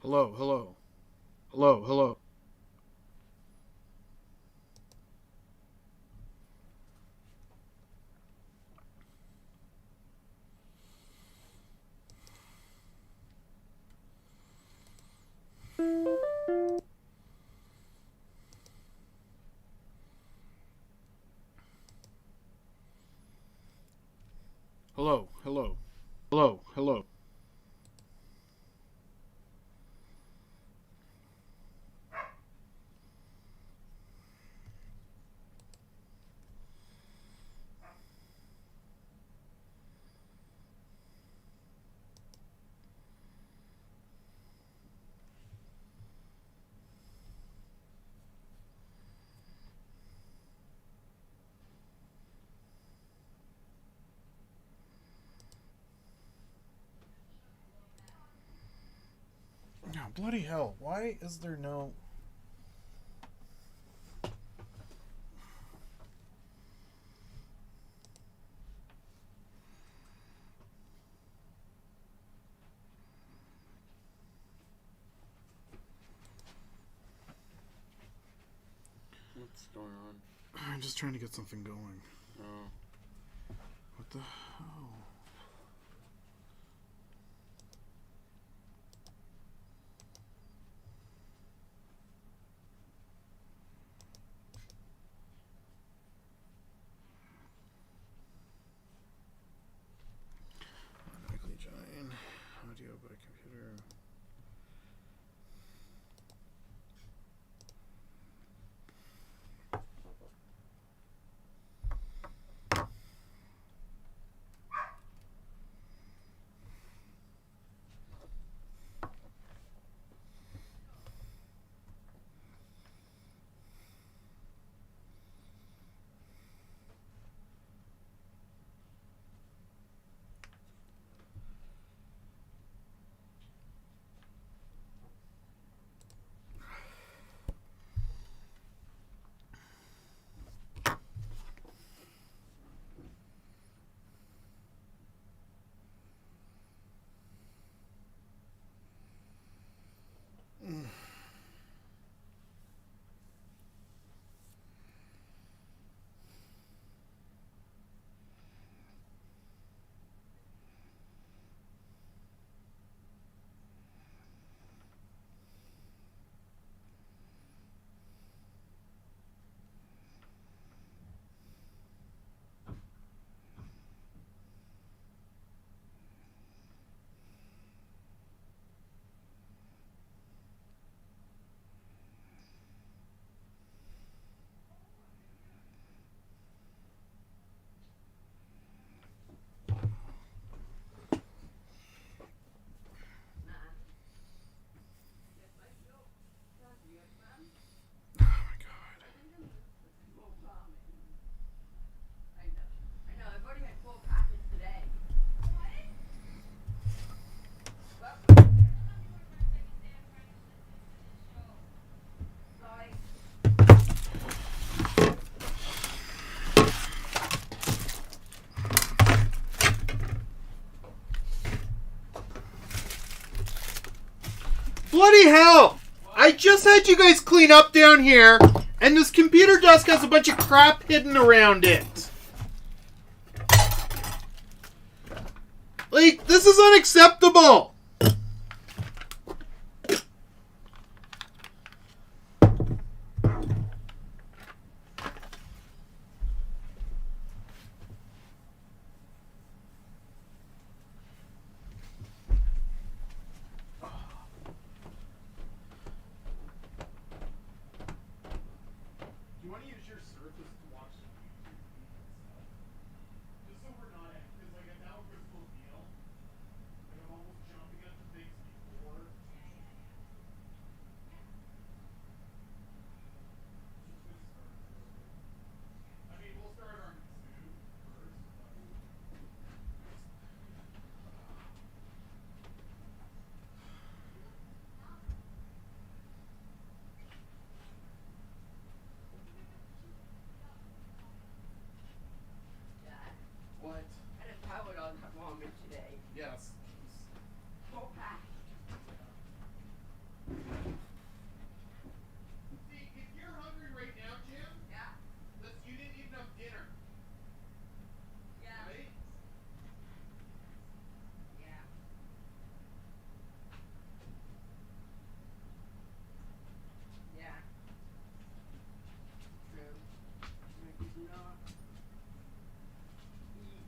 Hello, hello, hello, hello. Hello, hello, hello, hello. Bloody hell. Why is there no... What's going on? I'm just trying to get something going. Oh. What the hell? Automatically join. Audio by computer. Bloody hell! I just had you guys clean up down here, and this computer desk has a bunch of crap hidden around it. Like, this is unacceptable! You want to use your Surface to watch some YouTube stuff? Just so we're not at, because like now we're full deal. Like I'm almost jumping at the things before. I mean, we'll start our Mizzou first. What? I had a towel on that moment today. Yes. Full pack. See, if you're hungry right now, Jim, Yeah. you didn't eat enough dinner. Yeah. Right? Yeah. Yeah. True. I did not eat.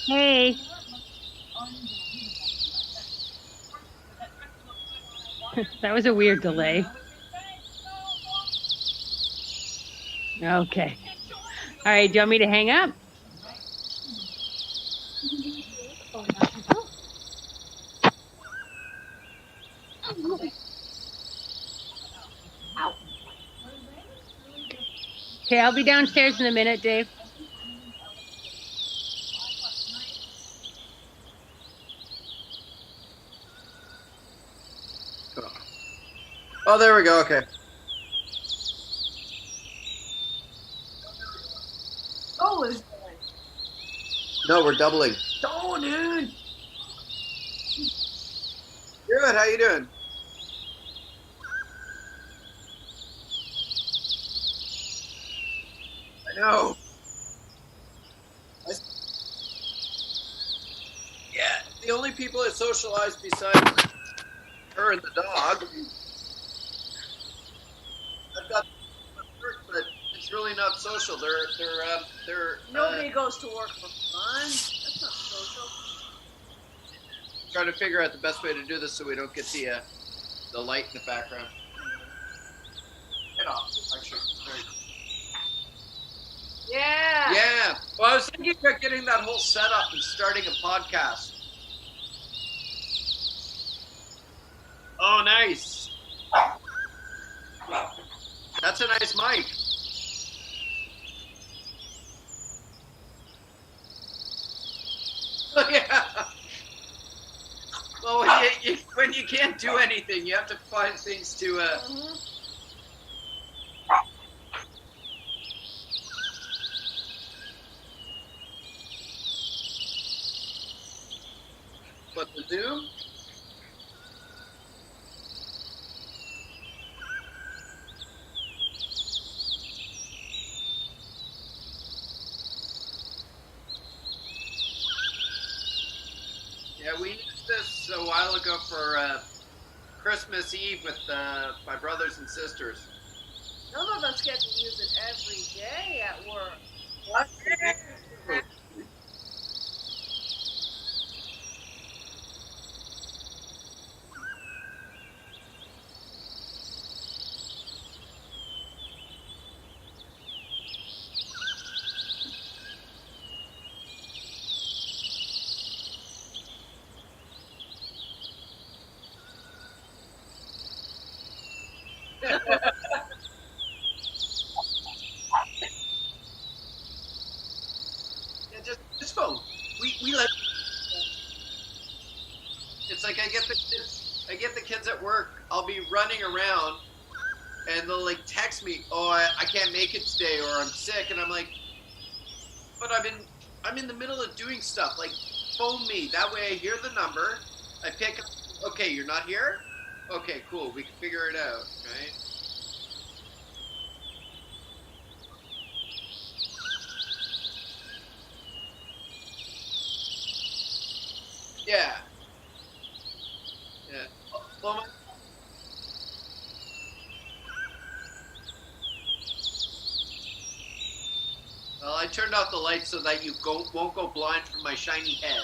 Hey. That was a weird delay. Okay. All right. Do you want me to hang up? Okay, I'll be downstairs in a minute, Dave. Oh, there we go. Okay. Oh, it's No, we're doubling. oh, dude. Good. How you doing? I know. Yeah, the only people that socialize besides her and the dog. I've got work, but it's really not social. They're Nobody goes to work for fun. That's not social. trying to figure out the best way to do this so we don't get the light in the background. Get off, actually. Yeah. Yeah. Well, I was thinking about getting that whole setup and starting a podcast. Oh, nice. That's a nice mic. Yeah. Well, when you can't do anything, you have to find things to. What, the Zoom? Yeah, we used this a while ago for Christmas Eve with my brothers and sisters. None of us get to use it every day at work. What? kids' phone. We let. It's like I get the kids at work. I'll be running around, and they'll like text me, "Oh, I can't make it today," or "I'm sick," and I'm like, "But I'm in the middle of doing stuff. Like, phone me. That way I hear the number. I pick up. Okay, you're not here? Okay, cool. We can figure it out, right?" Yeah. Yeah. Well, I turned off the lights so that you won't go blind from my shiny head.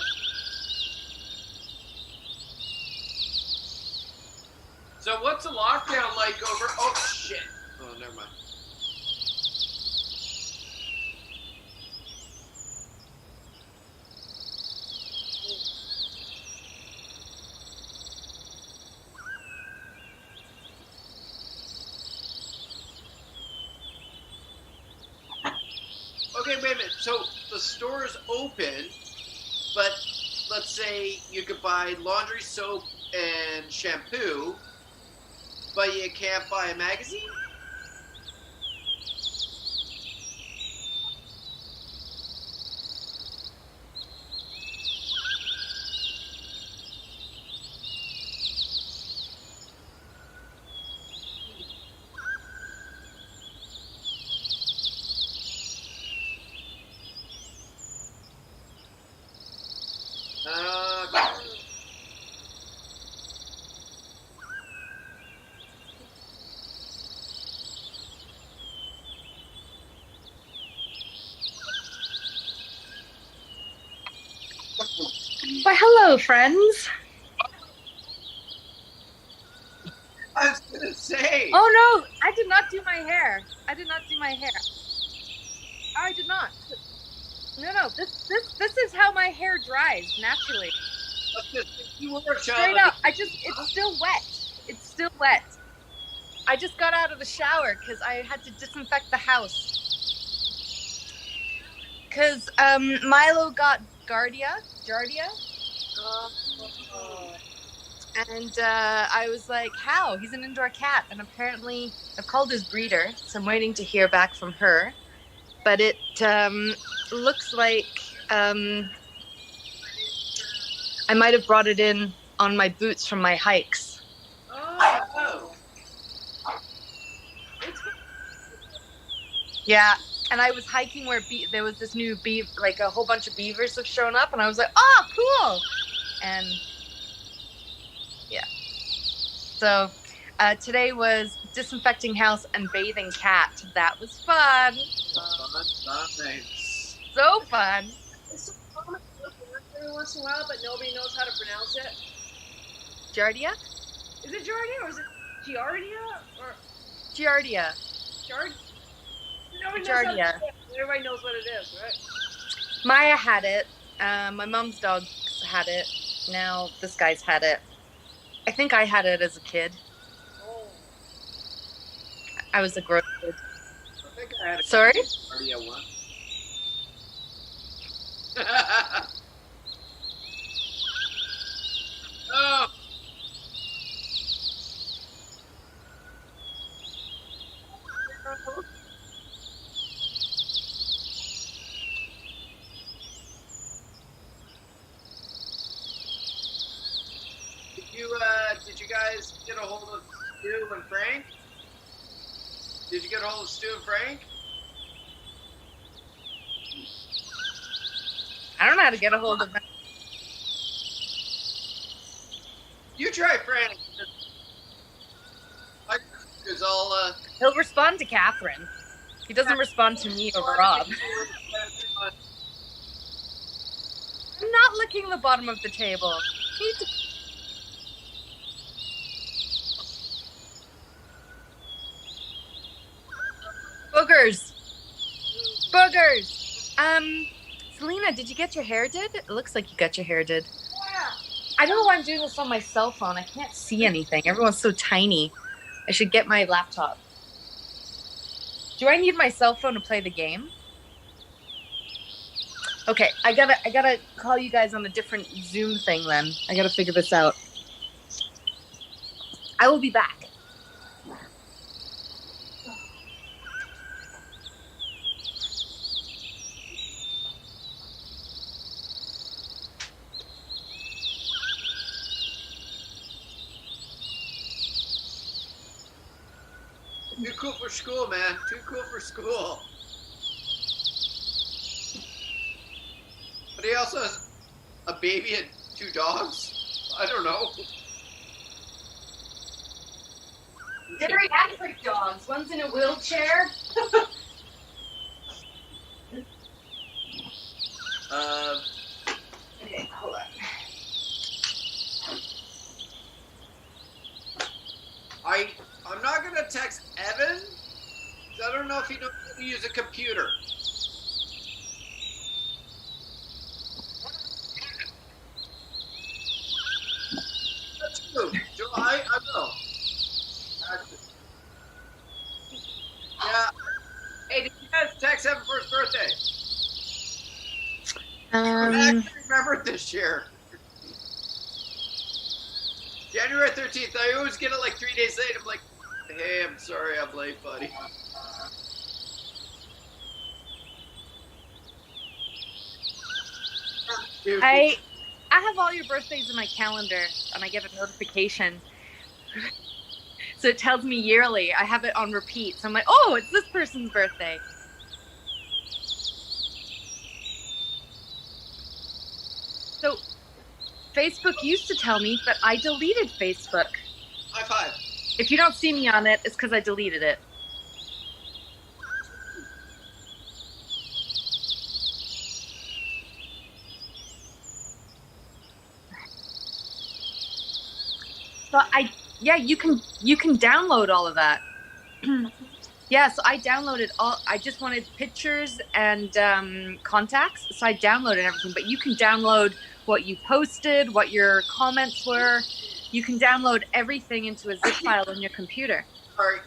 So what's the lockdown like over? Oh shit! Oh, never mind. Okay, wait a minute. So the store is open, but let's say you could buy laundry soap and shampoo, but you can't buy a magazine? Uh, Why, hello, friends. I was gonna say. Oh no, I did not do my hair. I did not do my hair. I did not. No. This is how my hair dries naturally. You were a child. Straight up. It's still wet. It's still wet. I just got out of the shower because I had to disinfect the house. Because Milo got Giardia. And I was like, how? He's an indoor cat. And apparently I've called his breeder, so I'm waiting to hear back from her. But it looks like I might have brought it in on my boots from my hikes. Oh. Yeah, and I was hiking where there was this new like a whole bunch of beavers have shown up, and I was like, oh, cool. And yeah. So today was disinfecting house and bathing cat. That was fun. Nice. So fun. It's so common every once in a while, but nobody knows how to pronounce it. Giardia? Is it Giardia or is it Giardia or Giardia. Nobody knows Giardia. how to say it. Everybody knows what it is, right? Maya had it. My mom's dogs had it. Now this guy's had it. I think I had it as a kid. Oh. I was a grown kid. I think I had a Sorry? party at one. Oh. Did you guys get a hold of Stu and Frank? Did you get a hold of Stu and Frank? I don't know how to get a hold of them. You try Frank. Because I'll He'll respond to Catherine. He doesn't respond to me or Rob. I'm not licking the bottom of the table. Boogers. Selena, did you get your hair did? It looks like you got your hair did. Yeah. I don't know why I'm doing this on my cell phone. I can't see anything. Everyone's so tiny. I should get my laptop. Do I need my cell phone to play the game? Okay, I gotta call you guys on a different Zoom thing then. I gotta figure this out. I will be back. Too cool for school, man. Too cool for school. But he also has a baby and 2 dogs. I don't know. Geriatric dogs. One's in a wheelchair. Okay, hold on. I'm not gonna text Evan. 'Cause I don't know if he knows how to use a computer. That's true. I will. Yeah. Hey, did you guys text Evan for his birthday? I actually remembered this year. January 13th. I always get it like 3 days late. I'm like, hey, I'm sorry I'm late, buddy. I have all your birthdays in my calendar, and I get a notification. So it tells me yearly. I have it on repeat. So I'm like, oh, it's this person's birthday. So Facebook used to tell me, but I deleted Facebook. High five. If you don't see me on it, it's because I deleted it. But you can download all of that. Yeah, so I downloaded all. I just wanted pictures and contacts, so I downloaded everything. But you can download what you posted, what your comments were. You can download everything into a zip file on your computer. Sorry.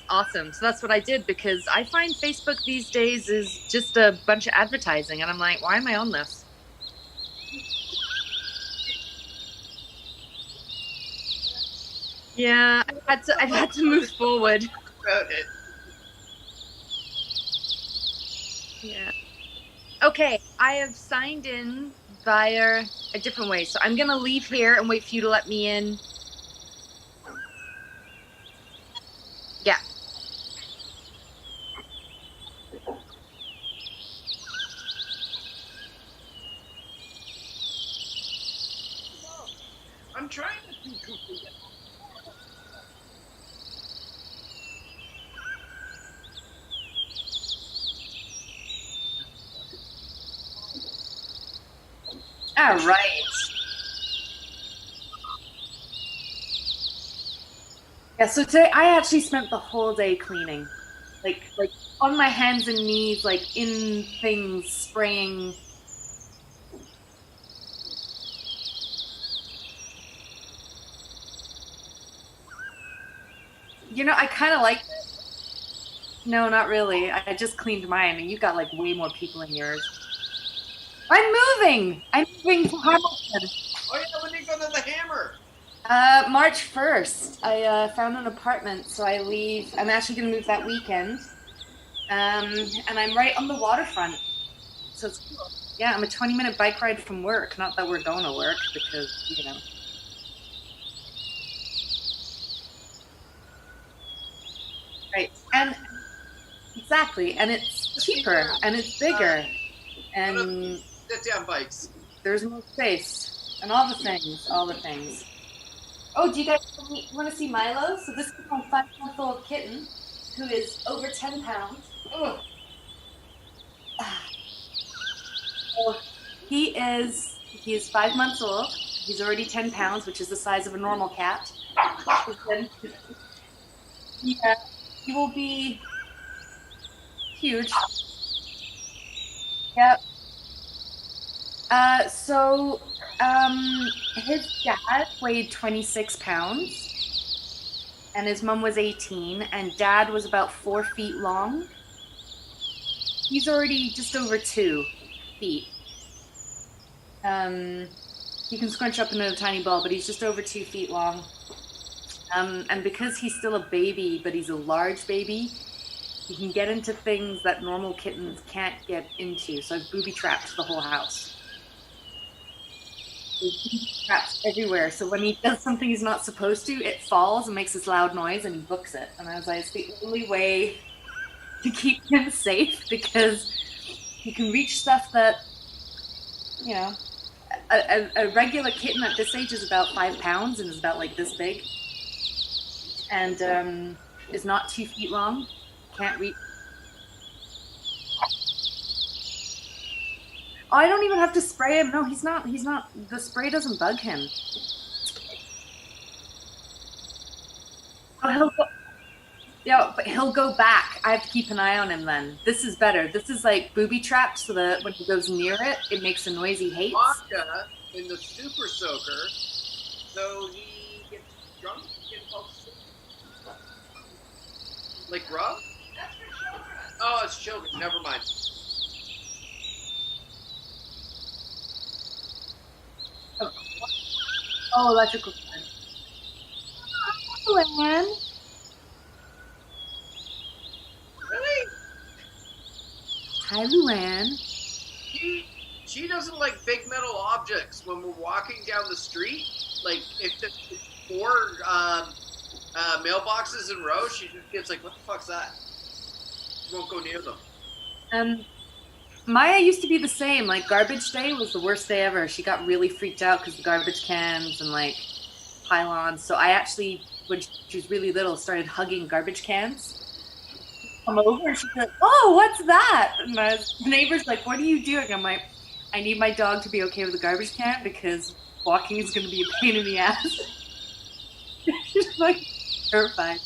Awesome. So that's what I did, because I find Facebook these days is just a bunch of advertising, and I'm like, why am I on this? Yeah, I've had to move forward. About it. Yeah. Okay, I have signed in via a different way. So I'm going to leave here and wait for you to let me in. Yeah. I'm trying to do goofy. All right. Yeah, so today I actually spent the whole day cleaning. Like on my hands and knees, like in things, spraying. You know, I kind of like it. No, not really. I just cleaned mine, and you got like way more people in yours. I'm moving to Hamilton. Oh yeah, when you go to the Hammer. March 1st. I found an apartment, so I leave. I'm actually going to move that weekend. And I'm right on the waterfront. So it's cool. Yeah, I'm a 20-minute bike ride from work. Not that we're going to work, because, you know. Right. And exactly. And it's cheaper, and it's bigger. And Sit-down bikes. there's more space. And all the things. Oh, do you guys want to see Milo? So this is my 5-month-old kitten, who is over 10 pounds. Oh. So he is 5 months old. He's already 10 pounds, which is the size of a normal cat. Yeah, he will be huge. Yep. His dad weighed 26 pounds, and his mom was 18, and dad was about 4 feet long. He's already just over 2 feet. He can scrunch up into a tiny ball, but he's just over 2 feet long. And because he's still a baby, but he's a large baby, he can get into things that normal kittens can't get into. So I've booby trapped the whole house. There's booby traps everywhere. So when he does something he's not supposed to, it falls and makes this loud noise, and he books it. And I was like, it's the only way to keep him safe, because he can reach stuff that, you know, a regular kitten at this age is about 5 pounds and is about like this big, and is not 2 feet long. Can't reach. Oh, I don't even have to spray him. No, he's not. He's not. The spray doesn't bug him. Oh, yeah, but he'll go back. I have to keep an eye on him then. This is better. This is like booby trapped, so that when he goes near it, it makes a noise he hates. Vodka in the super soaker, so he gets drunk and falls asleep. Like rum? That's for children. Oh, it's children. Never mind. Oh, that's a good one. Luann. Really? Hi, Luann. She doesn't like big metal objects when we're walking down the street. Like, if there's 4 mailboxes in a row, she just gets like, what the fuck's that? She won't go near them. Maya used to be the same. Like, garbage day was the worst day ever. She got really freaked out because the garbage cans and, like, pylons. So I actually, when she was really little, started hugging garbage cans. Come over and she's like, oh, what's that? And the neighbor's like, what are you doing? I'm like, I need my dog to be okay with the garbage can because walking is going to be a pain in the ass. She's like terrified.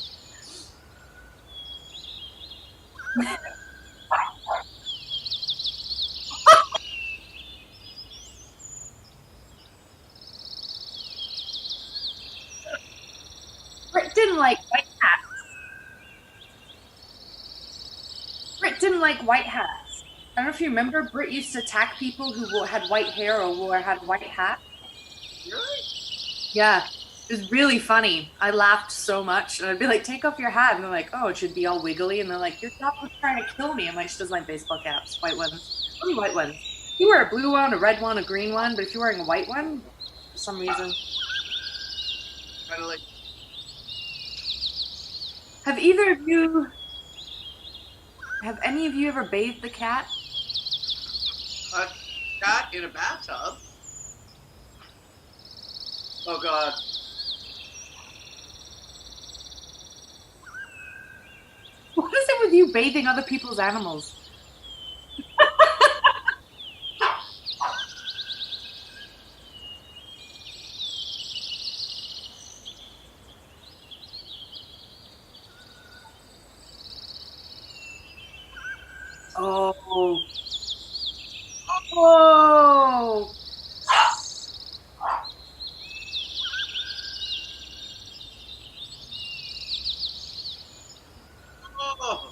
Britt didn't like white hats. Britt didn't like white hats. I don't know if you remember, Britt used to attack people who had white hair or had white hat. Really? Yeah, it was really funny. I laughed so much, and I'd be like, "Take off your hat," and they're like, "Oh, it should be all wiggly," and they're like, "Your dog was trying to kill me." I'm like, "She doesn't like baseball caps, white ones, only white ones. You wear a blue one, a red one, a green one, but if you're wearing a white one, for some reason." Kind of like. Have any of you ever bathed the cat? A cat in a bathtub? Oh, God. What is it with you bathing other people's animals? Oh. Oh. Oh.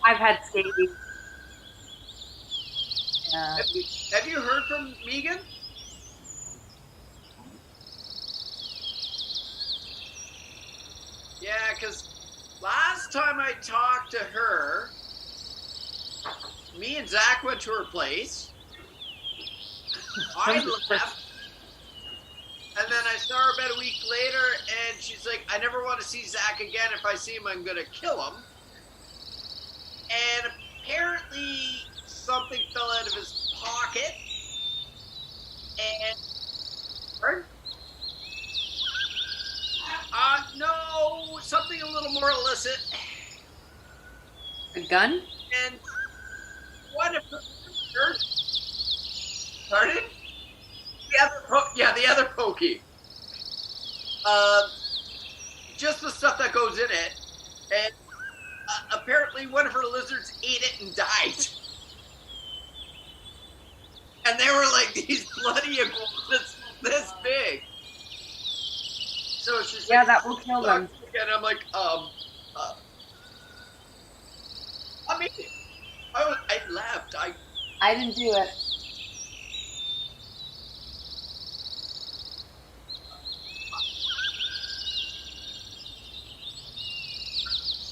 I've had scabies. Yeah. Have you heard from Megan? Yeah, because last time I talked to her, me and Zach went to her place. I left. And then I saw her about a week later, and she's like, I never want to see Zach again. If I see him, I'm going to kill him. And apparently something fell out of his pocket. And... Pardon? No, something a little more illicit. A gun? And what if... Pardon? The other pokey. Just the stuff that goes in it. And apparently one of her lizards ate it and died. And they were like these bloody iguanas this big. So she's Yeah, like, that will kill them. and I'm like, I mean, I left. I didn't do it.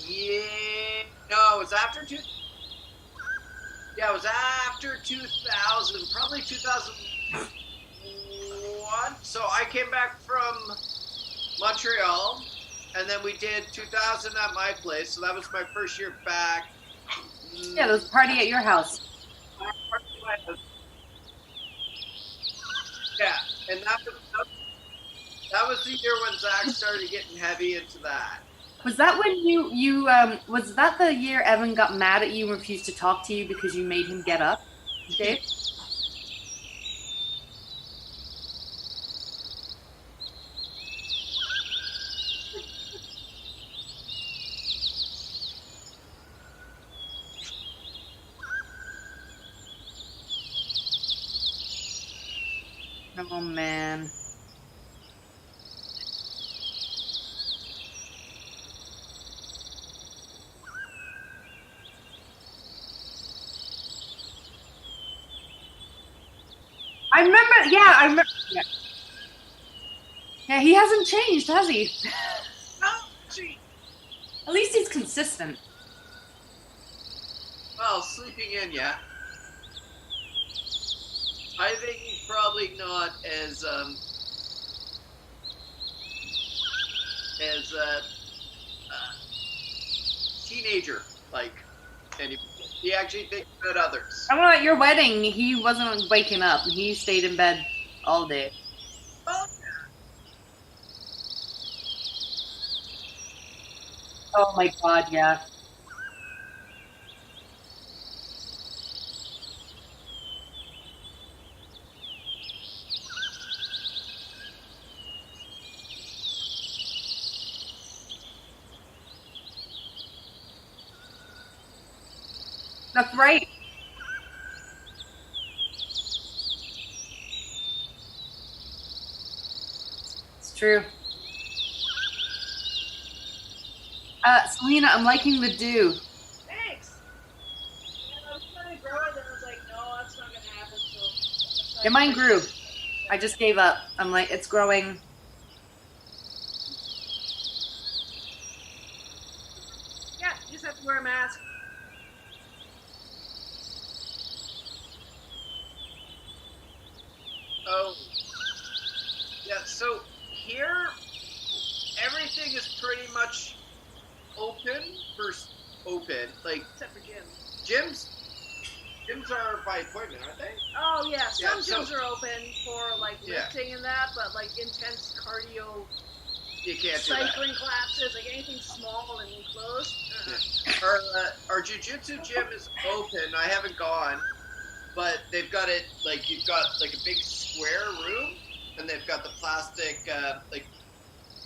Yeah, no, it was after two. Yeah, it was after 2000, probably 2001. So I came back from Montreal, and then we did 2000 at my place. So that was my first year back. Yeah, there was a party at your house. Yeah, and that was the year when Zach started getting heavy into that. Was that when you was that the year Evan got mad at you and refused to talk to you because you made him get up, Dave? Oh man. I remember. Yeah, I remember. Yeah. Yeah, he hasn't changed, has he? No, gee. At least he's consistent. Well, sleeping in, yeah. I think he's probably not as teenager like anymore. He actually thinks about others. I don't know, at your wedding, he wasn't waking up. He stayed in bed all day. Oh, Oh my god, yeah. That's right. It's true. Selena, I'm liking the dew. Thanks. Yeah, I was trying to grow it, and I was like, no, that's not gonna happen. So. Yeah, mine grew. I just gave up. I'm like, it's growing. Yeah, you just have to wear a mask. oh, yeah. So here, everything is pretty much open for open. Like Except for gym. gyms are by appointment, aren't they? Oh yeah, some Yeah, so- gyms are open for like Yeah. lifting and that, but like intense cardio, You can't do that. cycling classes, like anything small and enclosed. Our jujitsu gym is open. I haven't gone, but they've got it like you've got like a big square room, and they've got the plastic like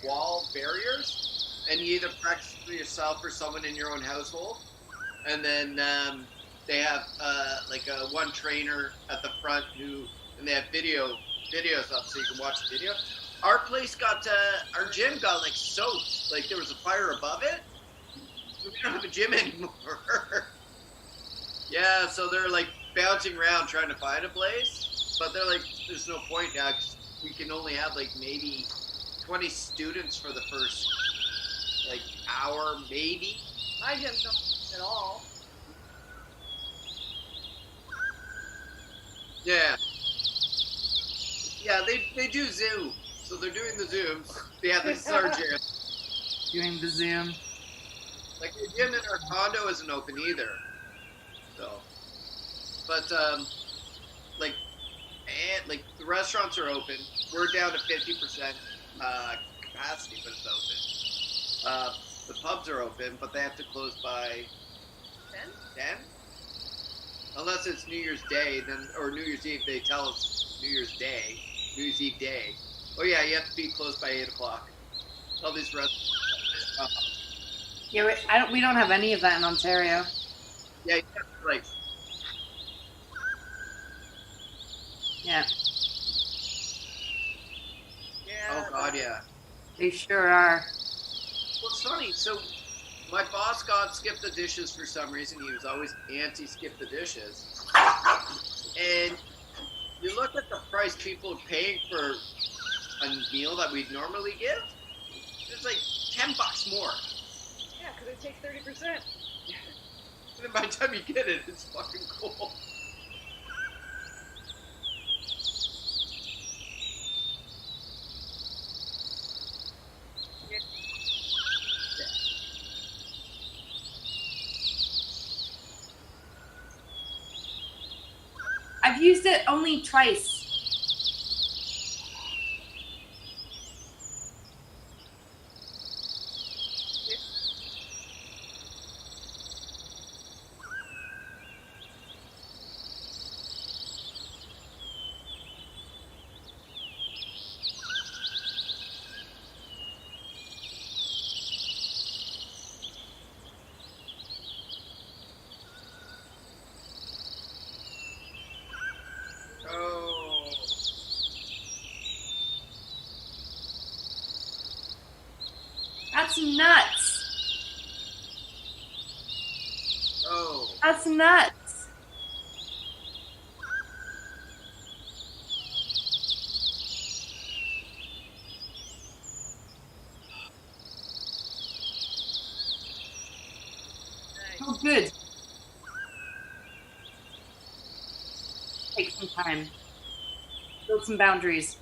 wall barriers, and you either practice for yourself or someone in your own household, and then they have like a one trainer at the front and they have videos up so you can watch the video. Our place got our gym got like soaked, like there was a fire above it. We don't have a gym anymore. Yeah, so they're like bouncing around trying to find a place, but they're like, there's no point now because we can only have like maybe 20 students for the first like hour, maybe. My gyms don't at all. Yeah. Yeah, they do Zoom, so they're doing the Zooms. Yeah, this is our gym. Doing the Zoom. Like the gym in our condo isn't open either. So, but like the restaurants are open. We're down to 50% capacity, but it's open. The pubs are open, but they have to close by 10. Unless it's New Year's Day, then or New Year's Eve. They tell us New Year's Eve day. Oh yeah, you have to be closed by 8:00. All these restaurants. Yeah, we don't have any of that in Ontario. Yeah, you have to, like. Yeah, Yeah. Oh God, yeah. they sure are. Well, it's funny. So My boss got skip the dishes for some reason. He was always anti skip the dishes. And you look at the price people are paying for a meal that we'd normally give, it's like $10 more. Yeah, because they take 30%. And then by the time you get it, it's fucking cool. I've used it only twice. Oh. That's nuts. Oh. That's nuts. Oh, good. Take some time. Build some boundaries.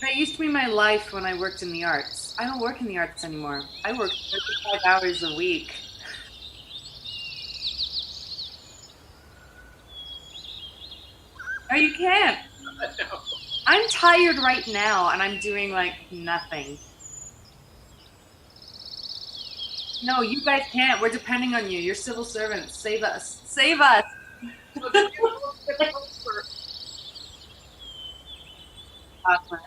That used to be my life when I worked in the arts. I don't work in the arts anymore. I work 35 hours a week. Oh, you can't. No. I'm tired right now and I'm doing like nothing. No, you guys can't. We're depending on you. You're civil servants. Save us. Save us. So then you both get home for- That's right.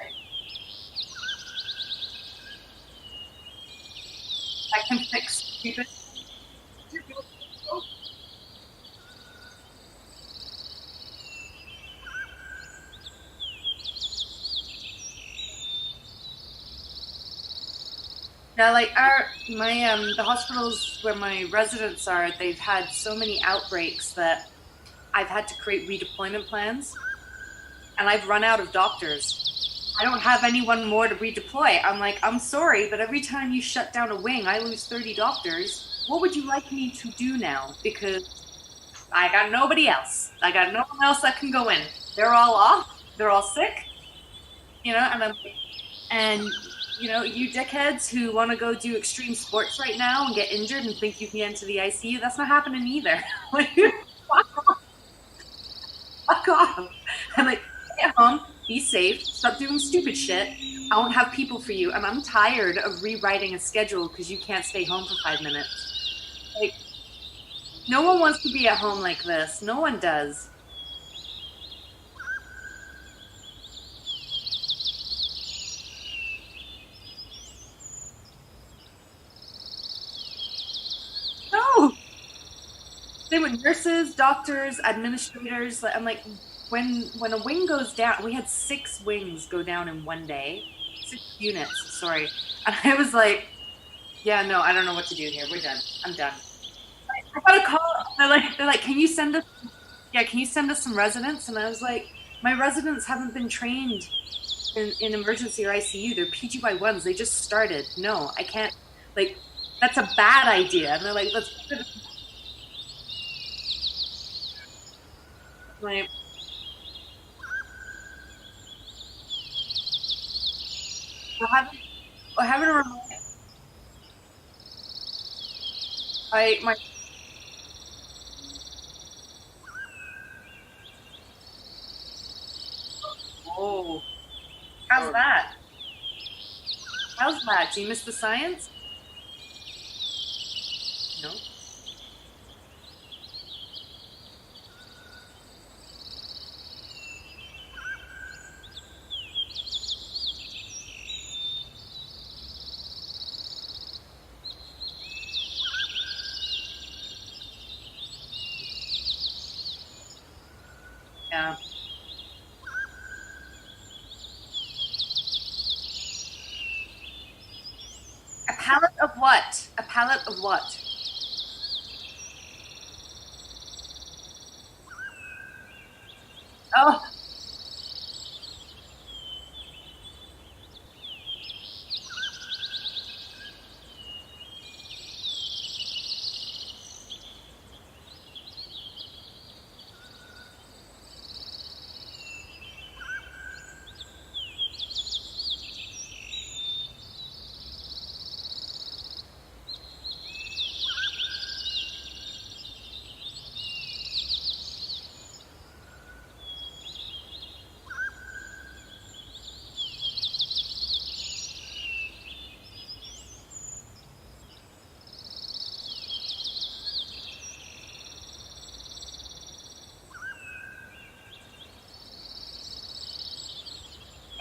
I can fix stupid. Now, like the hospitals where my residents are, they've had so many outbreaks that I've had to create redeployment plans, and I've run out of doctors. I don't have anyone more to redeploy. I'm like, I'm sorry, but every time you shut down a wing, I lose 30 doctors. What would you like me to do now? Because I got nobody else. I got no one else that can go in. They're all off. They're all sick. You know, and you know, you dickheads who want to go do extreme sports right now and get injured and think you can get into the ICU, that's not happening either. Like, fuck off. I'm like, stay at home, be safe, stop doing stupid shit. I won't have people for you. And I'm tired of rewriting a schedule because you can't stay home for 5 minutes. Like, no one wants to be at home like this. No one does. No. They were nurses, doctors, administrators. I'm like, when a wing goes down, we had 6 wings go down in one day, 6 units. Sorry, and I was like, yeah, no, I don't know what to do here. We're done. I'm done. I got a call. They're like, can you send us? Yeah, can you send us some residents? And I was like, my residents haven't been trained in emergency or ICU. They're PGY1s. They just started. No, I can't. Like, that's a bad idea. And they're like, let's. Like, I haven't remind. I my. Oh, how's that? How's that? Do you miss the science? No. Yeah. A pallet of what? A pallet of what? Oh,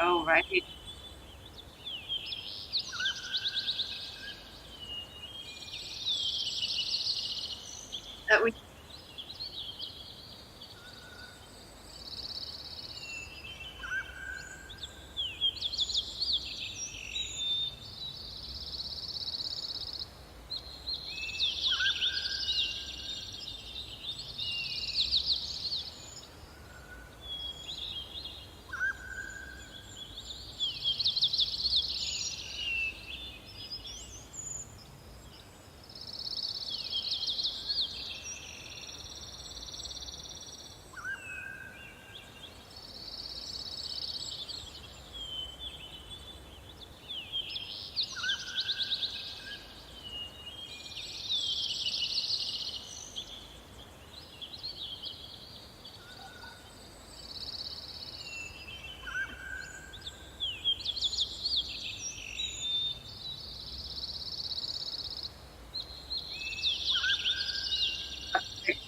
oh, right. That we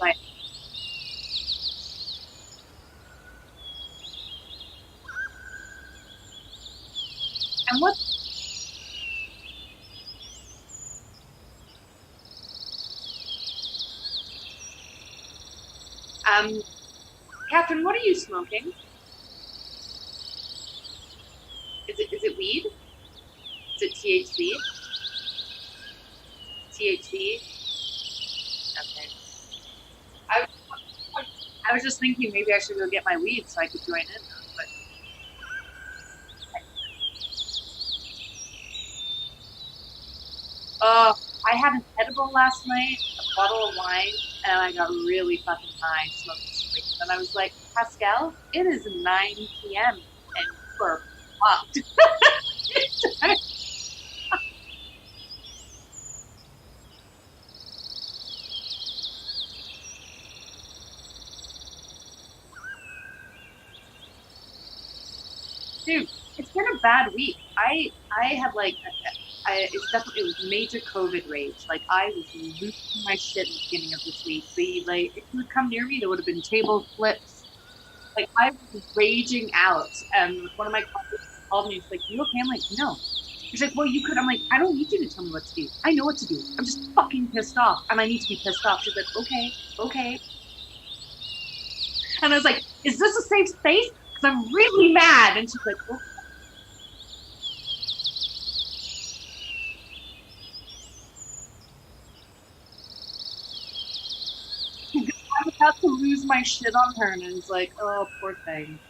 like, and what? Catherine, what are you smoking? Is it weed? Is it THC? THC? Okay. I I was just thinking maybe I should go get my weed so I could join in. But I had an edible last night, a bottle of wine, and I got really fucking high smoking some weed. And I was like, Pascal, it is 9 p.m. and you're fucked. Dude, it's been a bad week. I had like it was major COVID rage. Like I was losing my shit in the beginning of this week. If you would come near me, there would have been table flips. Like I was raging out, and one of my colleagues called me. She's like, "You okay?" I'm like, "No." She's like, "Well, you could." I'm like, "I don't need you to tell me what to do. I know what to do. I'm just fucking pissed off, and I need to be pissed off." She's like, "Okay, okay." And I was like, "Is this a safe space? Because I'm really mad." And she's like, "Okay." I'm about to lose my shit on her, and I was like, "Oh, poor thing."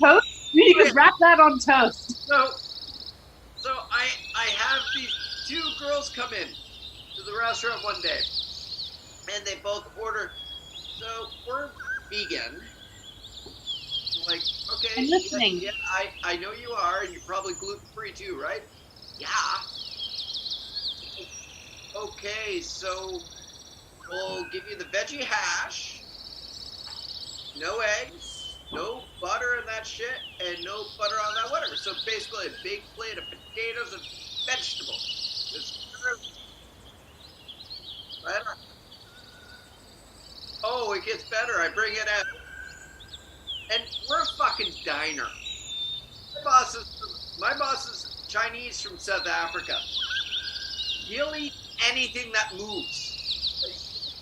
toast? You need to wrap that on toast. So I have these two girls come in to the restaurant one day, and they both order. So we're vegan. Like, okay, I'm listening. yeah, I know you are, and you're probably gluten free too, right? Yeah. Okay, so we'll give you the veggie hash, no eggs, no butter and that shit, and no butter on that whatever. So basically, a big plate of potatoes and vegetables. Right on. Oh, it gets better. I bring it out, and we're a fucking diner. My boss is Chinese from South Africa. He'll eat anything that moves. Like,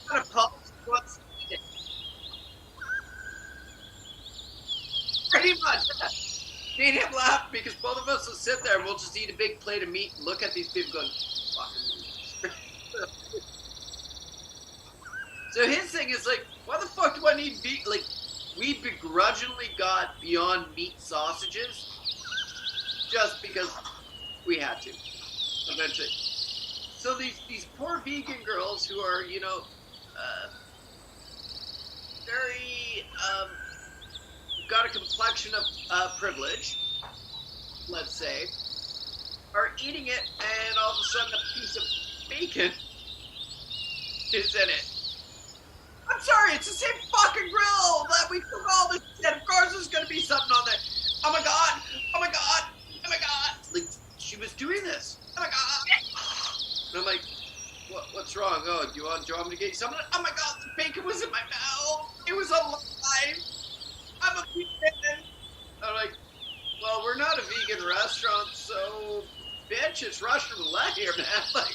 kind of pulse wants to eat it. Pretty much. Yeah. Me and him laugh because both of us will sit there and we'll just eat a big plate of meat and look at these people going, fucking losers. So his thing is like, why the fuck do I need meat? Like, we begrudgingly got Beyond Meat sausages just because we had to, eventually. So these poor vegan girls who are, very got a complexion of privilege, let's say, are eating it, and all of a sudden a piece of bacon is in it. I'm sorry, it's the same fucking grill that we cook all this shit. Of course there's gonna be something on there. Oh my god! Oh my god! Oh my god! Like, she was doing this. Oh my god! And I'm like, what's wrong? Oh, do you want me to get you something? Oh my god, the bacon was in my mouth. It was alive. I'm a vegan. I'm like, well, we're not a vegan restaurant, so bitch, it's Russian roulette here, man. Like,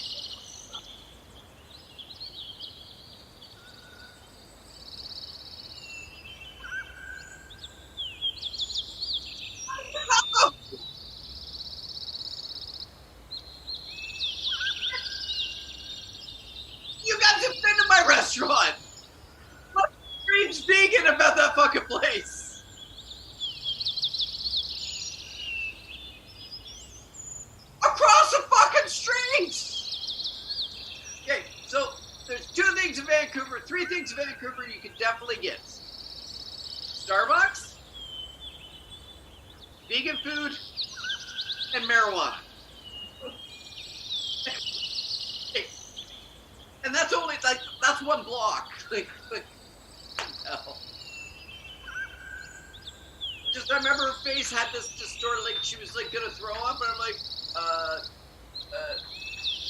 you guys have been to my restaurant. What screams vegan about that fucking place? Across the fucking street! Okay, so there's 2 things in Vancouver, 3 things in Vancouver you can definitely get. Starbucks, vegan food, and marijuana. And that's only, like, that's one block. Like hell. Just, I remember her face had this distorted, like, she was, like, gonna throw up, and I'm like,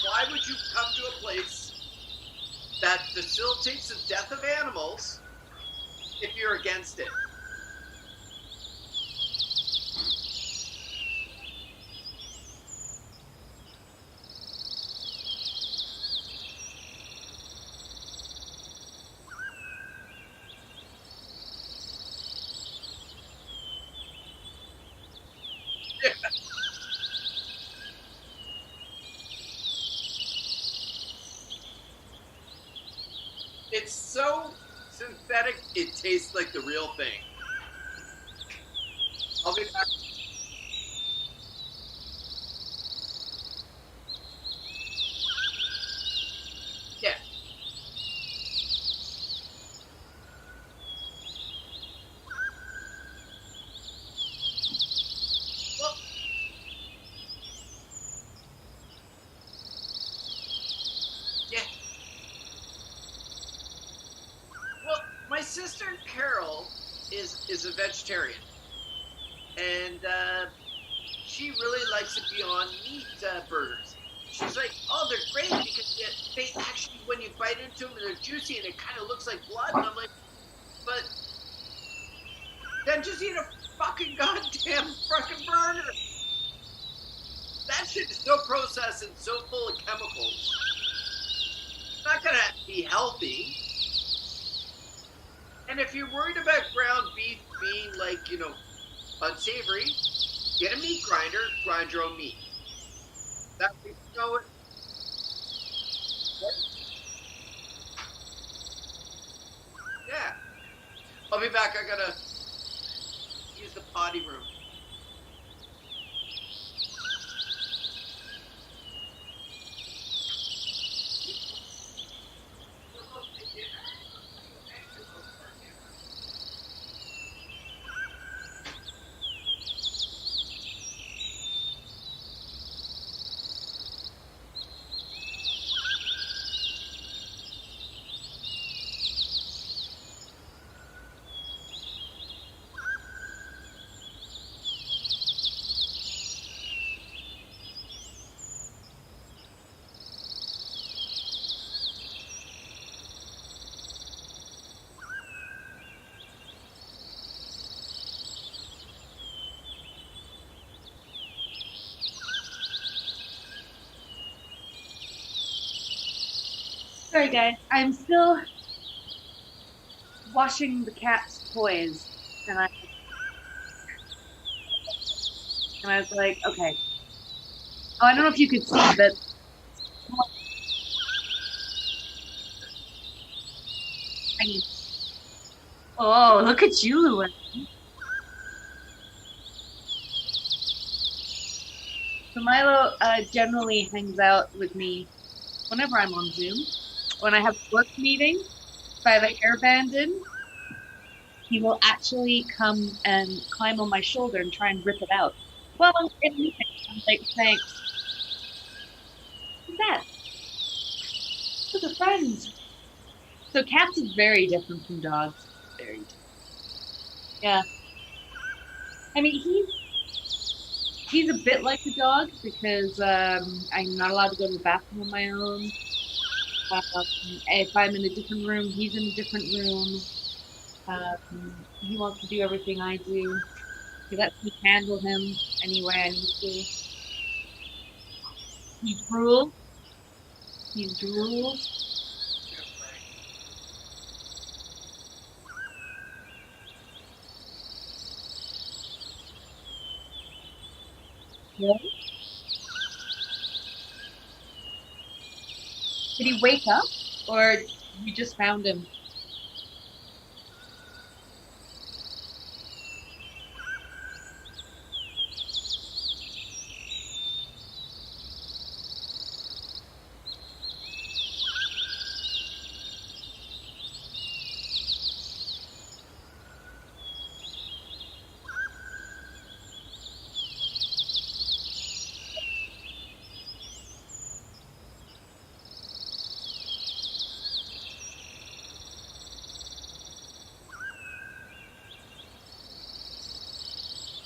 why would you come to a place that facilitates the death of animals if you're against it? It's so synthetic, it tastes like the real thing. I'll be back. Yeah. Well, yeah. Well, my sister Carol is a vegetarian, and she really likes the Beyond Meat burgers. She's like, oh, they're great because they actually, when you bite into them, they're juicy and it kind of looks like blood. And I'm like, but then just eat a fucking goddamn fucking burger. That shit is so processed and so full of chemicals. It's not gonna be healthy. And if you're worried about ground beef being like, unsavory, get a meat grinder, grind your own meat. That way you know it. Yeah. I'll be back. I gotta use the potty room. Sorry, guys. I'm still washing the cat's toys, and I was like, okay. Oh, I don't know if you could see, but I mean, oh, look at you, Llewellyn. So Milo generally hangs out with me whenever I'm on Zoom. When I have a work meeting, if I have a hairband in, he will actually come and climb on my shoulder and try and rip it out. Well, I'm in a meeting. I'm like, thanks. What's that? Those are friends. So cats is very different from dogs. Very different. Yeah. I mean, he's a bit like a dog because I'm not allowed to go to the bathroom on my own. If I'm in a different room, he's in a different room. He wants to do everything I do. He lets me handle him any way I need to. He drools. He drools. Really? Did he wake up, or you just found him?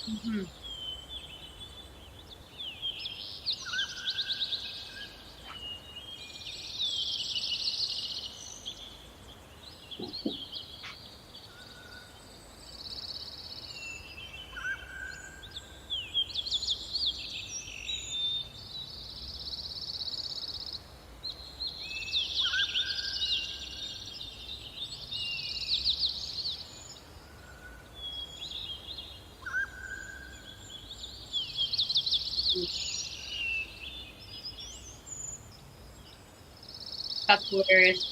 Mm-hmm. That's hilarious.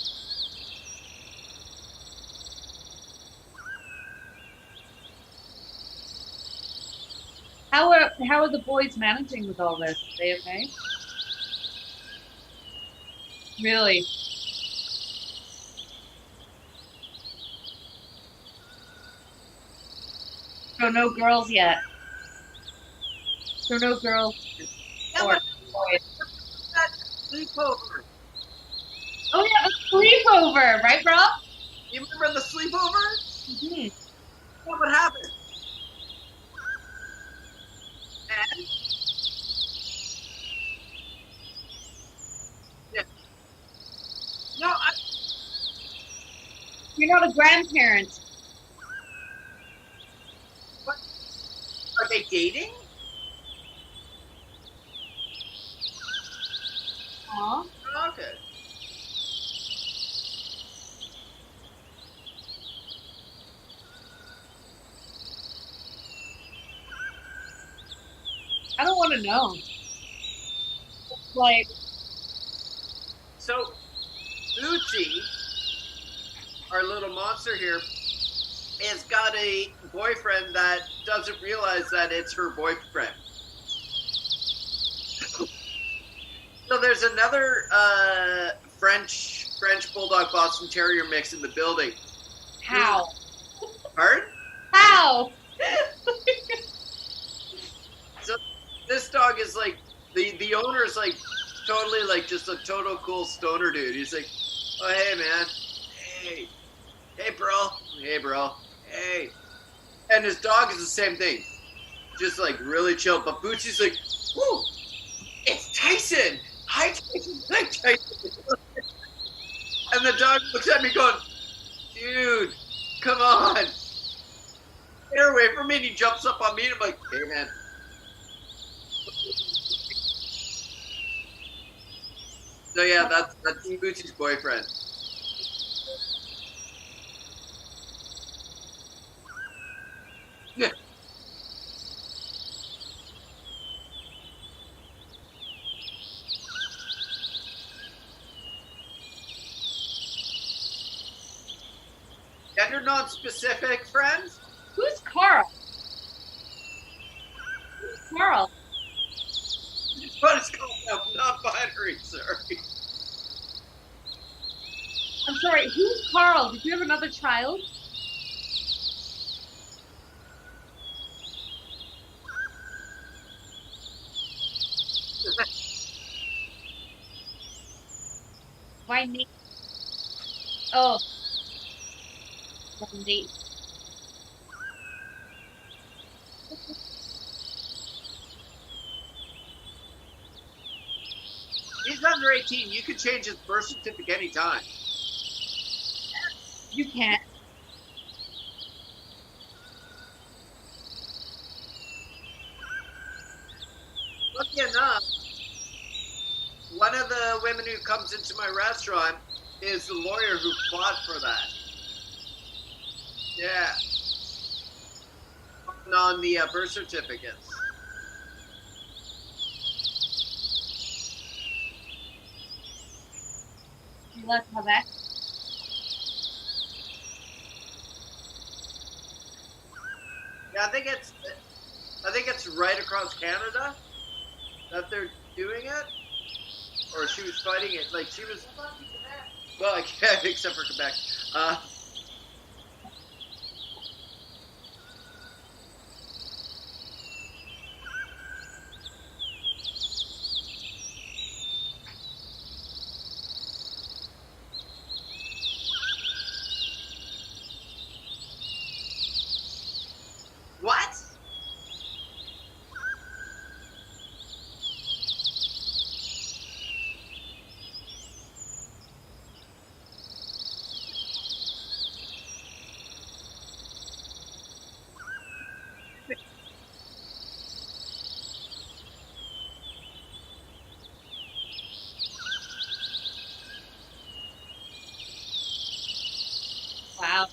How are the boys managing with all this? Are they okay? Really? So no girls yet. So no girls Yeah, or but boys. that sleepover. Oh yeah, the sleepover, right, Rob? You remember the sleepover? Mm-hmm. What happened? And yeah, no, You're not a grandparent. what, are they dating? Aw. Okay. I don't want to know. Like, So Uchi, our little monster here, has got a boyfriend that doesn't realize that it's her boyfriend. So there's another French Bulldog Boston Terrier mix in the building. How? Pardon? How? So this dog is like the owner is like totally like just a total cool stoner dude. He's like, oh hey man, hey bro, hey, and his dog is the same thing, just like really chill. But Bootsy's like, whoo, it's Tyson. Hi Tyson. Hi Tyson. And the dog looks at me going, dude, come on, get away from me. And he jumps up on me and I'm like, hey man. So yeah, that's Bootsy's boyfriend. Yeah. Gender non-specific, friends. Who's Carl? Who's Carl? What is called now? Non-binary. Sorry. I'm sorry, who's Carl? Did you have another child? Why Nate? Oh. Nate. He's under 18. You can change his birth certificate anytime. You can't. Lucky enough, one of the women who comes into my restaurant is the lawyer who fought for that. Yeah. On the birth certificates. You left Quebec. Yeah, I think it's right across Canada that they're doing it, or she was fighting it. Like she was. Well, yeah, except for Quebec. What? Wow.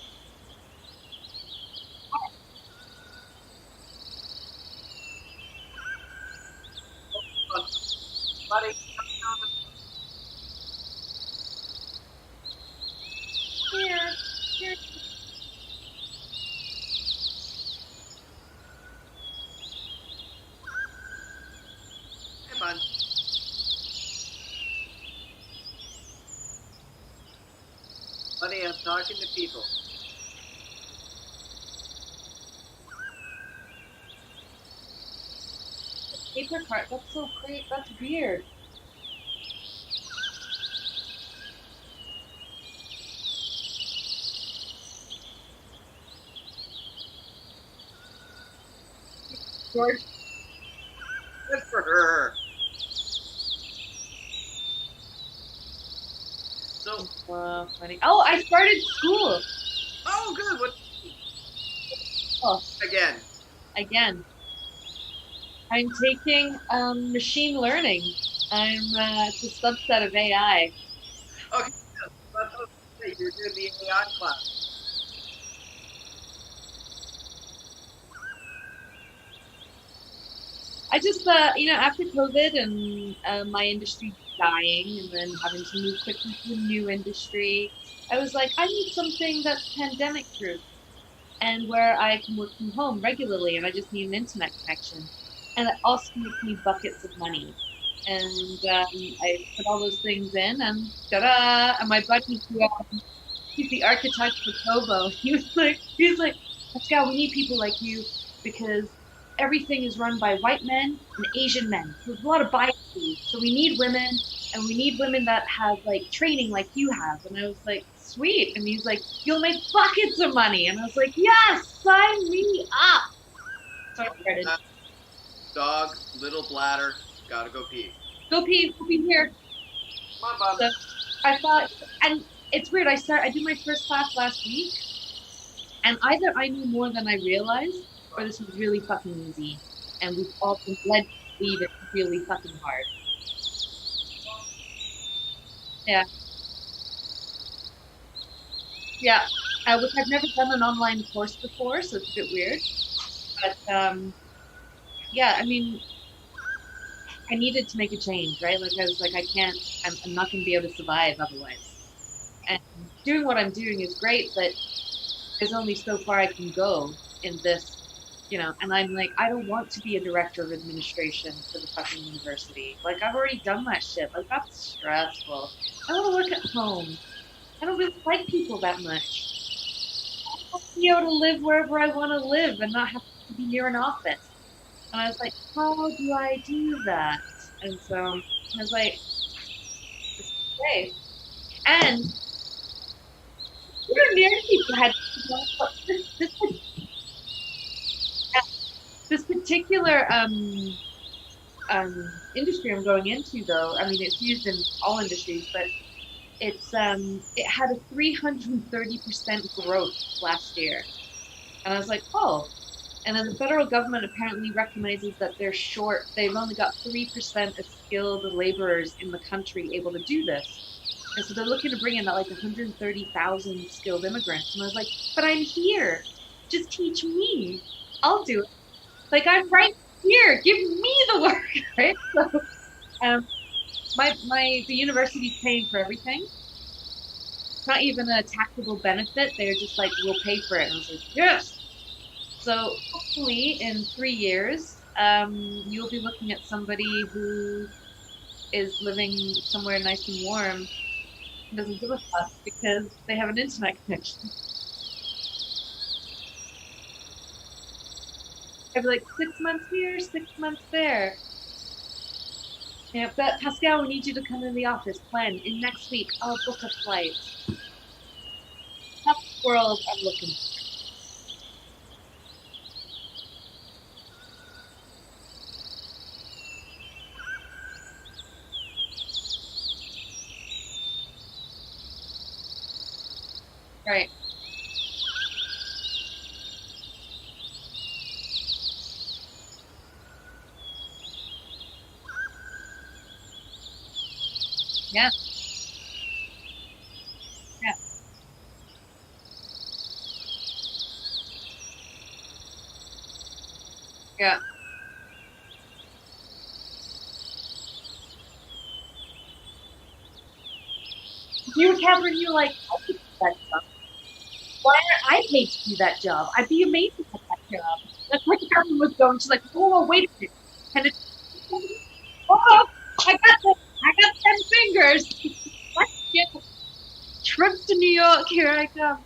Buddy. Here. Here. Hey, bud. Buddy, I'm talking to people. Paper cart. That's so great. That's weird. George. Good for her. So, Funny. Oh, I started school. oh, good. What? Oh, Again. I'm taking machine learning. It's a subset of AI. Okay. That's okay. You're doing the AI class. I just, after COVID and my industry dying and then having to move quickly to a new industry, I was like, I need something that's pandemic proof. and where I can work from home regularly, and I just need an internet connection. And it also makes me buckets of money. And I put all those things in, and ta-da! And my buddy, he's the architect for Kobo. He was like, Pascal, we need people like you because everything is run by white men and Asian men. So there's a lot of biases. So we need women, and we need women that have like training like you have. And I was like, sweet. And he's like, you'll make buckets of money. And I was like, yes, sign me up. So I started. Dog, little bladder, gotta go pee. Go pee here. Come on, So bub. I thought, and it's weird. I did my first class last week, and either I knew more than I realized, or this was really fucking easy, and we've all been led to believe it's really fucking hard. Yeah, yeah. Which I've never done an online course before, so it's a bit weird. But yeah, I mean, I needed to make a change, right? Like I was like, I'm not going to be able to survive otherwise. And doing what I'm doing is great, but there's only so far I can go in this, and I'm like, I don't want to be a director of administration for the fucking university. Like, I've already done that shit. Like, that's stressful. I want to work at home. I don't really like people that much. I want to be able to live wherever I want to live and not have to be near an office. And I was like, how do I do that? And so I was like, this is great. And we're near people had this particular industry I'm going into, though, I mean, it's used in all industries, but it had a 330% growth last year, and I was like, oh. And then the federal government apparently recognizes that they're short. They've only got 3% of skilled laborers in the country able to do this. And so they're looking to bring in like 130,000 skilled immigrants. And I was like, but I'm here. Just teach me. I'll do it. Like, I'm right here. Give me the work, right? So um, the university's paying for everything. It's not even a taxable benefit. They're just like, we'll pay for it. And I was like, yes. So hopefully in 3 years, you'll be looking at somebody who is living somewhere nice and warm and doesn't give a fuck because they have an internet connection. I'd be like, 6 months here, 6 months there. Yeah, but Pascal, we need you to come in the office. When? In next week. I'll book a flight. That's the world I'm looking for. Right. Yeah. Yeah. Yeah. You, Catherine, you're like, I could do that job. Why aren't I paid to do that job? I'd be amazing at that job. That's where Catherine was going. She's like, oh, wait a minute. And it's, oh, I got 10 fingers. Let's get trips to New York. Here I come.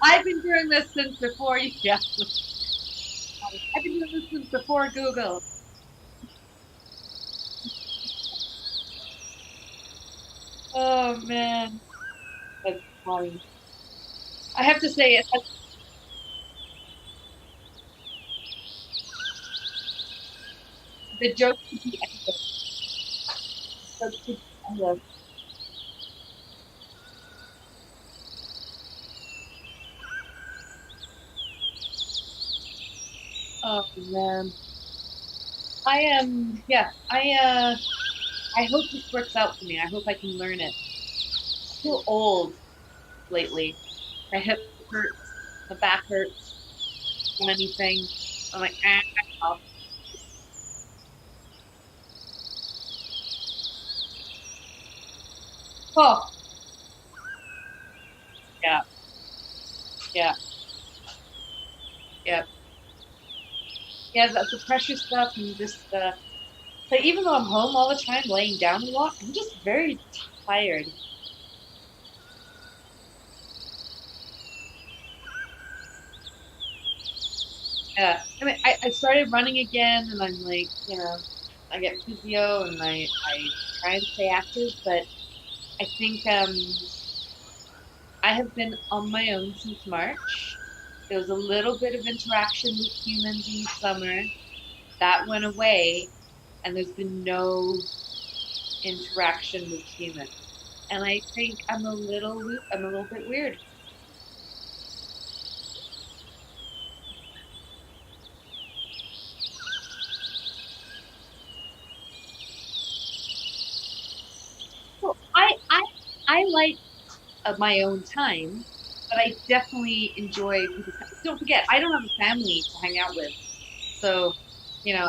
I've been doing this since before you. Yeah. I've been doing this since before Google. Oh man, that's funny. I have to say it. The joke could be endless. The joke could be endless. Oh man, I am. Yeah, I hope this works out for me. I hope I can learn it. I feel old lately. My hip hurts. My back hurts. On anything. I'm like, ah. Oh, yeah, yeah, yeah. Yeah, the pressure stuff and just like even though I'm home all the time, laying down a lot, I'm just very tired. Yeah, I mean, I started running again, and I'm like, I get physio, and I try and stay active, but I think I have been on my own since March. There was a little bit of interaction with humans in the summer. That went away, and there's been no interaction with humans. And I think I'm a little bit weird. So I like my own time, but I definitely enjoy people's time. Don't forget, I don't have a family to hang out with, so you know,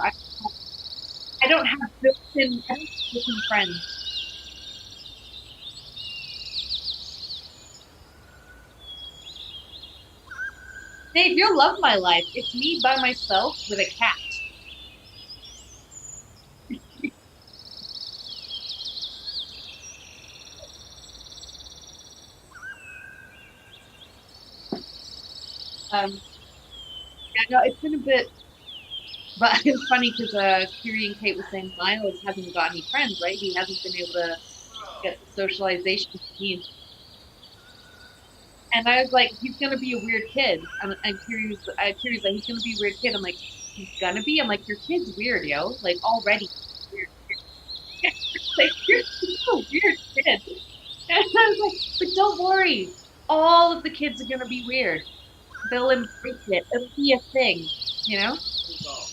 I don't have built-in friends. Dave, you'll love my life. It's me by myself with a cat. Yeah, no, it's been a bit, but it's funny because Kiri and Kate was saying Miles hasn't got any friends, right? He hasn't been able to get the socialization he needs. And I was like, he's gonna be a weird kid. And Kiri's like, he's gonna be a weird kid. I'm like, he's gonna be. I'm like, your kid's weird, yo. Like already weird. Like you're a weird kid. And I was like, but don't worry, all of the kids are gonna be weird. They'll embrace it. It'll be a thing, you know. That's all.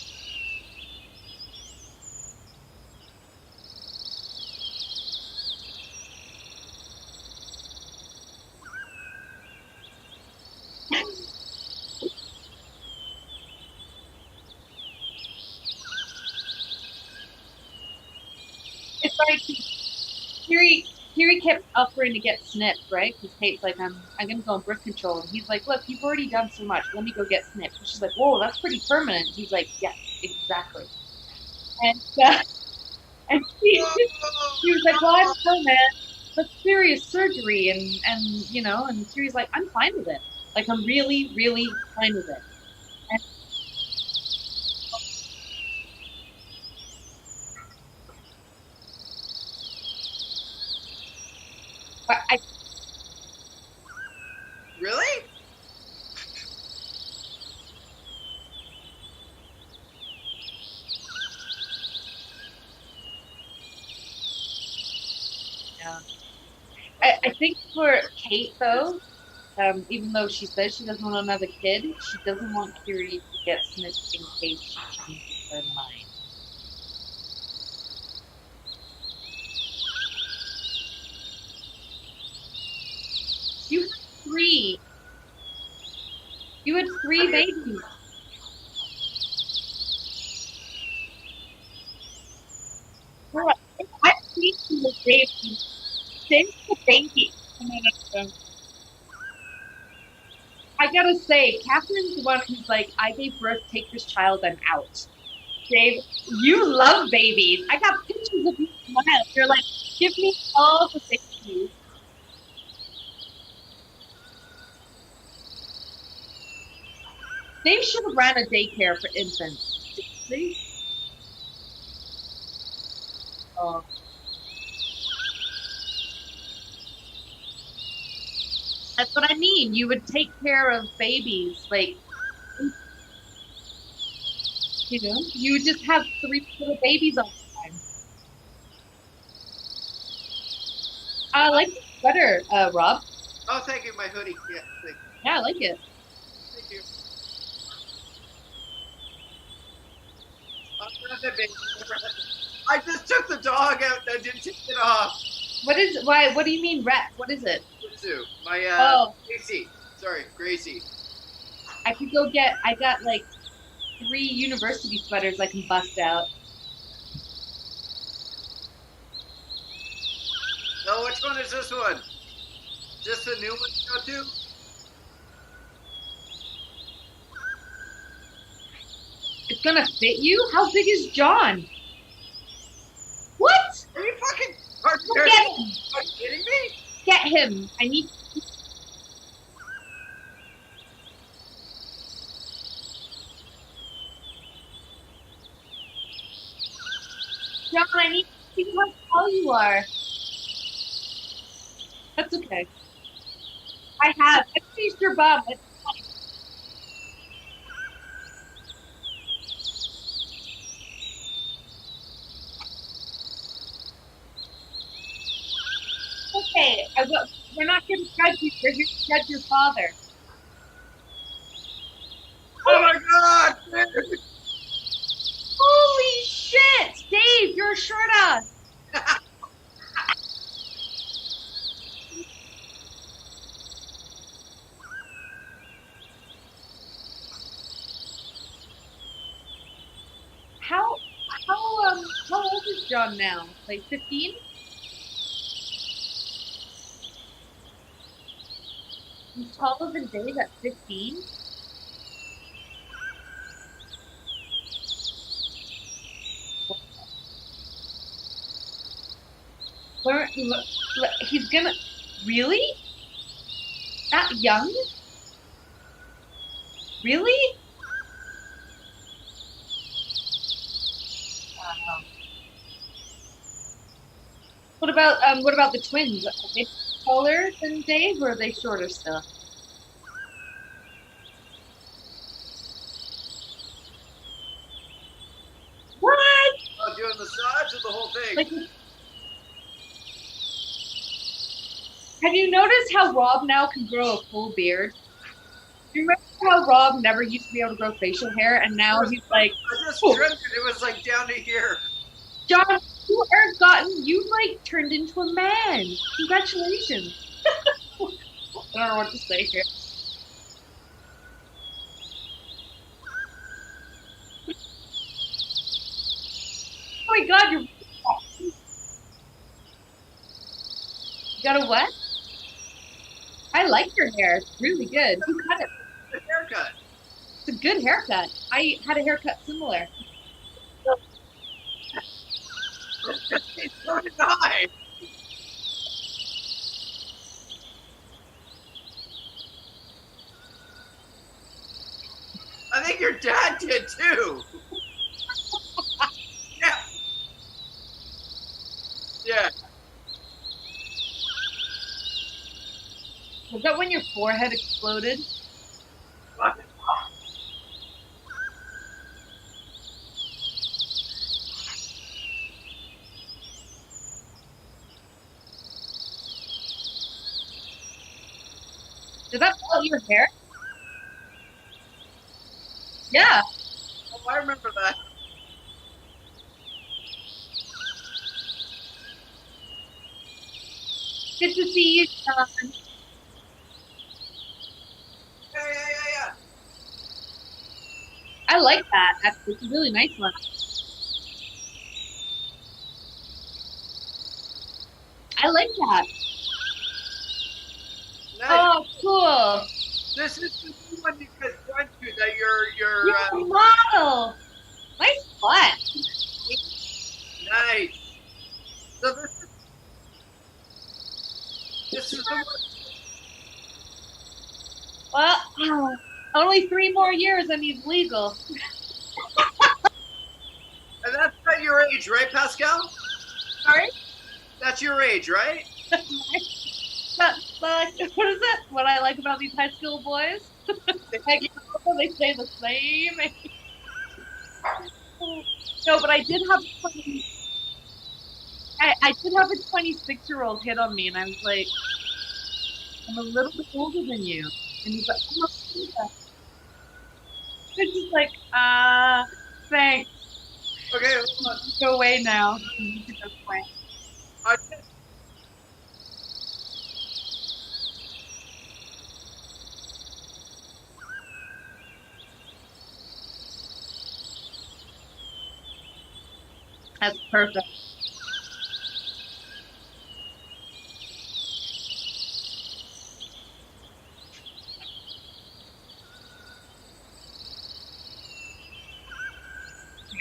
It's like Kiri. Kiri kept offering to get snipped, right? Because Kate's like, I'm gonna go on birth control, and he's like, look, you've already done so much. Let me go get snipped. And she's like, whoa, that's pretty permanent. He's like, yeah, exactly. And and he was like, well, I don't know, man. That's serious surgery, and and Kiri's like, I'm fine with it. Like, I'm really, really fine with it. And, but Really? yeah. I think for Kate though, even though she says she doesn't want another kid, she doesn't want Kiri to get snipped in case she changes her mind. You had three. You had I three mean, babies. Girl, I've seen the baby since the baby. I gotta say, Catherine's the one who's like, I gave birth, take this child, I'm out. Dave, you love babies. I got pictures of you smile. You're like, give me all the babies. Dave should have ran a daycare for infants. See? Oh, that's what I mean. You would take care of babies, like you would just have three little babies all the time. I like the sweater, Rob. oh, thank you, my hoodie. Yeah, Yeah, I like it. thank you. Not that big. I just took the dog out and I didn't take it off. What do you mean rep? What is it? Sue, my Oh, Gracie. Sorry, Gracie. I got like three university sweaters I can bust out. No, which one is this one? Is this the new one to go to? It's gonna fit you? How big is John? What? Are you fucking Get him! Are you kidding me? Get him! I need. John, I need to see how tall you are. That's okay. I have. I changed your bum. It's fine. Okay, we're not here to judge you. We're here to judge your father. Oh my god! Dude. Holy shit! Dave, you're a short ass. How how old is John now? Like 15? He's taller than Dave at 15? Where he's gonna really? That young? Really? What about the twins? Are they taller than Dave or are they shorter still? What? Oh, doing massage of the whole thing. Like, have you noticed how Rob now can grow a full beard? Do you remember how Rob never used to be able to grow facial hair and now he's like, I just oh, trimmed it. It was like down to here. John, you've like turned into a man. Congratulations. I don't know what to say here. Oh my god, you got a what? I like your hair. It's really good. Who cut it? The haircut. It's a good haircut. I had a haircut similar. So did I. I think your dad did too. Yeah. Yeah. Was that when your forehead exploded? Did that fall out your hair? Yeah. Oh, I remember that. Good to see you, John. Yeah. I like that. Actually, it's a really nice one. I like that. Nice. Oh, cool. This is the new one you guys went to that you're You're a model. Nice butt. nice. So this is the one. Well, only 3 more years and he's legal. And that's not your age, right, Pascal? Sorry? That's your age, right? But what is it? What I like about these high school boys? They say the same. No, but I did have I did have a 26-year-old hit on me, and I was like, I'm a little bit older than you. And he's like, I'm not sure that. It's just like, thanks. Okay, hold on. Go away now. You need to go away. I That's perfect.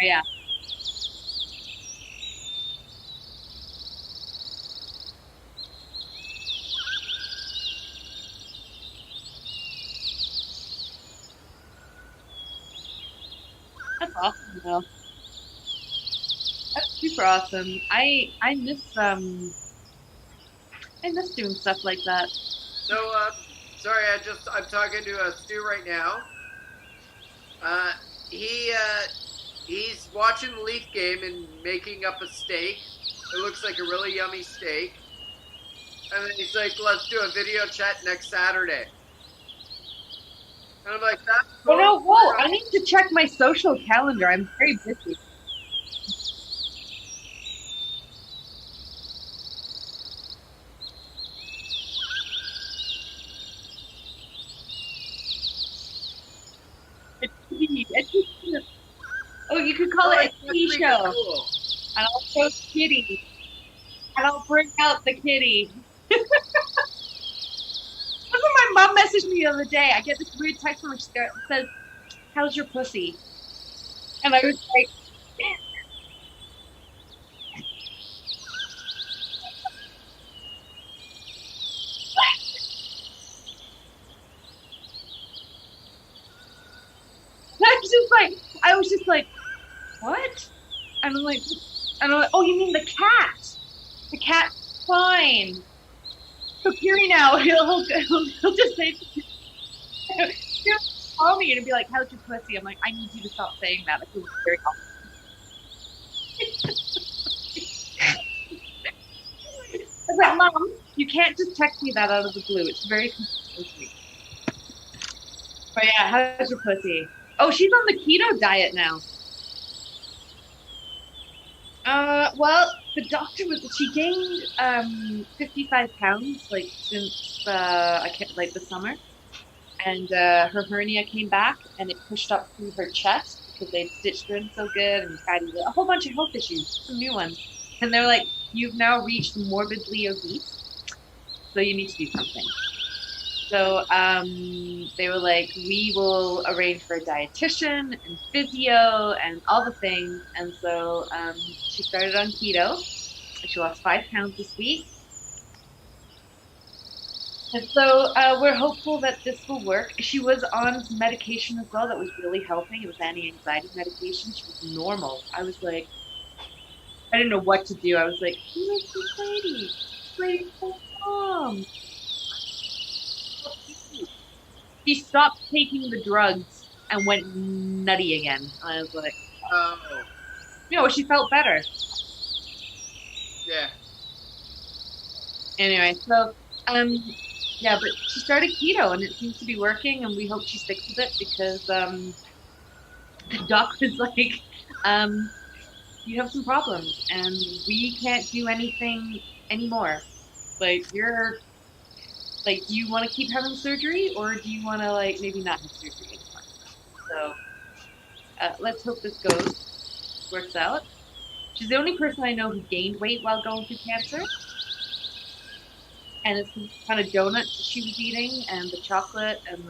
Yeah. That's awesome, though. That's super awesome. I miss doing stuff like that. So, sorry, I'm talking to Stu right now. Uh, he he's watching the Leaf game and making up a steak. It looks like a really yummy steak. And then he's like, "Let's do a video chat next Saturday." And I'm like, "That's Oh no, totally whoa! I fine." need to check my social calendar. I'm very busy. Oh, you could call Oh, it like, a next kitty week is show, cool. and I'll show Kitty, and I'll bring out the kitty. That's what my mom messaged me the other day. I get this weird text from her. She says, "How's your pussy?" And I was like, I was just like, what? And I'm like, oh, you mean the cat? The cat's fine. So Kiri now, he'll just say, he'll call me and be like, how's your pussy? I'm like, I need you to stop saying that. I feel very I was like, Mom, you can't just text me that out of the blue. It's very confusing to me. But yeah, how's your pussy? Oh, she's on the keto diet now. Well, the doctor she gained 55 pounds like since I can't like the summer, and her hernia came back and it pushed up through her chest because they'd stitched her in so good and had a whole bunch of health issues, some new ones, and they're like, you've now reached morbidly obese, so you need to do something. So they were like, we will arrange for a dietitian and physio and all the things. And so she started on keto. She lost 5 pounds this week. And so we're hopeful that this will work. She was on some medication as well that was really helping. It was anti-anxiety medication. She was normal. I was like, I didn't know what to do. I was like, who is this lady? This lady's so calm. She stopped taking the drugs and went nutty again. I was like, Oh, she felt better. yeah. Anyway, so yeah, but she started keto and it seems to be working, and we hope she sticks with it because the doc was like, um, you have some problems and we can't do anything anymore. Like you're like, do you want to keep having surgery or do you want to like maybe not have surgery anymore? So let's hope this works out. She's the only person I know who gained weight while going through cancer. And it's the kind of donuts she was eating and the chocolate and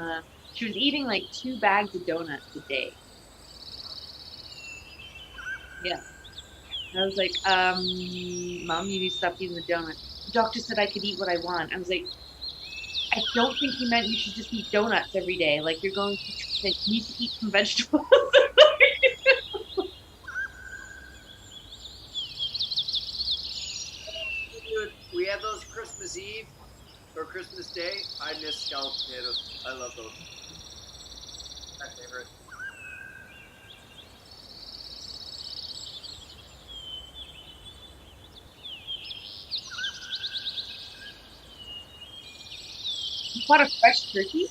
she was eating like 2 bags of donuts a day. Yeah. And I was like, Mom, you need to stop eating the donuts. The doctor said I could eat what I want. I was like, I don't think he meant you should just eat donuts every day. Like you're going through treatment, you need to eat some vegetables. Dude, we had those Christmas Eve or Christmas Day. I miss scalloped potatoes. I love those. My favorite. You bought a fresh turkey?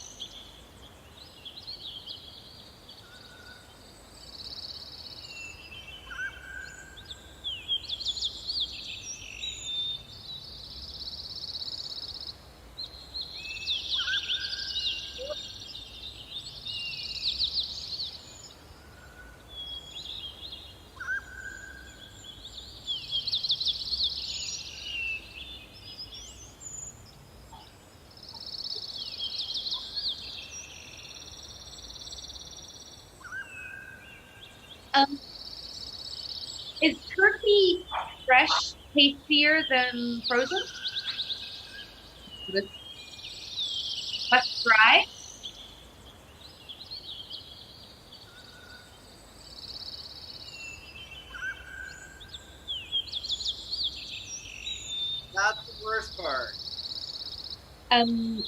Is turkey fresh tastier than frozen? Less dry? That's the worst part. Um,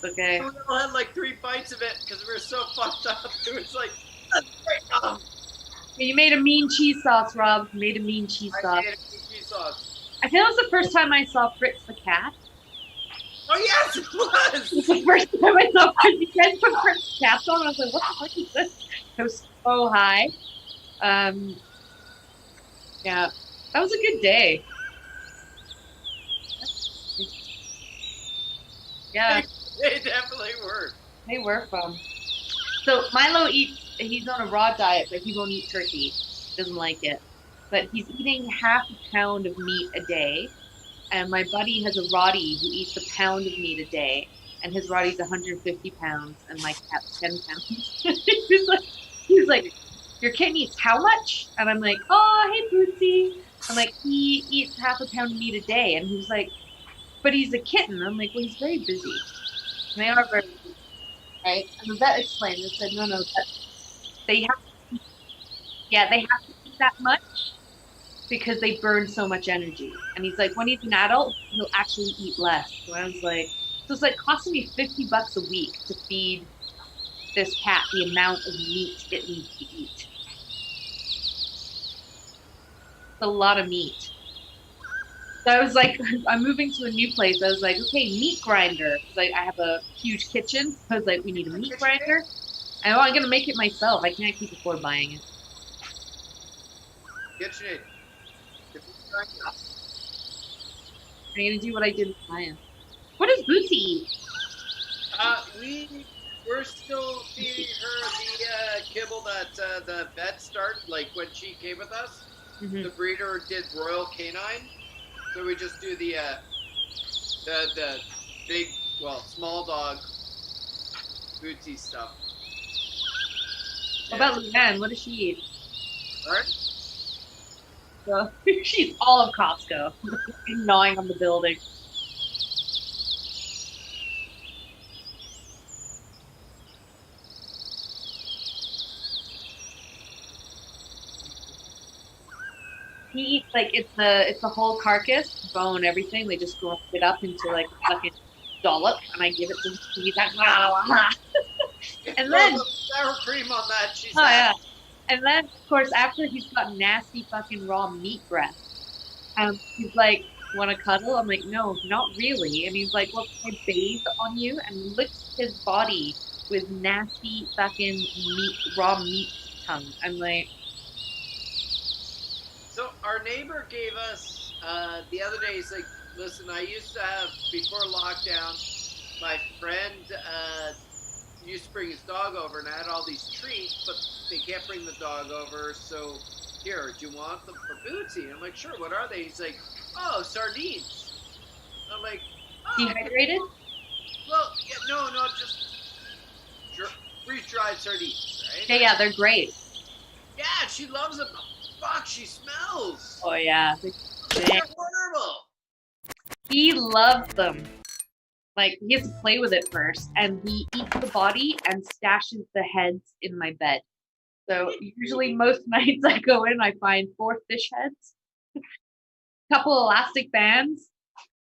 okay. We all had like 3 bites of it because we were so fucked up. It was like, that's great. You made a mean cheese sauce, Rob. You made a mean cheese I sauce. made a cheese sauce. I think it was the first time I saw Fritz the cat. Oh yes, it It was was. the first time I saw Fritz. You guys put Fritz the cat on. I was like, what the fuck is this? It was so high. Yeah, that was a good day. Yeah, They definitely were. they were fun. So Milo eats, he's on a raw diet, but he won't eat turkey. Doesn't like it. But he's eating half a pound of meat a day. And my buddy has a Roddy who eats a pound of meat a day. And his Roddy's 150 pounds and my cat's 10 pounds. he's like, your kitten eats how much? And I'm like, oh, hey, Bootsy. I'm like, he eats half a pound of meat a day. And he was like, but he's a kitten. I'm like, well, he's very busy. And they are very busy, right? And the vet explained and said, no, they have to eat, yeah, they have to eat that much because they burn so much energy. And he's like, when he's an adult, he'll actually eat less. So I was like, so it's like costing me $50 a week to feed this cat the amount of meat it needs to eat. It's a lot of meat. So I was like, I'm moving to a new place. I was like, okay, meat grinder. Because I have a huge kitchen. So I was like, we need a meat grinder. And I'm going to make it myself. I can't keep afford buying it. KitchenAid. I'm going to do what I did with Maya. What does Bootsy eat? We're still feeding her the kibble that the vet started. Like when she came with us, the breeder did Royal Canine, so we just do the big, well, small dog Bootsy stuff. What about Leanne? What does she eat? Right? So she's all of Costco, gnawing on the building. He eats like it's the whole carcass, bone, everything. They just grind it up into like a fucking dollop, and I give it to him. He's like, and then sour cream on that. She oh said. yeah, and then of course after he's got nasty fucking raw meat breath, he's like, want to cuddle? I'm like, no, not really. And he's like, well, can I bathe on you? And licks his body with nasty fucking meat, raw meat tongue. I'm like, So our neighbor gave us the other day. He's like, listen, I used to have before lockdown. My friend used to bring his dog over, and I had all these treats, but they can't bring the dog over. So here, do you want them for Bootsy? And I'm like, sure. What are they? He's like, oh, sardines. I'm like, oh, dehydrated? well, yeah, no, just freeze-dried sardines, right? Yeah, they're great. Yeah, she loves them. Fuck, she smells. Oh yeah, They're horrible. he loves them. Like he has to play with it first, and he eats the body and stashes the heads in my bed. So usually most nights I go in, I find 4 fish heads, a couple elastic bands,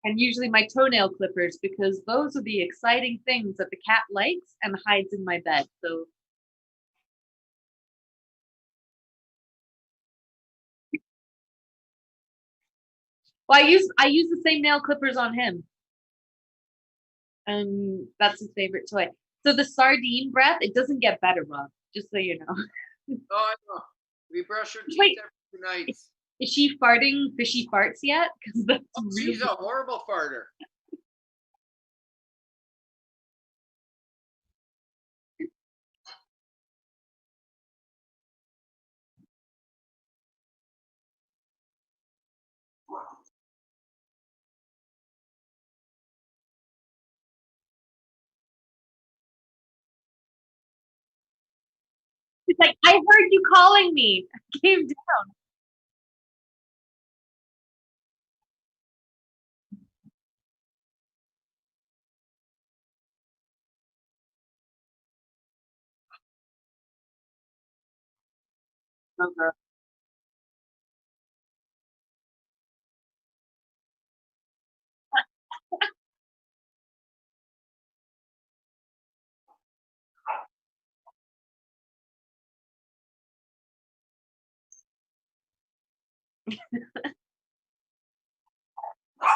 and usually my toenail clippers because those are the exciting things that the cat likes and hides in my bed. So well, I use the same nail clippers on him. And that's his favorite toy. So the sardine breath, it doesn't get better, Rob. Just so you know. Oh, I know. We brush her teeth Wait. every night. Is she farting fishy farts yet? Because that's really She's a horrible farter. like, I heard you calling me. I came down. Okay.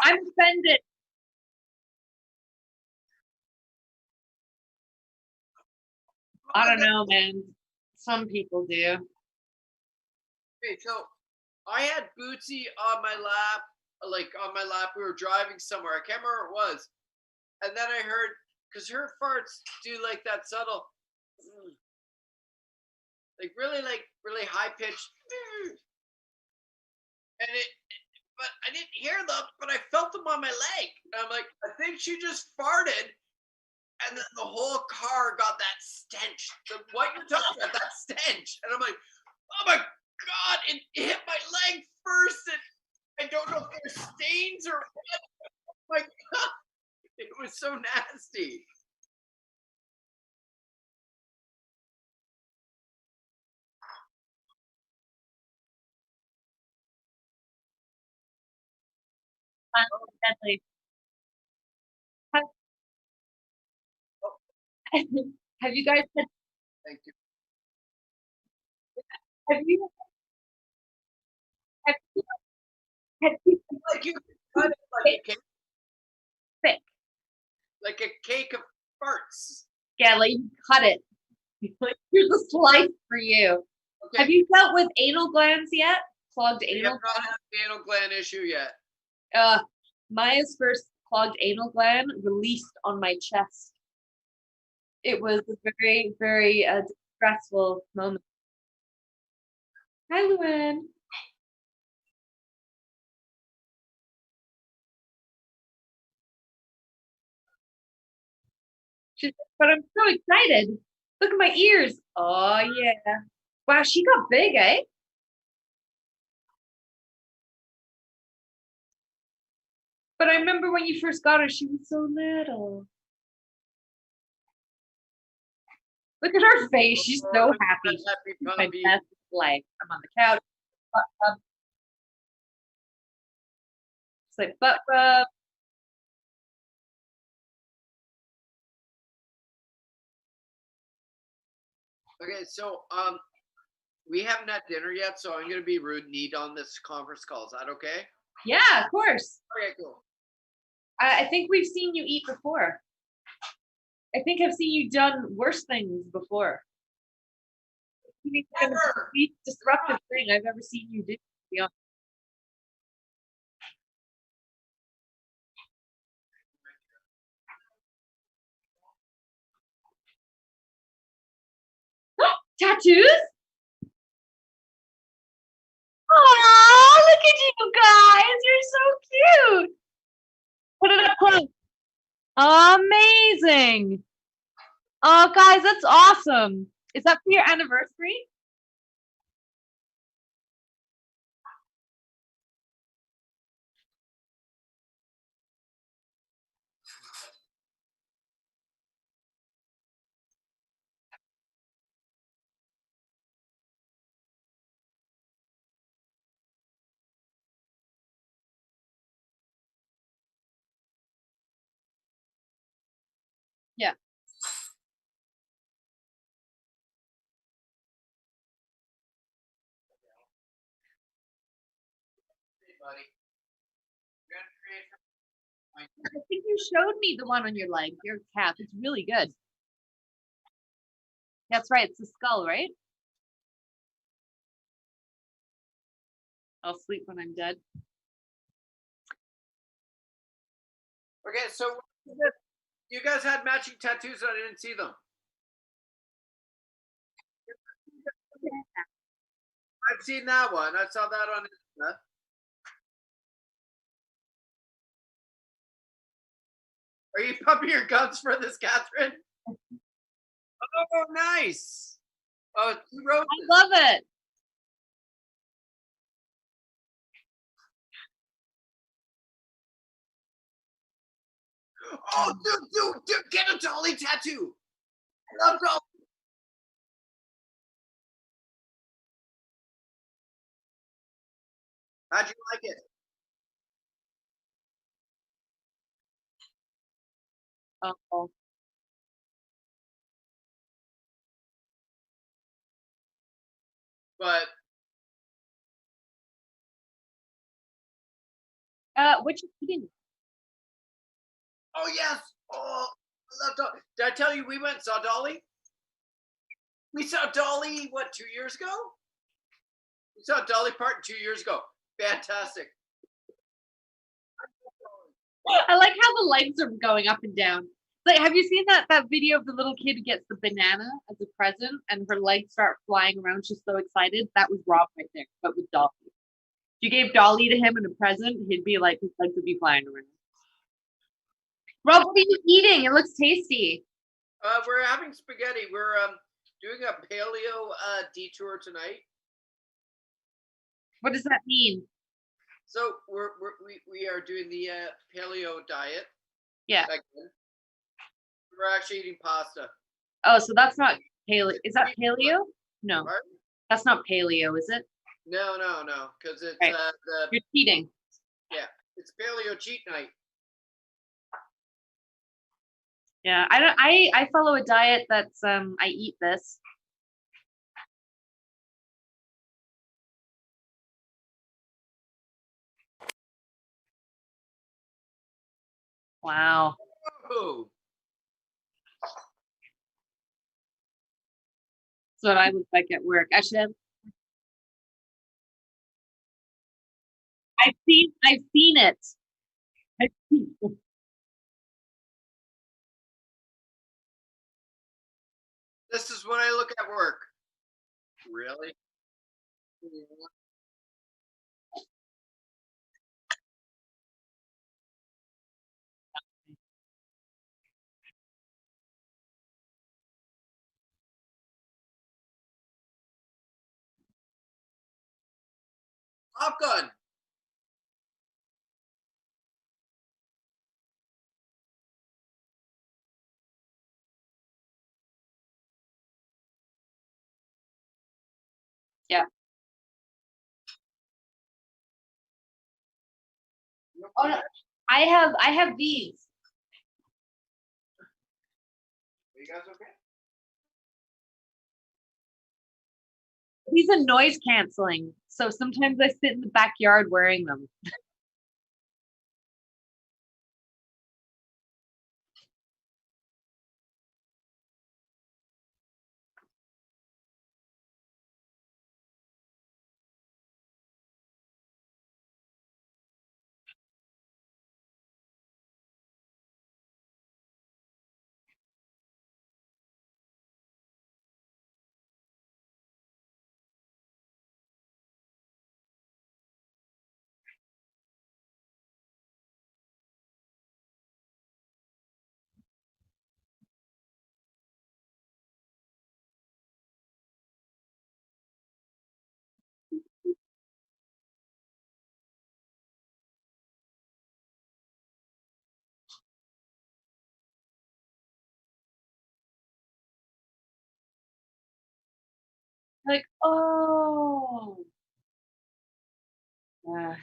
I'm offended. I don't know, man. Some people do. Okay, so I had Bootsy on my lap, like on my lap. We were driving somewhere. I can't remember what it was. And then I heard, because her farts do like that subtle, like really high pitched, and but I didn't hear them, but I felt them on my leg. And I'm like, I think she just farted, and then the whole car got that stench. What you're talking about, that stench. And I'm like, oh my God, it hit my leg first, and I don't know if there's stains or what. My God, it was so nasty. Deadly. Have, have you guys had, Thank you. have you have you have you Like you cut it like a cake, thick? like a cake of farts. Yeah, like you cut it. Like, here's a slice for you. Okay. Have you dealt with anal glands yet? Clogged We have anal. not had the anal gland issue yet. Maya's first clogged anal gland released on my chest. It was a very, very stressful moment. Hi, Luann. She's like, but I'm so excited. Look at my ears. Oh, yeah. Wow, she got big, eh? But I remember when you first got her, she was so little. Look at her face. She's so happy. Happy My puppy. best life. I'm on the couch. Butt rub. It's like butt rub. Okay, so we haven't had dinner yet, so I'm gonna be rude and eat on this conference call. Is that okay? Yeah, of course. Okay, cool. I think we've seen you eat before. I think I've seen you done worse things before. Eating is the Never. least disruptive thing I've ever seen you do. To be honest. Tattoos? Oh, look at you guys. You're so cute. Put it up close. Amazing. Oh, guys, that's awesome. Is that for your anniversary? Yeah. Hey, buddy. You're gonna create I think you showed me the one on your leg, your calf. It's really good. That's right. It's the skull, right? I'll sleep when I'm dead. Okay, so you guys had matching tattoos, and I didn't see them. I've seen that one. I saw that on Insta. Are you pumping your guns for this, Catherine? Oh, nice. Oh, you wrote I this. love it. Oh, dude, get a Dolly tattoo. I love Dolly. How'd you like it? Oh. But What you eating? oh yes, oh, I love Dolly. Did I tell you we went and saw Dolly? We saw Dolly what 2 years ago? We saw Dolly Parton 2 years ago. Fantastic. I like how the legs are going up and down. Like, have you seen that video of the little kid who gets the banana as a present and her legs start flying around? She's so excited. That was Rob right there, but with Dolly. If you gave Dolly to him in a present, he'd be like, his legs would be flying around. Rob, what are you eating? It looks tasty. We're having spaghetti. We're doing a paleo detour tonight. What does that mean? So we are doing the paleo diet. Yeah. Again. We're actually eating pasta. Oh, so that's not paleo. Is that paleo? No, Pardon? that's not paleo, is it? No, because it's Right. You're cheating. it's paleo cheat night. Yeah, I don't. I follow a diet that's I eat this. Wow. Oh, That's what I look like at work. Actually, I've seen it. I've seen it. this is when I look at work. Really? Top Gun. Yeah. Oh no, I have these. Are you guys okay? These are noise canceling. So sometimes I sit in the backyard wearing them. Like, oh. Yeah.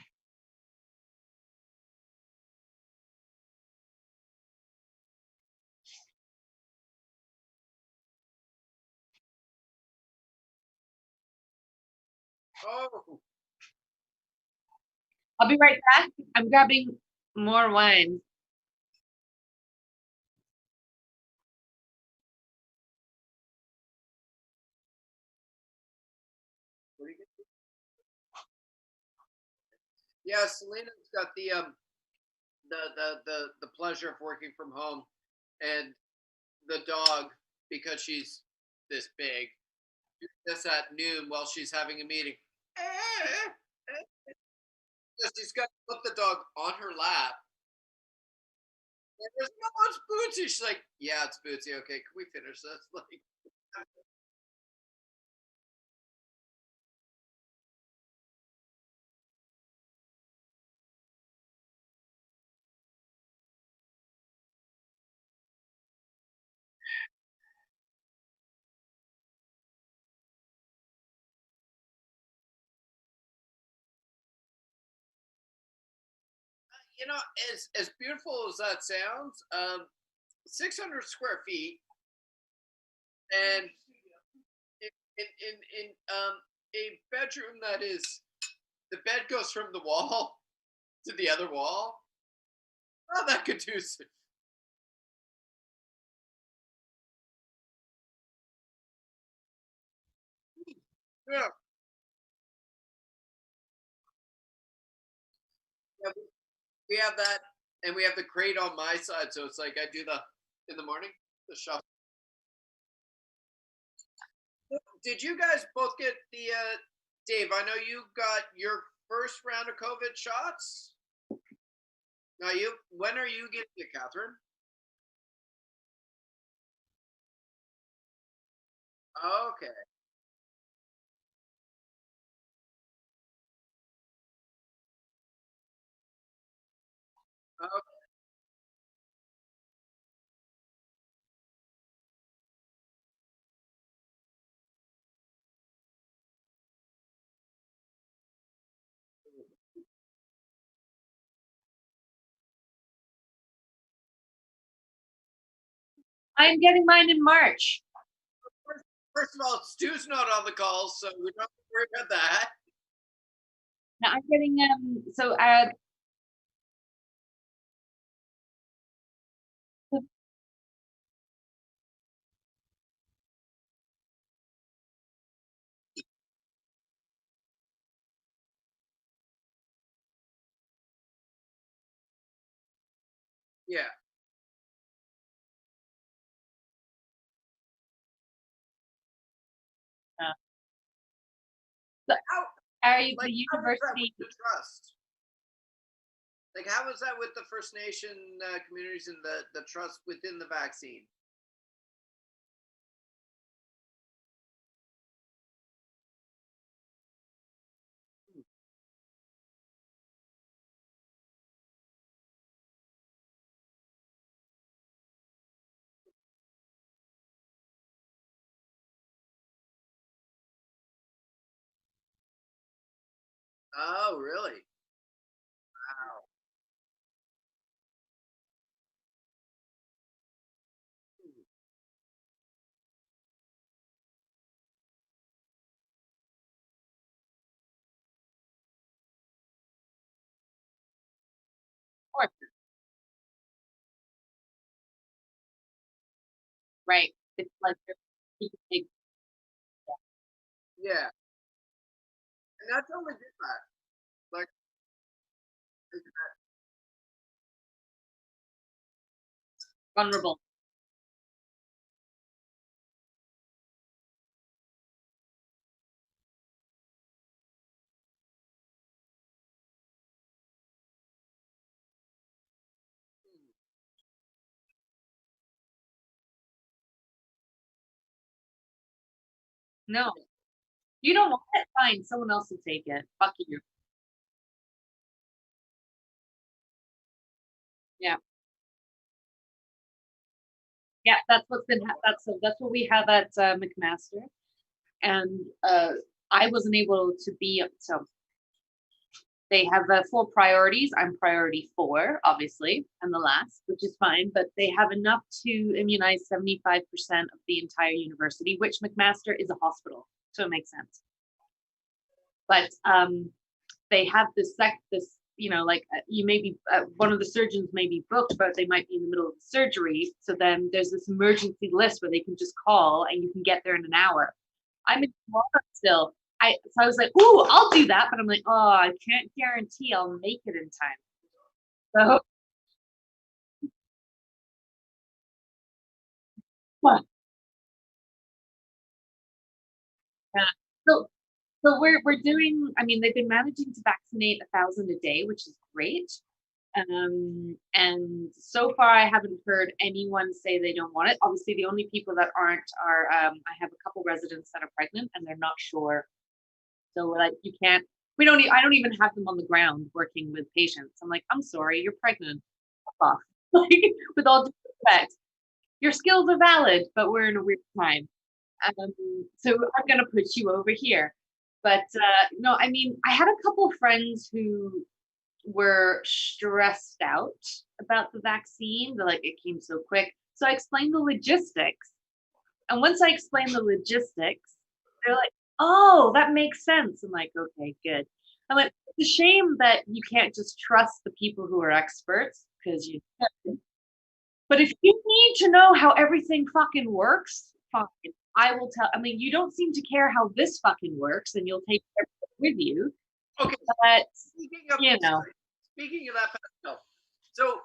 Oh, I'll be right back. I'm grabbing more wine. what do you get? Yeah, Selena's got the pleasure of working from home, and the dog, because she's this big, this at noon while she's having a meeting. So she's got to put the dog on her lap. And there's no, it's Bootsy. She's like, yeah, it's Bootsy. Okay, can we finish this? Like, you know, as beautiful as that sounds, 600 square feet, and in a bedroom that is the bed goes from the wall to the other wall. Not that conducive. Yeah, yeah, we have that, and we have the crate on my side, so it's like I do the in the morning the shuffle. Did you guys both get the Dave? I know you got your first round of COVID shots. Now you, when are you getting it, Catherine? Okay. Okay. I'm getting mine in March. First of all, Stu's not on the call, so we don't have to worry about that. Now I'm getting Yeah. so How, are you, like, the how is that university? with the trust? Like, how is that with the First Nation communities and the trust within the vaccine? Oh, really? Wow. Of course, right? It's like you can take Yeah, and that's only did that. Like, vulnerable. No, you don't want it. Fine, someone else will take it. Fuck you. Yeah, yeah. That's what's been. That's what we have at McMaster, and I wasn't able to be. So they have 4 priorities. I'm priority 4, obviously, and the last, which is fine, but they have enough to immunize 75% of the entire university, which McMaster is a hospital. So it makes sense. But they have this, like you may be, one of the surgeons may be booked, but they might be in the middle of surgery. So then there's this emergency list where they can just call and you can get there in an hour. I'm in Florida still. So I was like, "Ooh, I'll do that," but I'm like, "Oh, I can't guarantee I'll make it in time." So, well, yeah. So, we're doing. I mean, they've been managing to vaccinate 1,000 a day, which is great. And so far, I haven't heard anyone say they don't want it. Obviously, the only people that aren't are I have a couple residents that are pregnant and they're not sure. So we're like, you can't. We don't. I don't even have them on the ground working with patients. I'm like, I'm sorry, you're pregnant. Fuck off. Like, with all due respect, your skills are valid, but we're in a weird time. Um, so I'm gonna put you over here. But no, I mean, I had a couple friends who were stressed out about the vaccine. They're like, it came so quick. So I explained the logistics. And once I explained the logistics, they're like, oh, that makes sense. I'm like, okay, good. I'm like, it's a shame that you can't just trust the people who are experts because you can. But if you need to know how everything fucking works, fine. I will tell. I mean, you don't seem to care how this fucking works, and you'll take everything with you. Okay. But Speaking of, you know, speaking of that, Pascal, so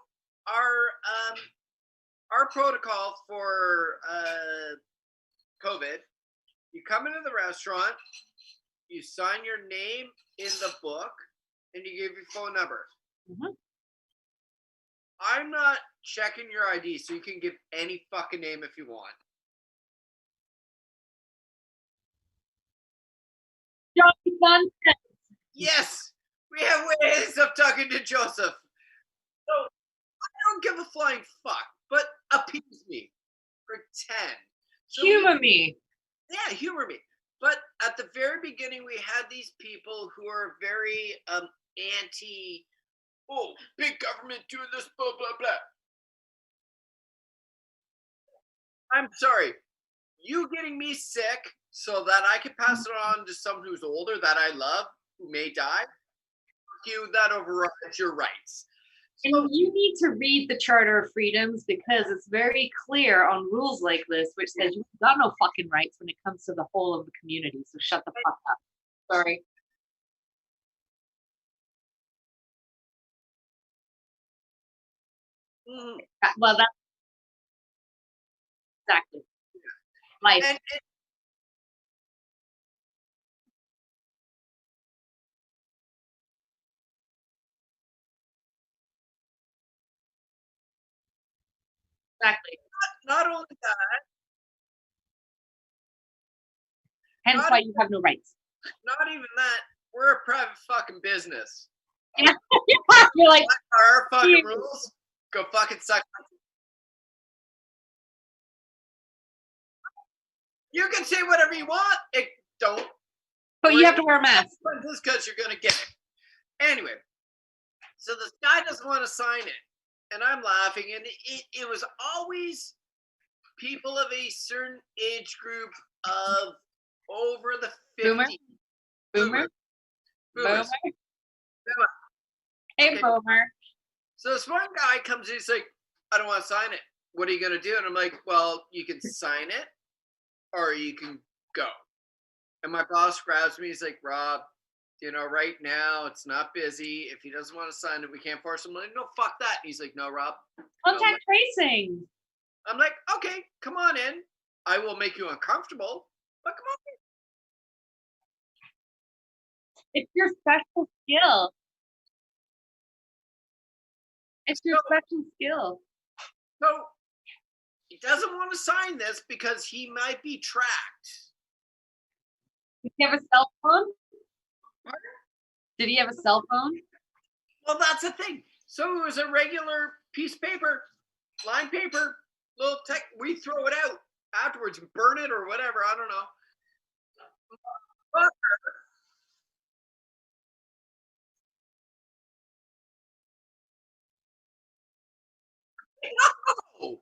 our protocol for COVID, you come into the restaurant, you sign your name in the book, and you give your phone number. Mhm. I'm not checking your ID, so you can give any fucking name if you want. Johnny nonsense. Yes, we have ways of talking to Joseph. So I don't give a flying fuck, but appease me. Pretend. So Humor me. yeah, humor me. But at the very beginning, we had these people who are very anti. Oh, big government doing this, blah blah blah. I'm sorry. You getting me sick so that I can pass it on to someone who's older that I love who may die. You that overrides your rights. So, And you need to read the Charter of Freedoms because it's very clear on rules like this, which says you've got no fucking rights when it comes to the whole of the community. So shut the fuck up. Sorry. mm, Well, that's exactly life. and Exactly. not only that, Hence not, why you have no rights. not even that, we're a private fucking business. Yeah. You're like, What are our fucking Huge. rules? Go fucking suck. You can say whatever you want. Don't. but you have to wear a mask. Just because you're gonna get it. Anyway, so this guy doesn't want to sign it, and I'm laughing, and it was always people of a certain age group of over the 50s. Boomer? Boomer? Boomers. Boomer. Hey, Okay. Boomer. So this one guy comes in, he's like, I don't want to sign it. What are you going to do? And I'm like, well, you can sign it or you can go. And my boss grabs me. He's like, Rob, right now it's not busy. If he doesn't want to sign it, we can't force him. I'm like, no, fuck that. And he's like, no, Rob. Contact tracing. I'm like, okay, come on in. I will make you uncomfortable, but come on in. It's your special skill. It's your special skill. So he doesn't want to sign this because he might be tracked. Did he have a cell phone? Did he have a cell phone? Well, that's the thing. So it was a regular piece of paper, line paper, little tech. We throw it out afterwards, burn it or whatever. I don't know. No!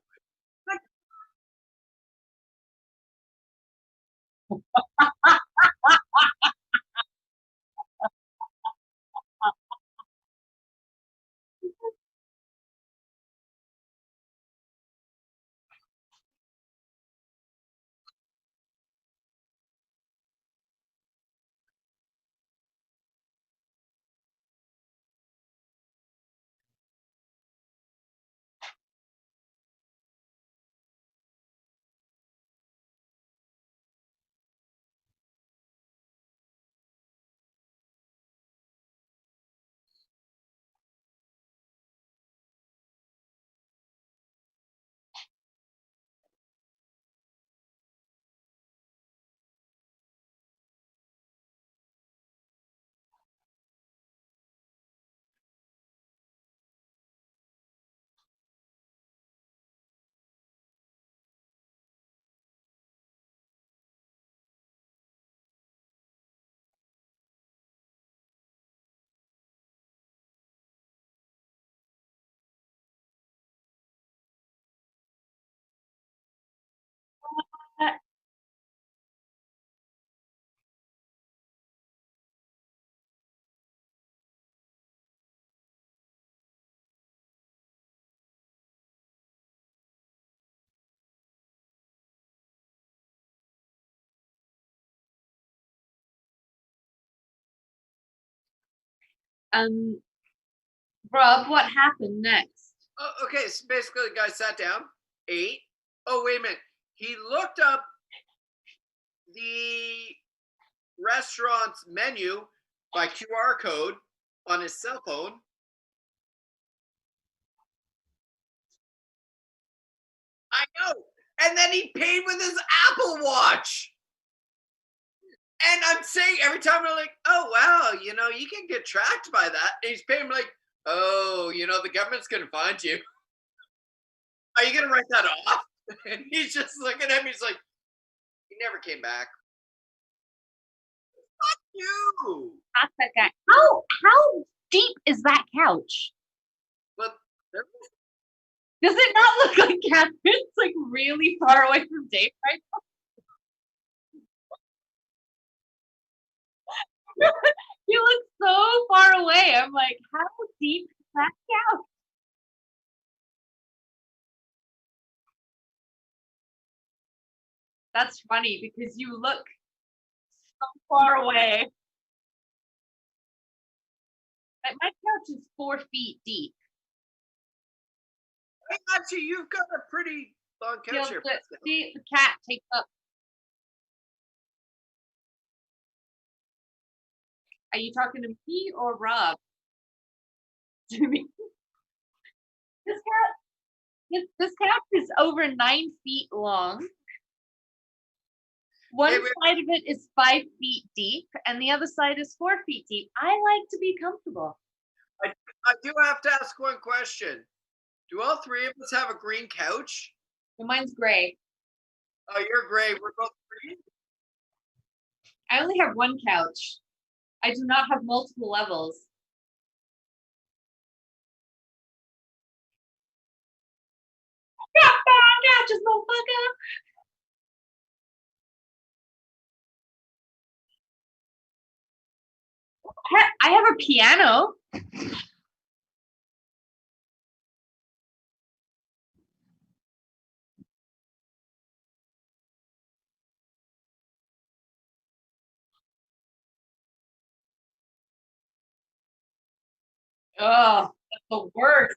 Rob, what happened next? Oh, okay, so basically the guy sat down, ate. Oh, wait a minute. He looked up the restaurant's menu by QR code on his cell phone. I know. And then he paid with his Apple Watch. And I'm saying every time I'm like, oh, wow, you can get tracked by that. And he's paying like, oh, the government's going to find you. Are you going to write that off? And he's just looking at me. He's like, he never came back. Fuck you. That's that guy. How deep is that couch? But Does it not look like Catherine's like really far away from Dave right now? You look so far away. I'm like, how deep is that couch? That's funny because you look so far away. My couch is 4 feet deep. hey, actually, you've got a pretty long couch here. See, the cat takes up. Are you talking to me or Rob? To me. This couch is over 9 feet long. One side of it is 5 feet deep, and the other side is 4 feet deep. I like to be comfortable. I do have to ask one question. Do all three of us have a green couch? Well, mine's gray. Oh, you're gray. We're both green. I only have one couch. I do not have multiple levels. Couches, motherfucker. I have a piano. Oh, that's the worst.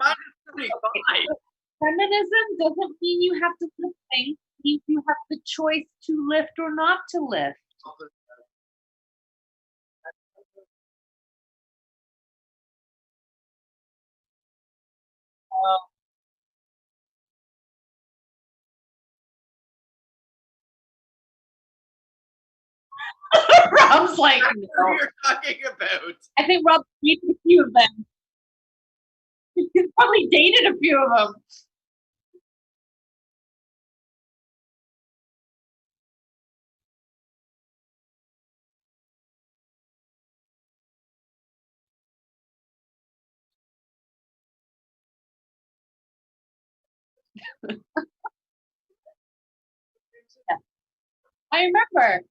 Mine is 75. Feminism doesn't mean you have to lift things. It means you have the choice to lift or not to lift. Rob's like, What no. you're talking about? I think Rob dated a few of them. He's probably dated a few of them. Yeah. I remember.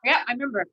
Yeah, I remember.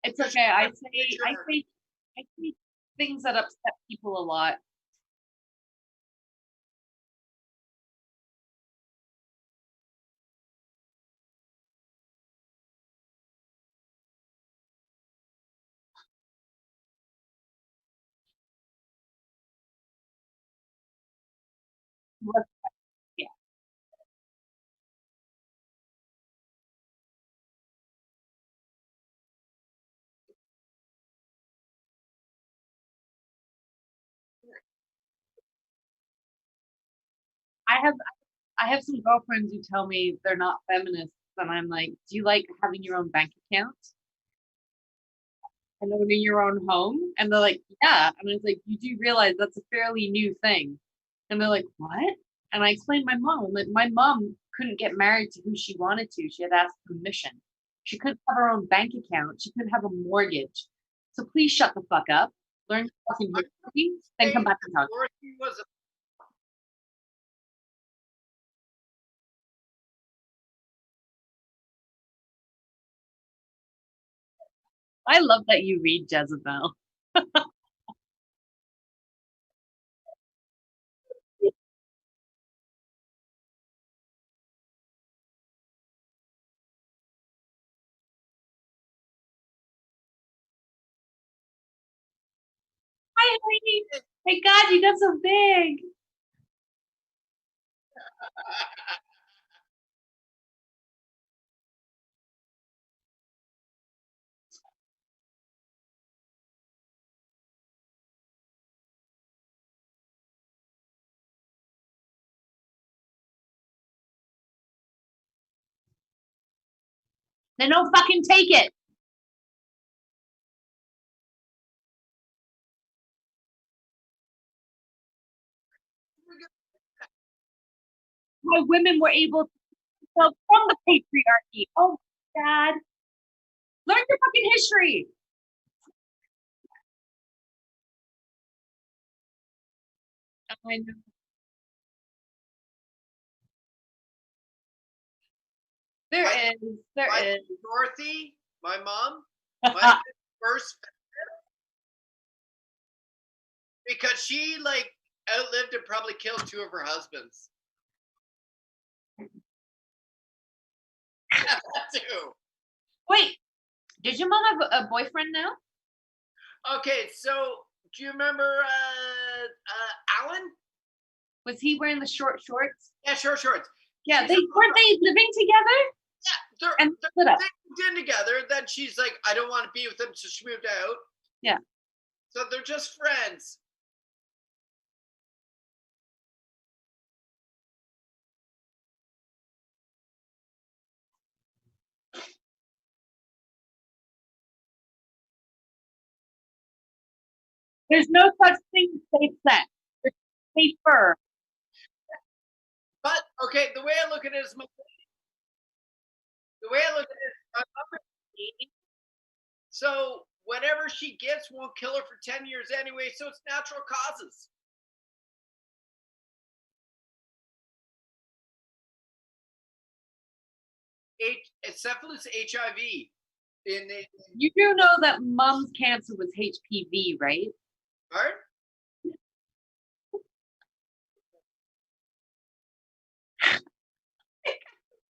It's okay. I say things that upset people a lot. Yeah. I have I have some girlfriends who tell me they're not feminists, and I'm like, do you like having your own bank account and owning your own home? And they're like, yeah. And I was like, you do realize that's a fairly new thing. And they're like, what? And I explained my mom. I'm like, my mom couldn't get married to who she wanted to. She had asked permission. She couldn't have her own bank account. She couldn't have a mortgage. So please shut the fuck up. Learn your fucking history, then come back and talk. Dorothy was a I love that you read Jezebel. Hi, honey. Hey, God, you got so big. Then don't fucking take it. Why women were able to sell from the patriarchy. Oh, my God. Learn your fucking history. I know. There My- is. There my is. Dorothy, my mom, my first because she like outlived and probably killed two of her husbands. That too. Wait, did your mom have a boyfriend now? Okay, so do you remember Alan? Was he wearing the short shorts? Yeah, short shorts. Yeah, She's they weren't they living together Yeah, they're, and they're, split up. they moved in together. Then she's like, I don't want to be with him, so she moved out. Yeah. So they're just friends. There's no such thing as safe sex. There's safer. But okay, the way I look at it is the way I look at it is my mom is 80, so whatever she gets won't kill her for 10 years anyway, so it's natural causes. Encephalitis HIV. You do know that mom's cancer was HPV, right? Pardon?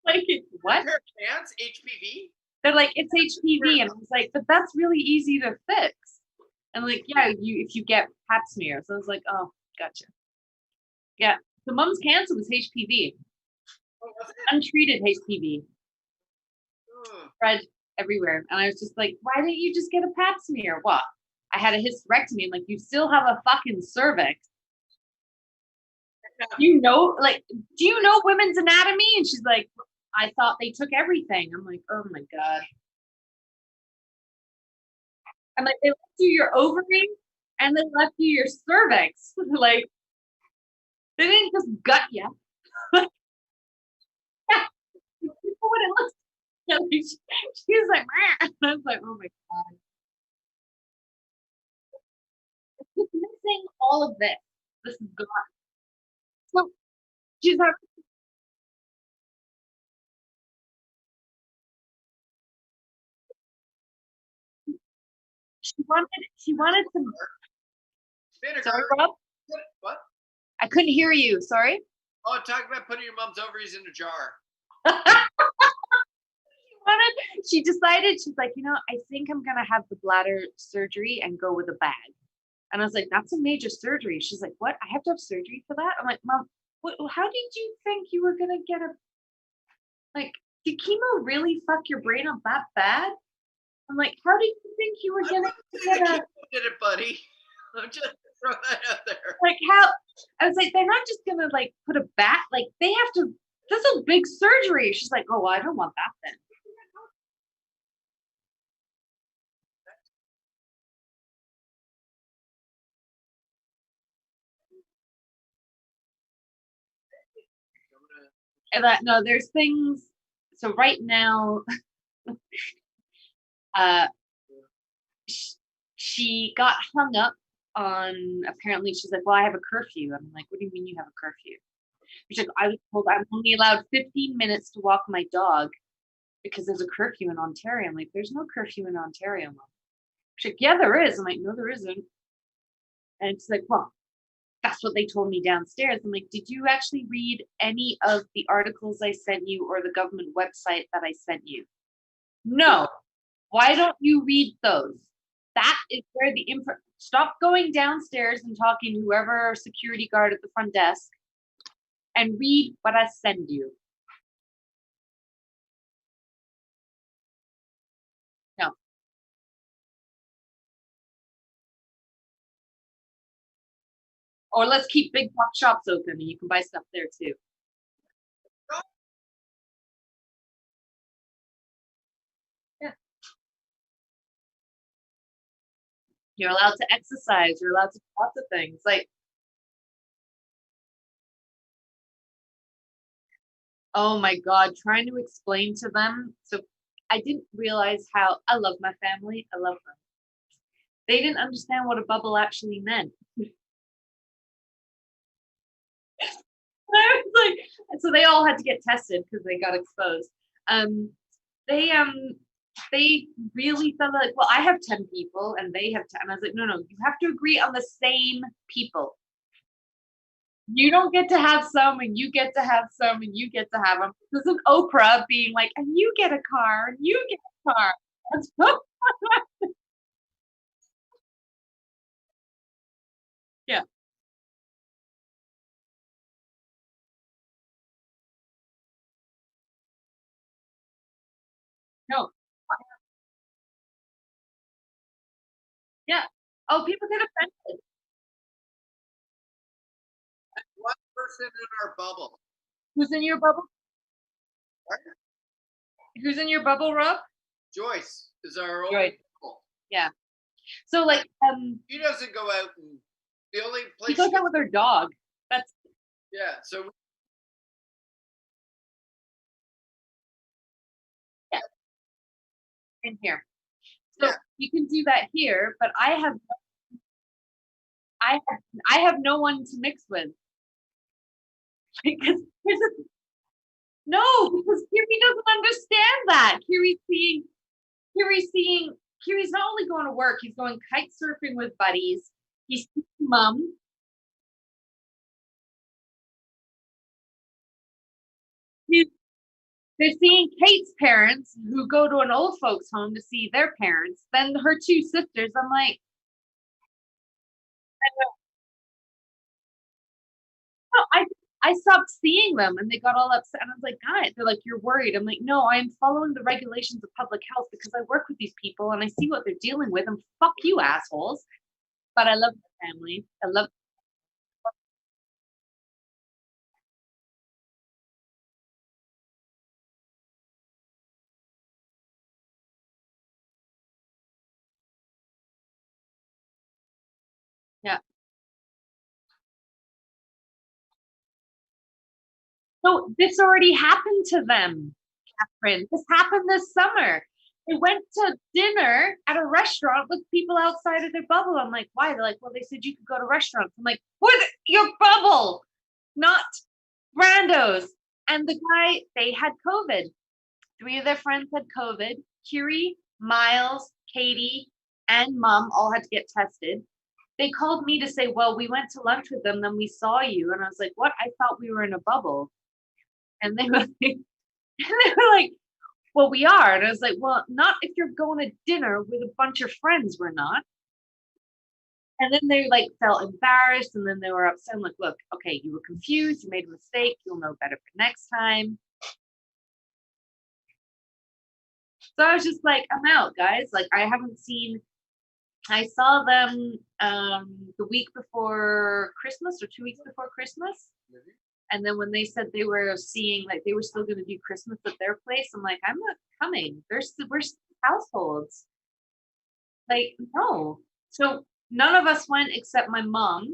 Like, what? Her chance, HPV? They're like, it's HPV. And I was like, but that's really easy to fix. And like, yeah, if you get pap smear. So I was like, oh, gotcha. Yeah. So mom's cancer was HPV, Oh, was it? untreated HPV, Ugh. spread everywhere. And I was just like, why didn't you just get a pap smear? What? I had a hysterectomy. I'm like, you still have a fucking cervix. You know, like, do you know women's anatomy? And she's like, I thought they took everything. I'm like, oh my God. I'm like, they left you your ovary and they left you your cervix. Like, they didn't just gut you. Yeah, what it looks like. She was like, "Meh." I was like, oh my God. It's just missing all of this. This is gone. So she's having, she wanted some. Sorry, Vinegar. Rob. What? I couldn't hear you. Sorry. Oh, talk about putting your mom's ovaries in a jar. She decided, she's like, I think I'm gonna have the bladder surgery and go with a bag. And I was like, that's a major surgery. She's like, what? I have to have surgery for that? I'm like, Mom, How did you think you were gonna get a like? Did chemo really fuck your brain up that bad? I'm like, how did you think you were I gonna wouldn't say the get a chemo did it, buddy. I'm just throw that out there. like how? I was like, they're not just gonna like put a bat. Like they have to. That's a big surgery. She's like, oh, well, I don't want that then. And that no, there's things. So right now, uh, she got hung up on. Apparently, she's like, well, I have a curfew. I'm like, what do you mean you have a curfew? She's like, I was told I'm only allowed 15 minutes to walk my dog because there's a curfew in Ontario. I'm like, there's no curfew in Ontario, Mom. She's like, yeah, there is. I'm like, no, there isn't. And it's like, well, that's what they told me downstairs. I'm like, did you actually read any of the articles I sent you or the government website that I sent you? No. Why don't you read those? That is where the info. Stop going downstairs and talking to whoever security guard at the front desk and read what I send you. No. Or let's keep big box shops open and you can buy stuff there too. Yeah. You're allowed to exercise. You're allowed to do lots of things. Like, oh my God, trying to explain to them. So I didn't realize how I love my family. I love them. They didn't understand what a bubble actually meant. I was like, so they all had to get tested because they got exposed. Um, they they really felt like, well, I have 10 people and they have 10. And I was like, no, you have to agree on the same people. You don't get to have some and you get to have some and you get to have them. This is Oprah being like, and you get a car and you get a car. That's yeah. No. Yeah. Oh, people get offended. One person in our bubble. Who's in your bubble? What? Who's in your bubble, Rob? Joyce is our only Joyce. bubble. Yeah. So like She doesn't go out and the only place she goes out with her dog. That's yeah. So yeah. In here. So yeah. you can do that here, but I have no one to mix with. Because no, because Kiri doesn't understand that. Kiri's not only going to work, he's going kite surfing with buddies. He's seeing mom. They're seeing Kate's parents who go to an old folks home to see their parents. Then her two sisters. I'm like, no, I stopped seeing them and they got all upset. And I was like, guys, they're like, you're worried. I'm like, no, I'm following the regulations of public health because I work with these people and I see what they're dealing with. And fuck you, assholes. But I love my family. I love, yeah. So this already happened to them, Catherine. This happened this summer. They went to dinner at a restaurant with people outside of their bubble. I'm like, why? They're like, well, they said you could go to restaurants. I'm like, what? Your bubble, not randos. And the guy, they had COVID. Three of their friends had COVID. Kiri, Miles, Katie, and mom all had to get tested. They called me to say, well, we went to lunch with them, then we saw you. And I was like, what? I thought we were in a bubble. And they were like, well, we are. And I was like, well, not if you're going to dinner with a bunch of friends, we're not. And then they like felt embarrassed, and then they were upset. I'm like, look, okay, you were confused, you made a mistake, you'll know better for next time. So I was just like, I'm out, guys. Like I haven't seen. I saw them the week before Christmas or 2 weeks before Christmas. And then when they said they were seeing, like they were still going to do Christmas at their place, I'm like, I'm not coming. We're households. Like, no. So none of us went except my mom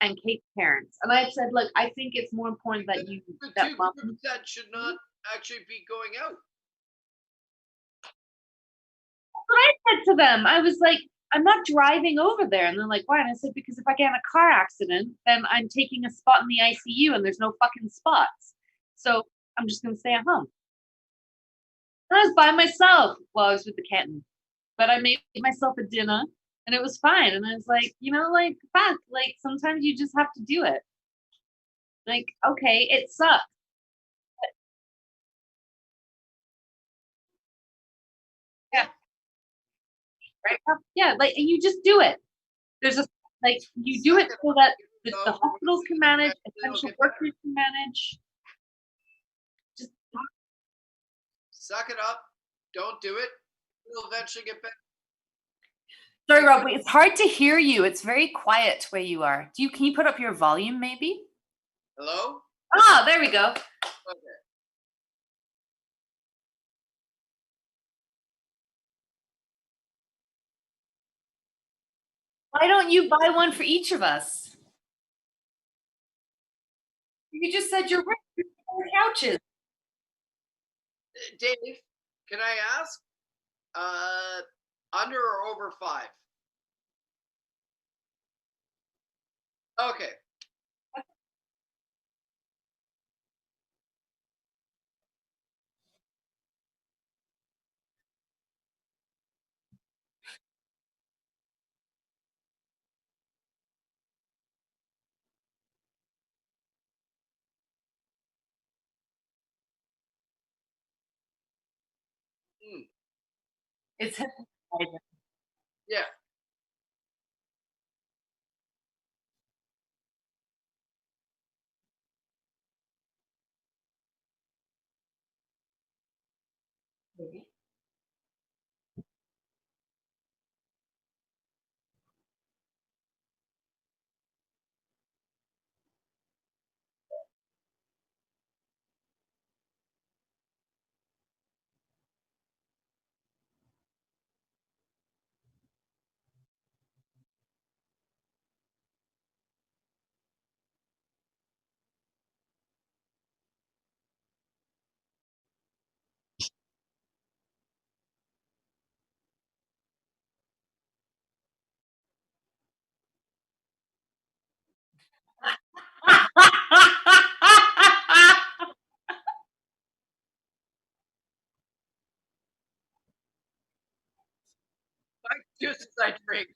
and Kate's parents. And I said, look, I think it's more important that you, The that two mom. groups that should not actually be going out. What I said to them, I was like, I'm not driving over there. And they're like, why? And I said, because if I get in a car accident, then I'm taking a spot in the ICU and there's no fucking spots. So I'm just going to stay at home. And I was by myself while I was with the kitten. But I made myself a dinner and it was fine. And I was like, like, fuck, like sometimes you just have to do it. Like, okay, it sucks. Yeah. Right? Yeah, like, and you just do it. There's a, like, you do it so that the hospitals can manage, essential workers can manage. Just Suck it up. Don't do it. It'll eventually get better. sorry, Rob, it's hard to hear you. It's very quiet where you are. Can you put up your volume maybe? Hello? Ah, there we go. Okay. Why don't you buy one for each of us? You just said you're rich. You're couches. Dave, can I ask? Under or over 5? Okay. It's Yeah. Just as I drink.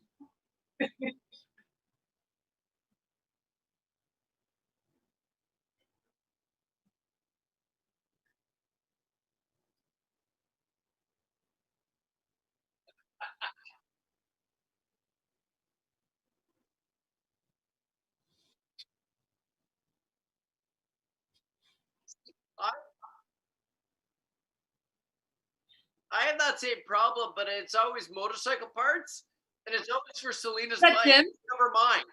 I, I have that same problem, but it's always motorcycle parts, and it's always for Selena's that bike. Jim? Never mind.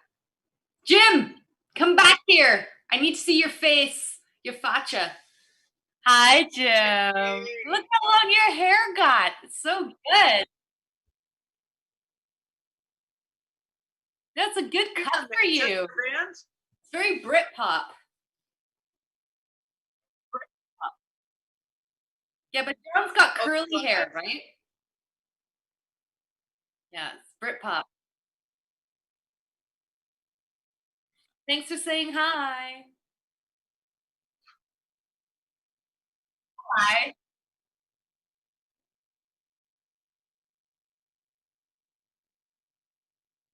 Jim, come back here. I need to see your face, your facha. Hi, Jim. Look how long your hair got. It's so good. That's a good cut for you. Bands? It's very Britpop. Yeah, but John's got curly hair, right? Yeah, it's Britpop. Thanks for saying hi. Hi.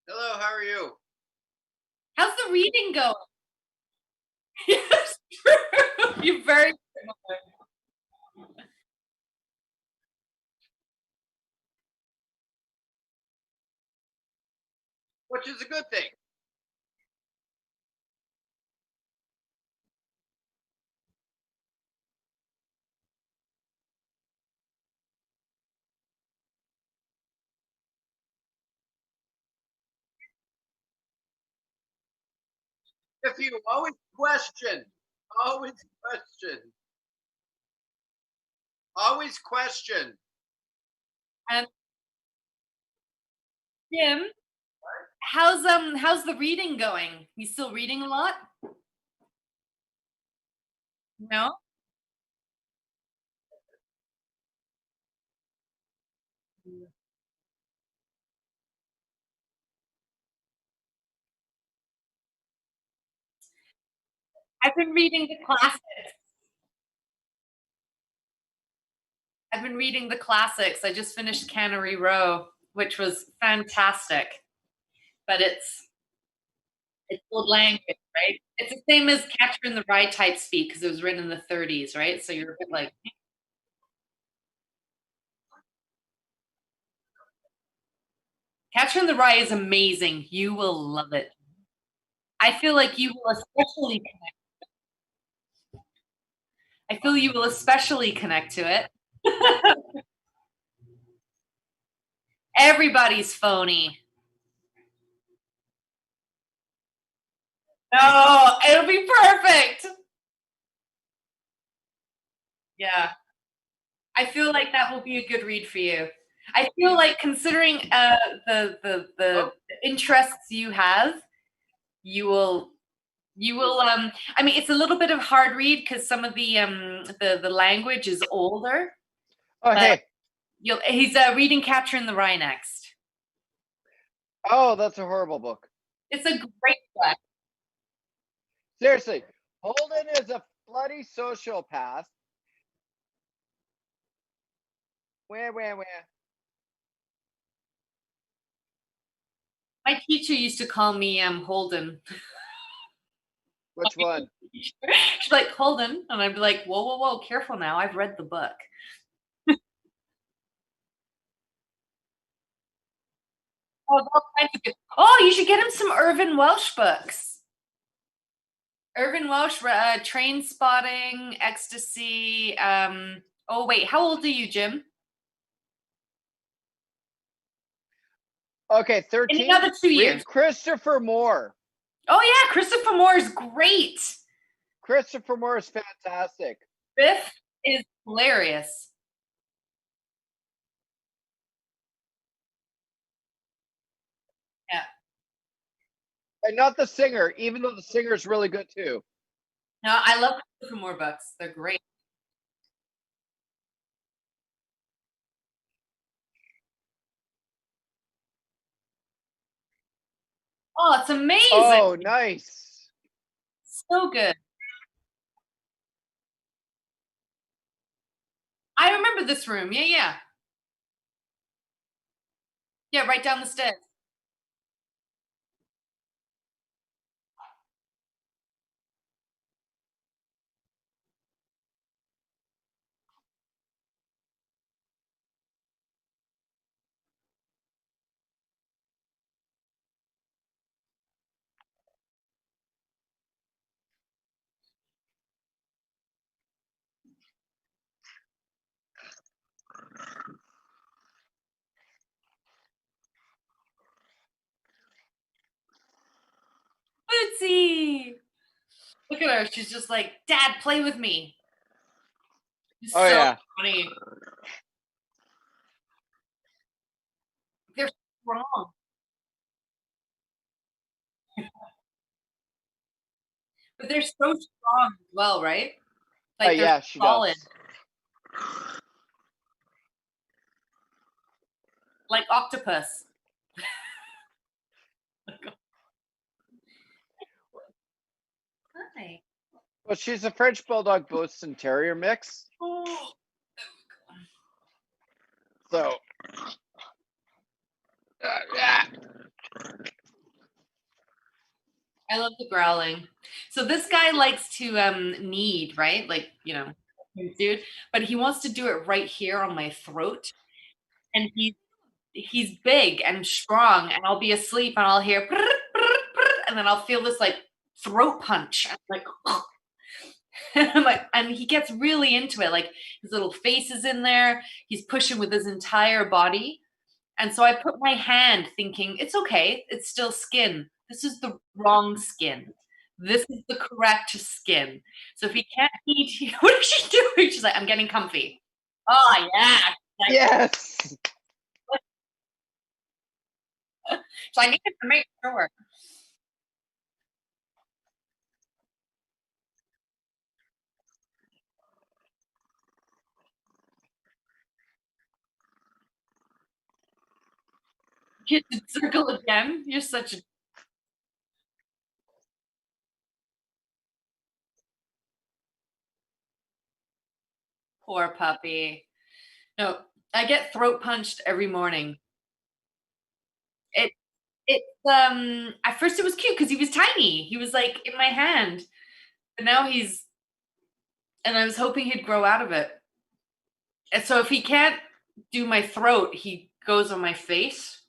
Hello, how are you? How's the reading going? Yes, true. You're very similar. which is a good thing. If you always question, always question, always question. And Jim, how's the reading going? You still reading a lot? No? I've been reading the classics. I've been reading the classics. I just finished Cannery Row, which was fantastic. But it's old language, right? It's the same as Catcher in the Rye type speak because it was written in the 30s, right? So you're a bit like, Catcher in the Rye is amazing. You will love it. I feel like you will especially connect. I feel you will especially connect to it. Everybody's phony. No, it'll be perfect. Yeah. I feel like that will be a good read for you. I feel like considering the interests you have, you will I mean it's a little bit of hard read because some of the language is older. Oh, hey. He's reading Catcher in the Rye next. Oh, that's a horrible book. It's a great book. Seriously, Holden is a bloody sociopath. Where? My teacher used to call me Holden. Which one? She's like, Holden, and I'd be like, whoa, careful now. I've read the book. Oh, you should get him some Irvin Welsh books. Irvin Welsh, Train Spotting, Ecstasy. Oh wait, how old are you, Jim? Okay, 13. In another 2 years. Read Christopher Moore. Oh yeah, Christopher Moore is great. Christopher Moore is fantastic. Biff is hilarious. Yeah. And not the singer, even though the singer is really good too. No, I love Christopher Moore books. They're great. Oh, it's amazing. Oh, nice. So good. I remember this room. Yeah. Yeah, right down the stairs. Bootsy! Look at her. She's just like, Dad, play with me. She's Oh, yeah. Funny. They're strong. But they're so strong as well, right? Like yeah, she solid. does. Like octopus. Hi. Well, she's a French Bulldog Boston Terrier mix. Oh. So, yeah. I love the growling. So this guy likes to knead, right? Like, dude, but he wants to do it right here on my throat. And he's he's big and strong, and I'll be asleep and I'll hear "Prr, prr, prr," and then I'll feel this like throat punch. I'm like, and I'm like, and he gets really into it. Like his little face is in there. He's pushing with his entire body. And so I put my hand thinking, it's okay. It's still skin. This is the wrong skin. This is the correct skin. So if he can't eat, what is she doing? She's like, I'm getting comfy. Oh, yeah. Like, Yes. so I needed to make sure. Get to circle again. You're such a poor puppy. No, I get throat punched every morning. It at first it was cute because he was tiny. He was like in my hand. But now he's and I was hoping he'd grow out of it. And so if he can't do my throat, he goes on my face.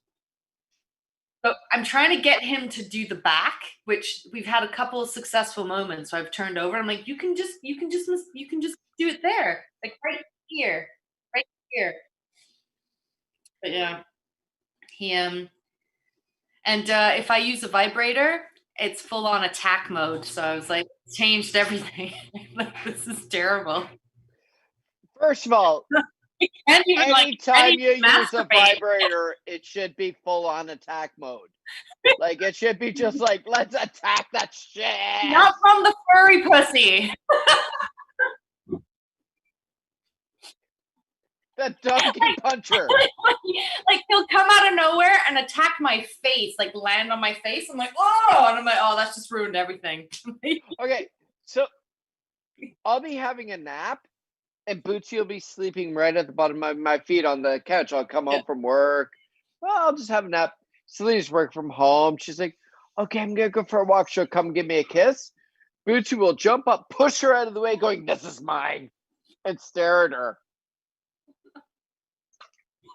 So I'm trying to get him to do the back, which we've had a couple of successful moments. So I've turned over. I'm like, you can just do it there, like right here. But yeah, he and if I use a vibrator, it's full on attack mode. So I was like, changed everything. Like this is terrible. First of all, Can't even, like, anytime you use a masturbate. vibrator, it should be full on attack mode. Like it should be just like, let's attack that shit. Not from the furry pussy. The donkey puncher. Like he'll come out of nowhere and attack my face, like land on my face. I'm like, oh, and I'm like, oh, that's just ruined everything. Okay, so I'll be having a nap, and Bootsy will be sleeping right at the bottom of my feet on the couch. I'll come home from work. Well, I'll just have a nap. Celine's work from home. She's like, okay, I'm going to go for a walk. She'll come give me a kiss. Bootsy will jump up, push her out of the way, going, this is mine, and stare at her.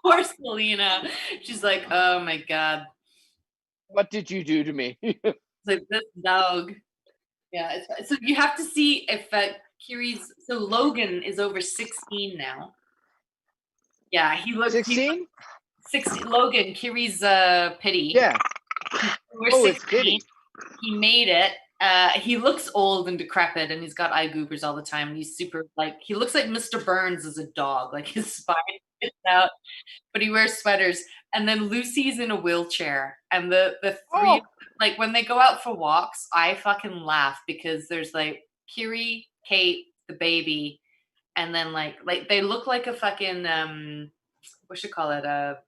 Poor Selena. She's like, oh my God. What did you do to me? It's like this dog. Yeah. So you have to see if Kiri's. So Logan is over 16 now. Yeah, he looks 16? 16. Logan, Kiri's pity. Yeah. We're Oh, 16. it's pity. He made it. He looks old and decrepit, and he's got eye goobers all the time. And he's super he looks like Mr. Burns as a dog, like his spine sticks out, but he wears sweaters. And then Lucy's in a wheelchair, and the three like when they go out for walks, I fucking laugh because there's like Kiri, Kate, the baby, and then like they look like a fucking what should call it a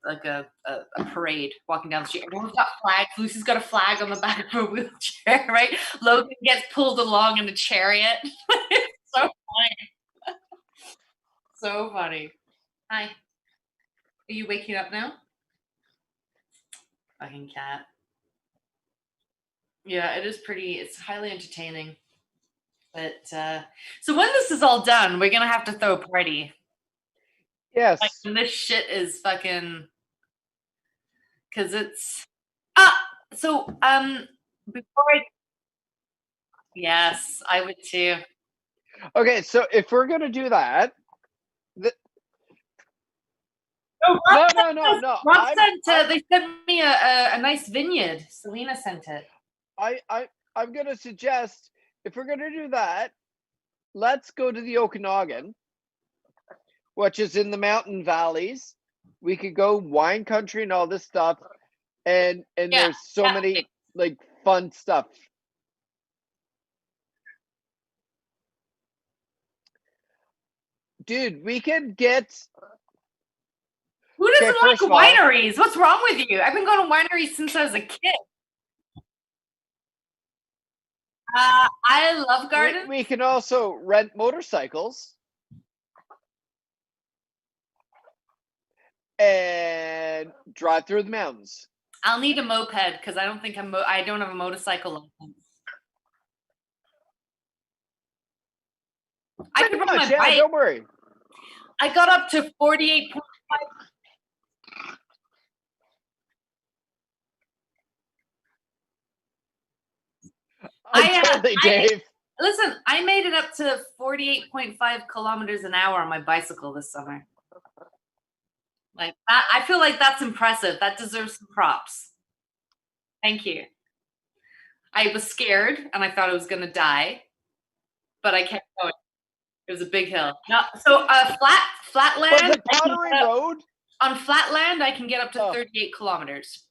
parade walking down the street. Everyone's got flags. Lucy's got a flag on the back of her wheelchair, right? Logan gets pulled along in a chariot. It's so funny. So funny. Hi. Are you waking up now? Fucking cat. Yeah, it is pretty. It's highly entertaining. But so when this is all done, we're gonna have to throw a party. Yes. Like, this shit is fucking because it's so before yes, I would too. Okay, so if we're gonna do that, No. Rob sent they sent me a nice vineyard. Selena sent it. I'm gonna suggest if we're gonna do that, let's go to the Okanagan, which is in the mountain valleys. We could go wine country and all this stuff, and there's so many like fun stuff. Dude, we could get. Who doesn't like wineries? What's wrong with you? I've been going to wineries since I was a kid. I love gardens. We can also rent motorcycles and drive through the mountains. I'll need a moped because I don't think I don't have a motorcycle license. I could ride my bike. Don't worry. I got up to 48.5. Totally, Dave. Listen, I made it up to 48.5 kilometers an hour on my bicycle this summer. Like that, I feel like that's impressive. That deserves some props. Thank you. I was scared and I thought I was gonna die, but I kept going. It was a big hill. No, so flat Was land. it Pottery Road? On flat land, I can get up to 38 kilometers.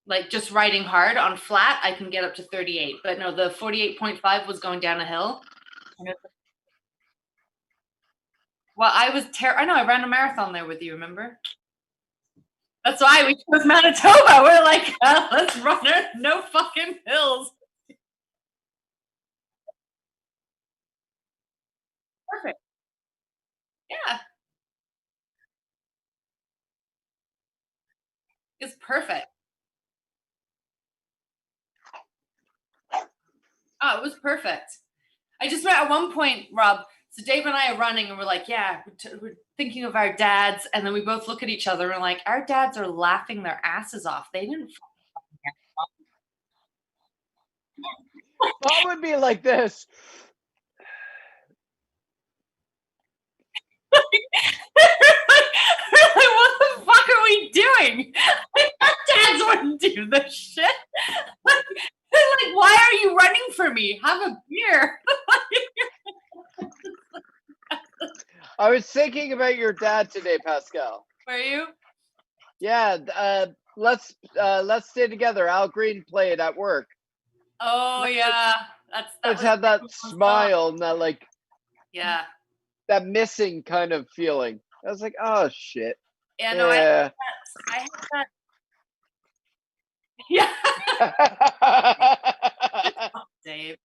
Like just riding hard on flat, I can get up to 38. But no, the 48.5 was going down a hill. Well, I know I ran a marathon there with you, remember? That's why we chose Manitoba. We're like, let's run it. No fucking hills. Perfect. Yeah. It's perfect. Oh, it was perfect. I just at one point, Rob, so Dave and I are running and we're like, yeah, we're thinking of our dads. And then we both look at each other and we're like, our dads are laughing their asses off. They didn't. Mom would be like this. What the fuck are we doing? Our dads wouldn't do this shit. Like, why are you running for me? Have a beer. I was thinking about your dad today, Pascal. Were you? Yeah, let's stay together. Al Green played at work. Oh yeah, Let's have that smile and that like yeah, that missing kind of feeling. I was like, oh shit. yeah. No, I had that. Yeah, Dave.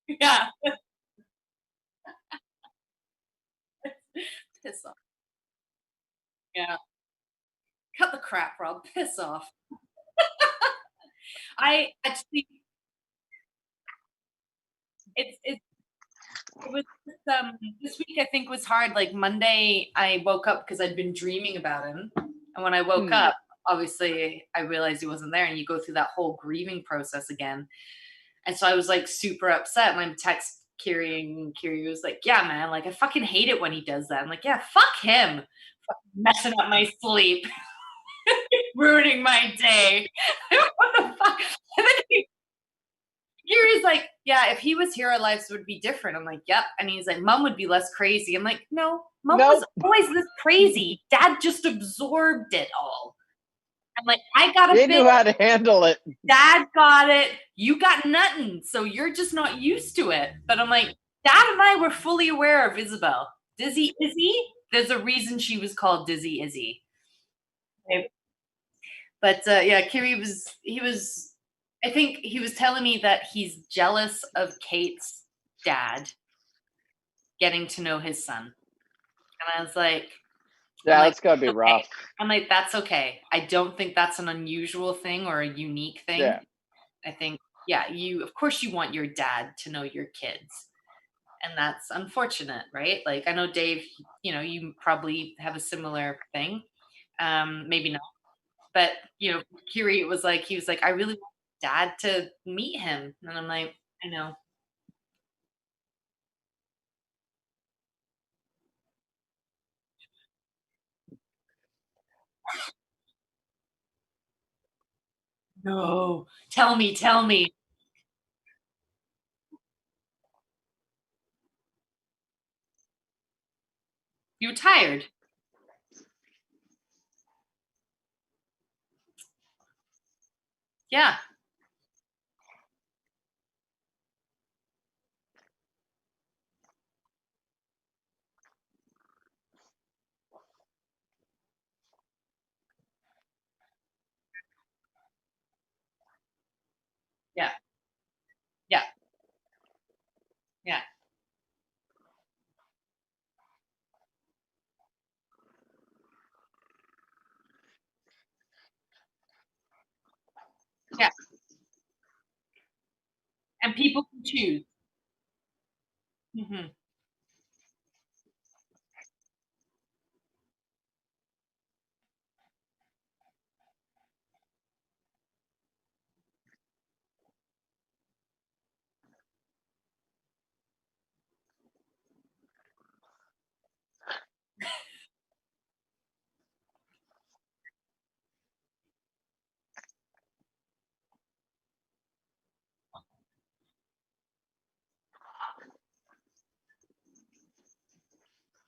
Yeah. Piss off. Yeah. Cut the crap, Rob. Piss off. I actually, it was this week. I think was hard. Like Monday, I woke up because I'd been dreaming about him, and when I woke up, obviously, I realized he wasn't there, and you go through that whole grieving process again. And so I was like super upset, and I text Kiri, and Kiri was like, "Yeah, man, like I fucking hate it when he does that." I'm like, "Yeah, fuck him, fucking messing up my sleep." Ruining my day. What the fuck? And then Gary's like, yeah, if he was here, our lives would be different. I'm like, yep. And he's like, Mom would be less crazy. I'm like, no, Mom was always this crazy. Dad just absorbed it all. I'm like, I got a They bit. knew how to handle it. Dad got it. You got nothing. So you're just not used to it. But I'm like, Dad and I were fully aware of Isabel. Dizzy Izzy? There's a reason she was called Dizzy Izzy. But yeah, Kiri I think he was telling me that he's jealous of Kate's dad getting to know his son. And I was like, yeah, that's gotta be okay. rough. I'm like, that's okay. I don't think that's an unusual thing or a unique thing. Yeah. I think, yeah, of course you want your dad to know your kids. And that's unfortunate, right? Like I know Dave, you probably have a similar thing. Maybe not. But Kiri was like, he was like, I really want Dad to meet him. And I'm like, I know. No. Tell me. You were tired. Yeah. Yeah. Yeah. Yeah. Yeah. And people can choose. Mm-hmm.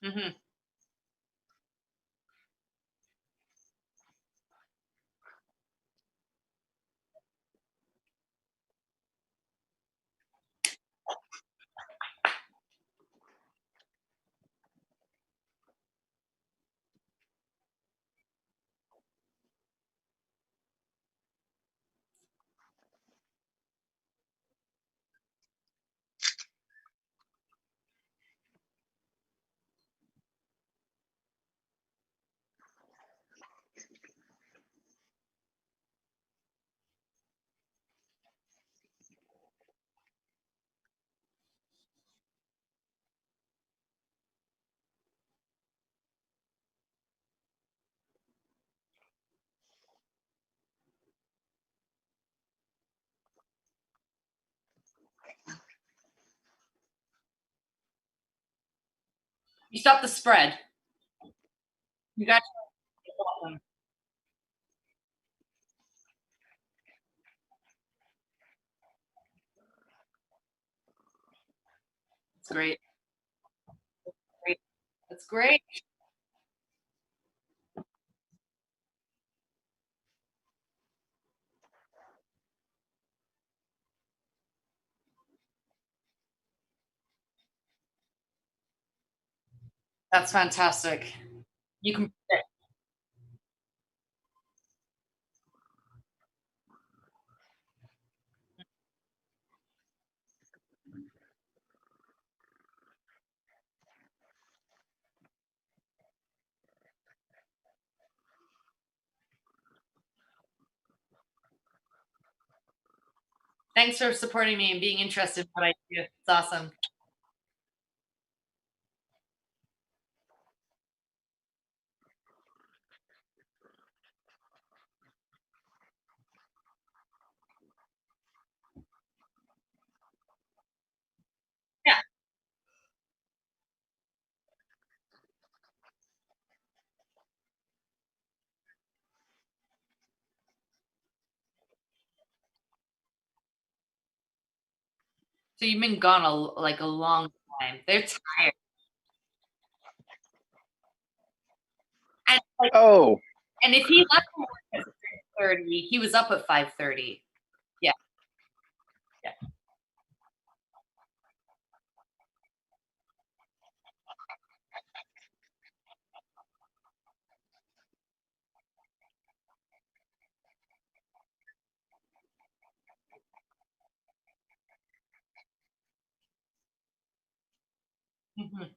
Hmm. You stop the spread. You got. It's great. Great. That's great. That's fantastic. You can. Thanks for supporting me and being interested in what I do. It's awesome. Yeah. So you've been gone like a long time. They're tired. And like, Oh, and if he left work at 6:30, he was up at 5:30. Yeah. Yeah. Mhm.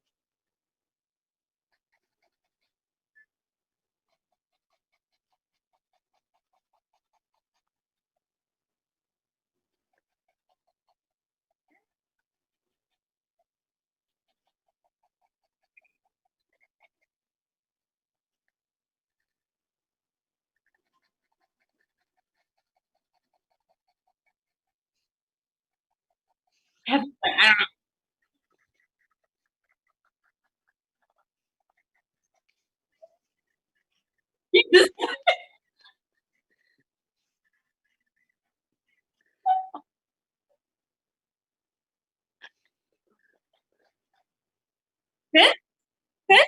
I don't know. This, this,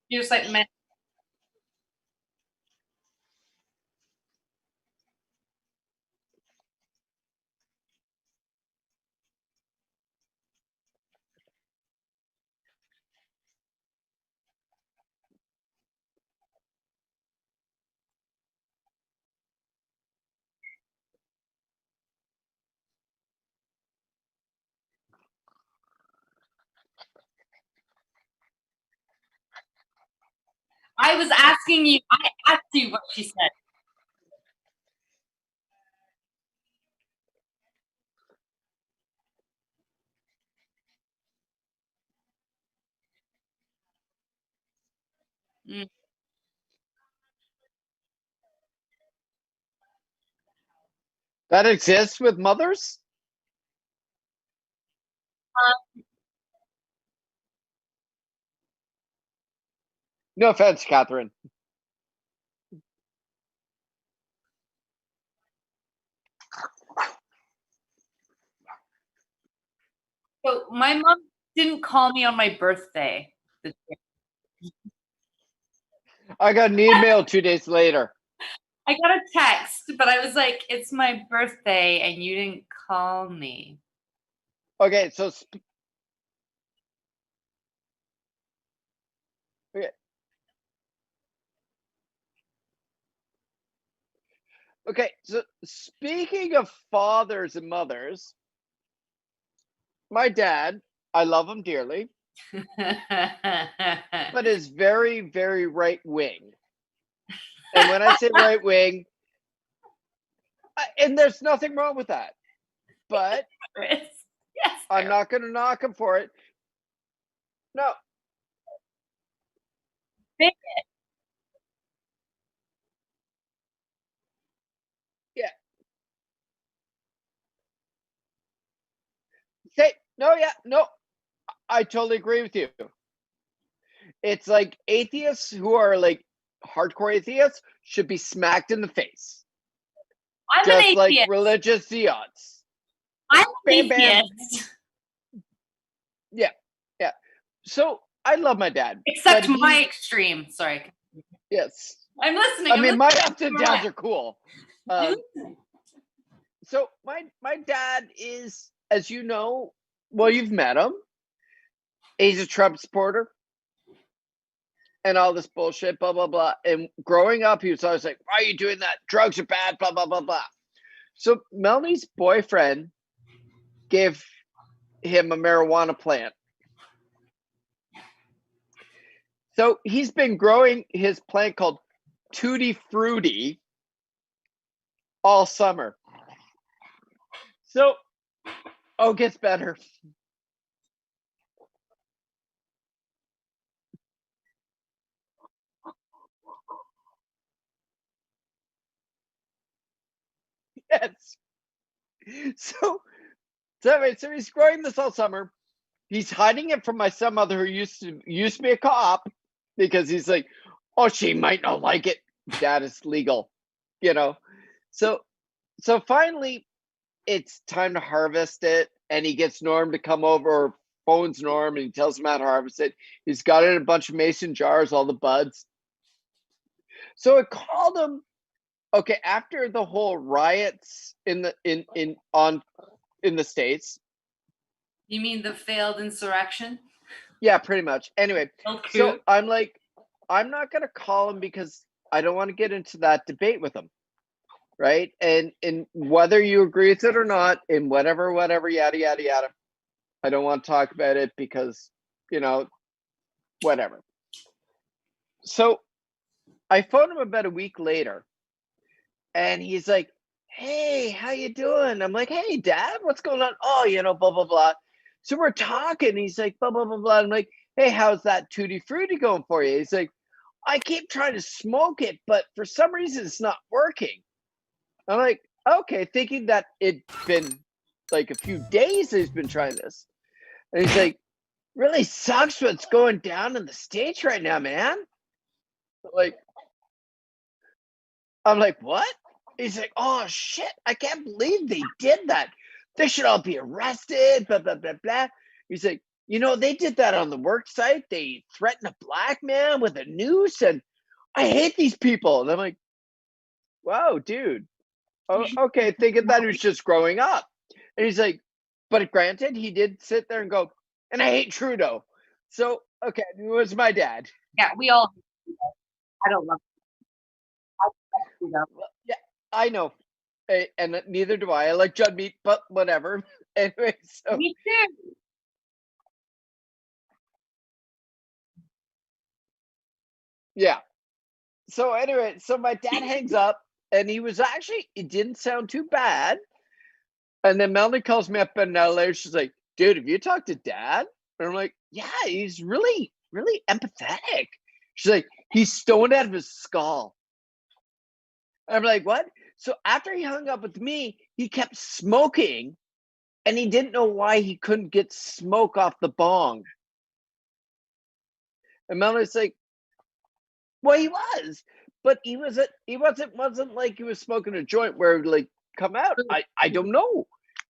you're just like, man. I was asking you. I asked you what she said. Mm. that exists with mothers? No offense, Catherine. So my mom didn't call me on my birthday. I got an email 2 days later. I got a text, but I was like, it's my birthday and you didn't call me. Okay, so okay. Okay, so speaking of fathers and mothers, my dad, I love him dearly, but is very, very right wing. And when I say right wing, and there's nothing wrong with that, but yes, I'm not going to knock him for it. No. Yeah. Say no. Yeah. No. I totally agree with you. It's like atheists who are like hardcore atheists should be smacked in the face, I'm just an like atheist. religious zealots. I'm Bam, an bam. atheist. Yeah. Yeah. So I love my dad. Except but my extreme. Sorry. Yes. I'm listening. I I'm mean, my listening. ups and downs are cool. I'm listening. So my dad is, as you know, well, you've met him. He's a Trump supporter and all this bullshit, blah, blah, blah. And growing up, he was always like, why are you doing that? Drugs are bad, blah, blah, blah, blah. So Melanie's boyfriend gave him a marijuana plant. So he's been growing his plant called Tutti Frutti all summer. So, it gets better. Yes. So he's growing this all summer. He's hiding it from my stepmother, who used to be a cop, because he's like, oh, she might not like it. Dad is legal, you know. So finally, it's time to harvest it, and he gets Norm to come over, or phones Norm, and he tells him how to harvest it. He's got it in a bunch of mason jars, all the buds. So I called him. Okay, after the whole riots in the States. You mean the failed insurrection? Yeah, pretty much. Anyway, Okay. so I'm like, I'm not going to call him because I don't want to get into that debate with him. Right. And whether you agree with it or not, in whatever, yada, yada, yada. I don't want to talk about it because, whatever. So I phoned him about a week later, and he's like, hey, how you doing? I'm like, hey, Dad, what's going on? Oh, blah, blah, blah. So we're talking. He's like, blah, blah, blah, blah. I'm like, hey, how's that Tutti Frutti going for you? He's like, I keep trying to smoke it, but for some reason it's not working. I'm like, okay, thinking that it'd been like a few days he's been trying this. And he's like, really sucks what's going down in the States right now, man. I'm like, what? He's like, oh, shit, I can't believe they did that. They should all be arrested, blah, blah, blah, blah. He's like, they did that on the work site. They threatened a black man with a noose, and I hate these people. And I'm like, wow, dude. Oh, okay, thinking that he was just growing up. And he's like, but granted, he did sit there and go, and I hate Trudeau. So, okay, it was my dad. Yeah, we all. I don't love Trudeau. Yeah, I know. And neither do I. I like Judd Meat, but whatever. Anyway, so. Me too. Yeah. So anyway, so my dad hangs up, and he was actually, it didn't sound too bad. And then Melanie calls me up an hour later. She's like, dude, have you talked to Dad? And I'm like, yeah, he's really, really empathetic. She's like, he's stoned out of his skull. And I'm like, what? So after he hung up with me, he kept smoking, and he didn't know why he couldn't get smoke off the bong. And Melanie's like, well, he was, but he wasn't like he was smoking a joint where it would like come out. I don't know.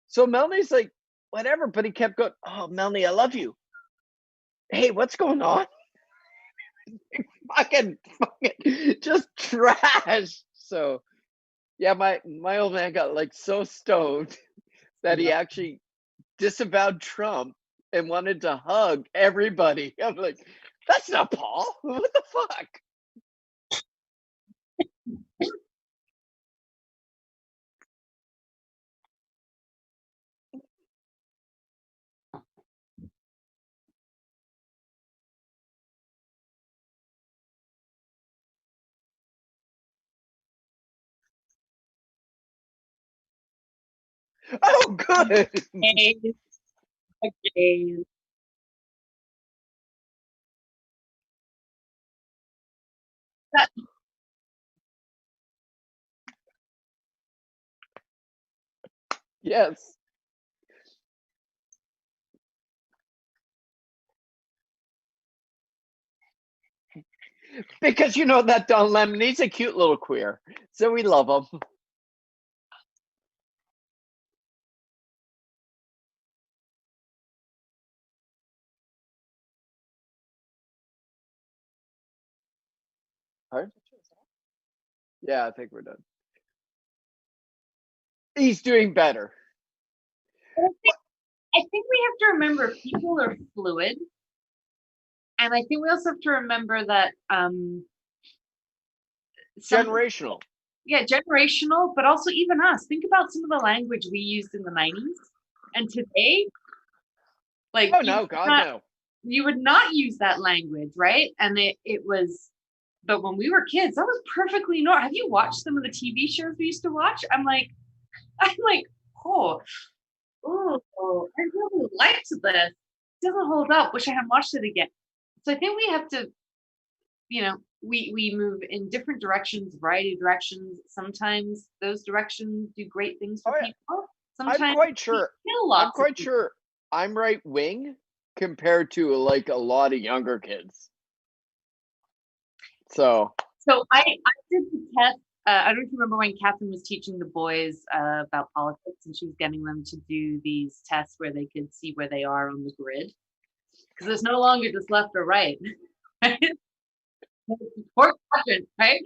So Melanie's like, whatever, but he kept going, oh, Melanie, I love you. hey, what's going on? fucking just trash. So yeah, my old man got like so stoned that he actually disavowed Trump and wanted to hug everybody. I'm like, that's not Paul. What the fuck? Oh, good. Hey, okay. That, Yes. Because you know that Don Lemon, he's a cute little queer. So we love him. Pardon? Yeah, I think we're done. He's doing better. I think we have to remember people are fluid. And I think we also have to remember that Generational. yeah, generational, but also even us. Think about some of the language we used in the 90s and today, like Oh no, God no. You would not use that language, right? And it was, but when we were kids, that was perfectly normal. Have you watched some of the TV shows we used to watch? I'm like, oh, I really liked this. It doesn't hold up. Wish I hadn't watched it again. So I think we have to, we move in different directions, variety of directions. Sometimes those directions do great things for Oh, yeah. people. Sometimes I'm quite sure. I'm right wing compared to like a lot of younger kids. So I did the test. I don't remember when Catherine was teaching the boys about politics, and she was getting them to do these tests where they could see where they are on the grid, because there's no longer just left or right. Four quadrants, right?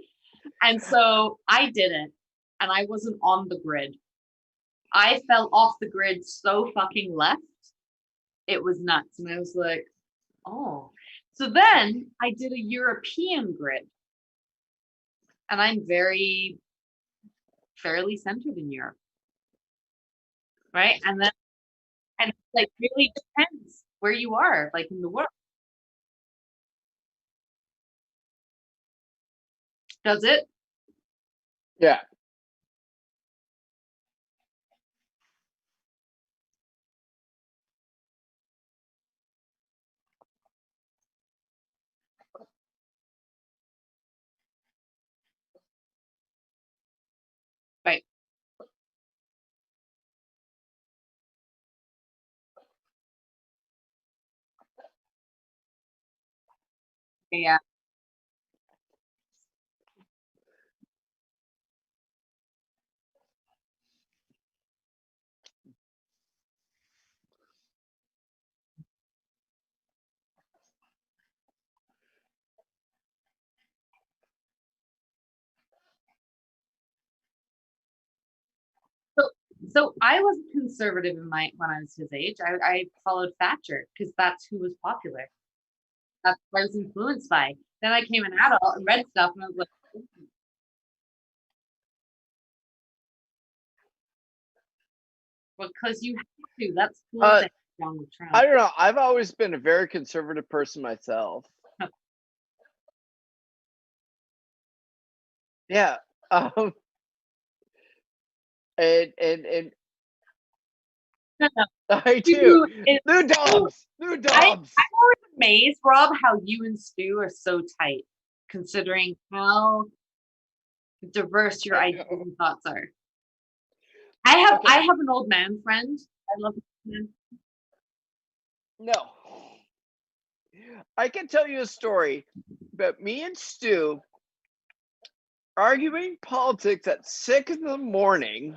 And so I didn't, and I wasn't on the grid. I fell off the grid so fucking left. It was nuts. And I was like, oh. So then I did a European grid. And I'm fairly centered in Europe. Right. And it like really depends where you are, like in the world. Does it? yeah. Right. Yeah. So I was conservative in when I was his age. I followed Thatcher because that's who was popular. That's what I was influenced by. Then I came an adult and read stuff, and I was like, well, because you have to. That's cool to Donald Trump. I don't know. I've always been a very conservative person myself. Yeah. And I do. New Dobbs. I'm always amazed, Rob, how you and Stu are so tight, considering how diverse your ideas and thoughts are. I have an old man friend. I love him. No. I can tell you a story about me and Stu arguing politics at 6 in the morning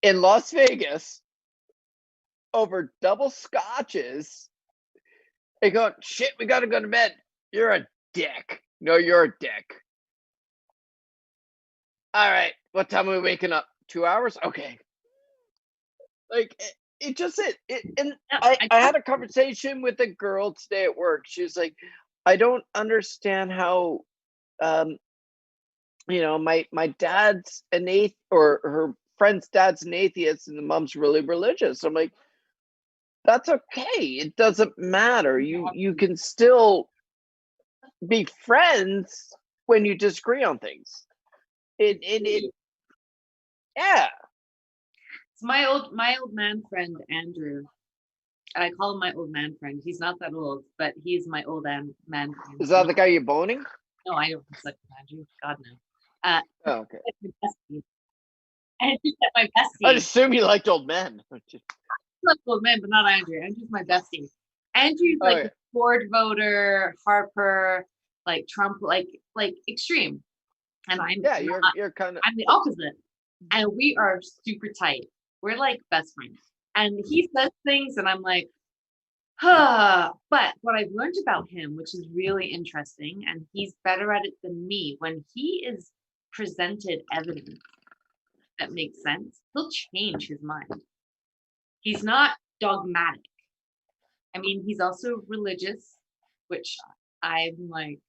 in Las Vegas over double scotches They go, shit, we gotta go to bed. You're a dick. No, you're a dick. All right, what time are we waking up? 2 hours? Okay. Like it just and Yeah, I had a conversation with a girl today at work. She was like, I don't understand how my dad's an atheist, or her friend's dad's an atheist and the mom's really religious. I'm like, that's okay. It doesn't matter. You can still be friends when you disagree on things. It yeah. It's my old man friend Andrew. And I call him my old man friend. He's not that old, but he's my old man friend. Is that the guy you're boning? No, I don't suck with Andrew. God no. Oh, okay. My bestie. Andrew's my I'd bestie. assume you liked old men. I love old man, but not Andrew. Andrew's my bestie. Andrew's like a Ford voter, Harper, like Trump, like extreme. And I'm you're kind of I'm the opposite. And we are super tight. We're like best friends. And he says things and I'm like, huh. But what I've learned about him, which is really interesting, and he's better at it than me, when he is presented evidence that makes sense, he'll change his mind. He's not dogmatic. I mean, he's also religious, which I'm like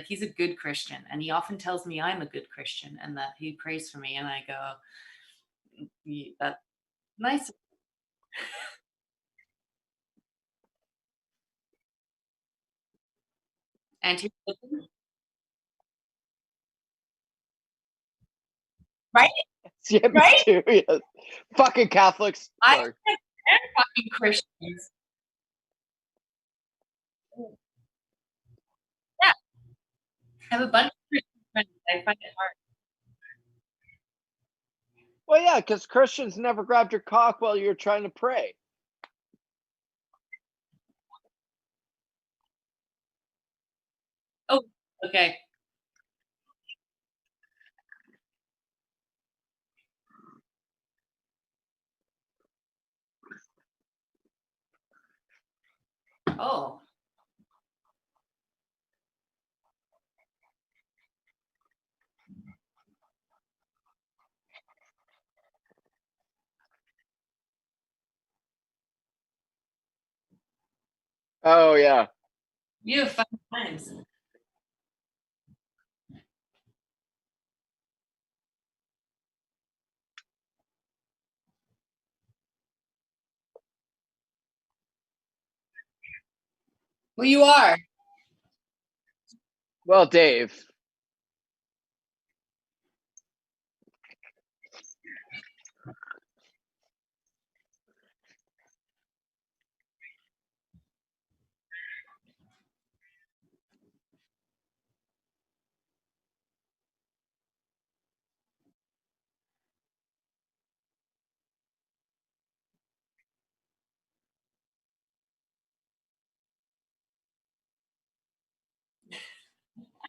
he's a good Christian. And he often tells me I'm a good Christian and that he prays for me. And I go, that's nice. And he, right? yeah, me Right? too, yes. Fucking Catholics. I Sorry. and fucking Christians. Yeah. I have a bunch of Christian friends. I find it hard. Well, yeah, because Christians never grabbed your cock while you were trying to pray. Oh, okay. Oh. Oh, yeah. You have fun times. Well, you are. Well, Dave.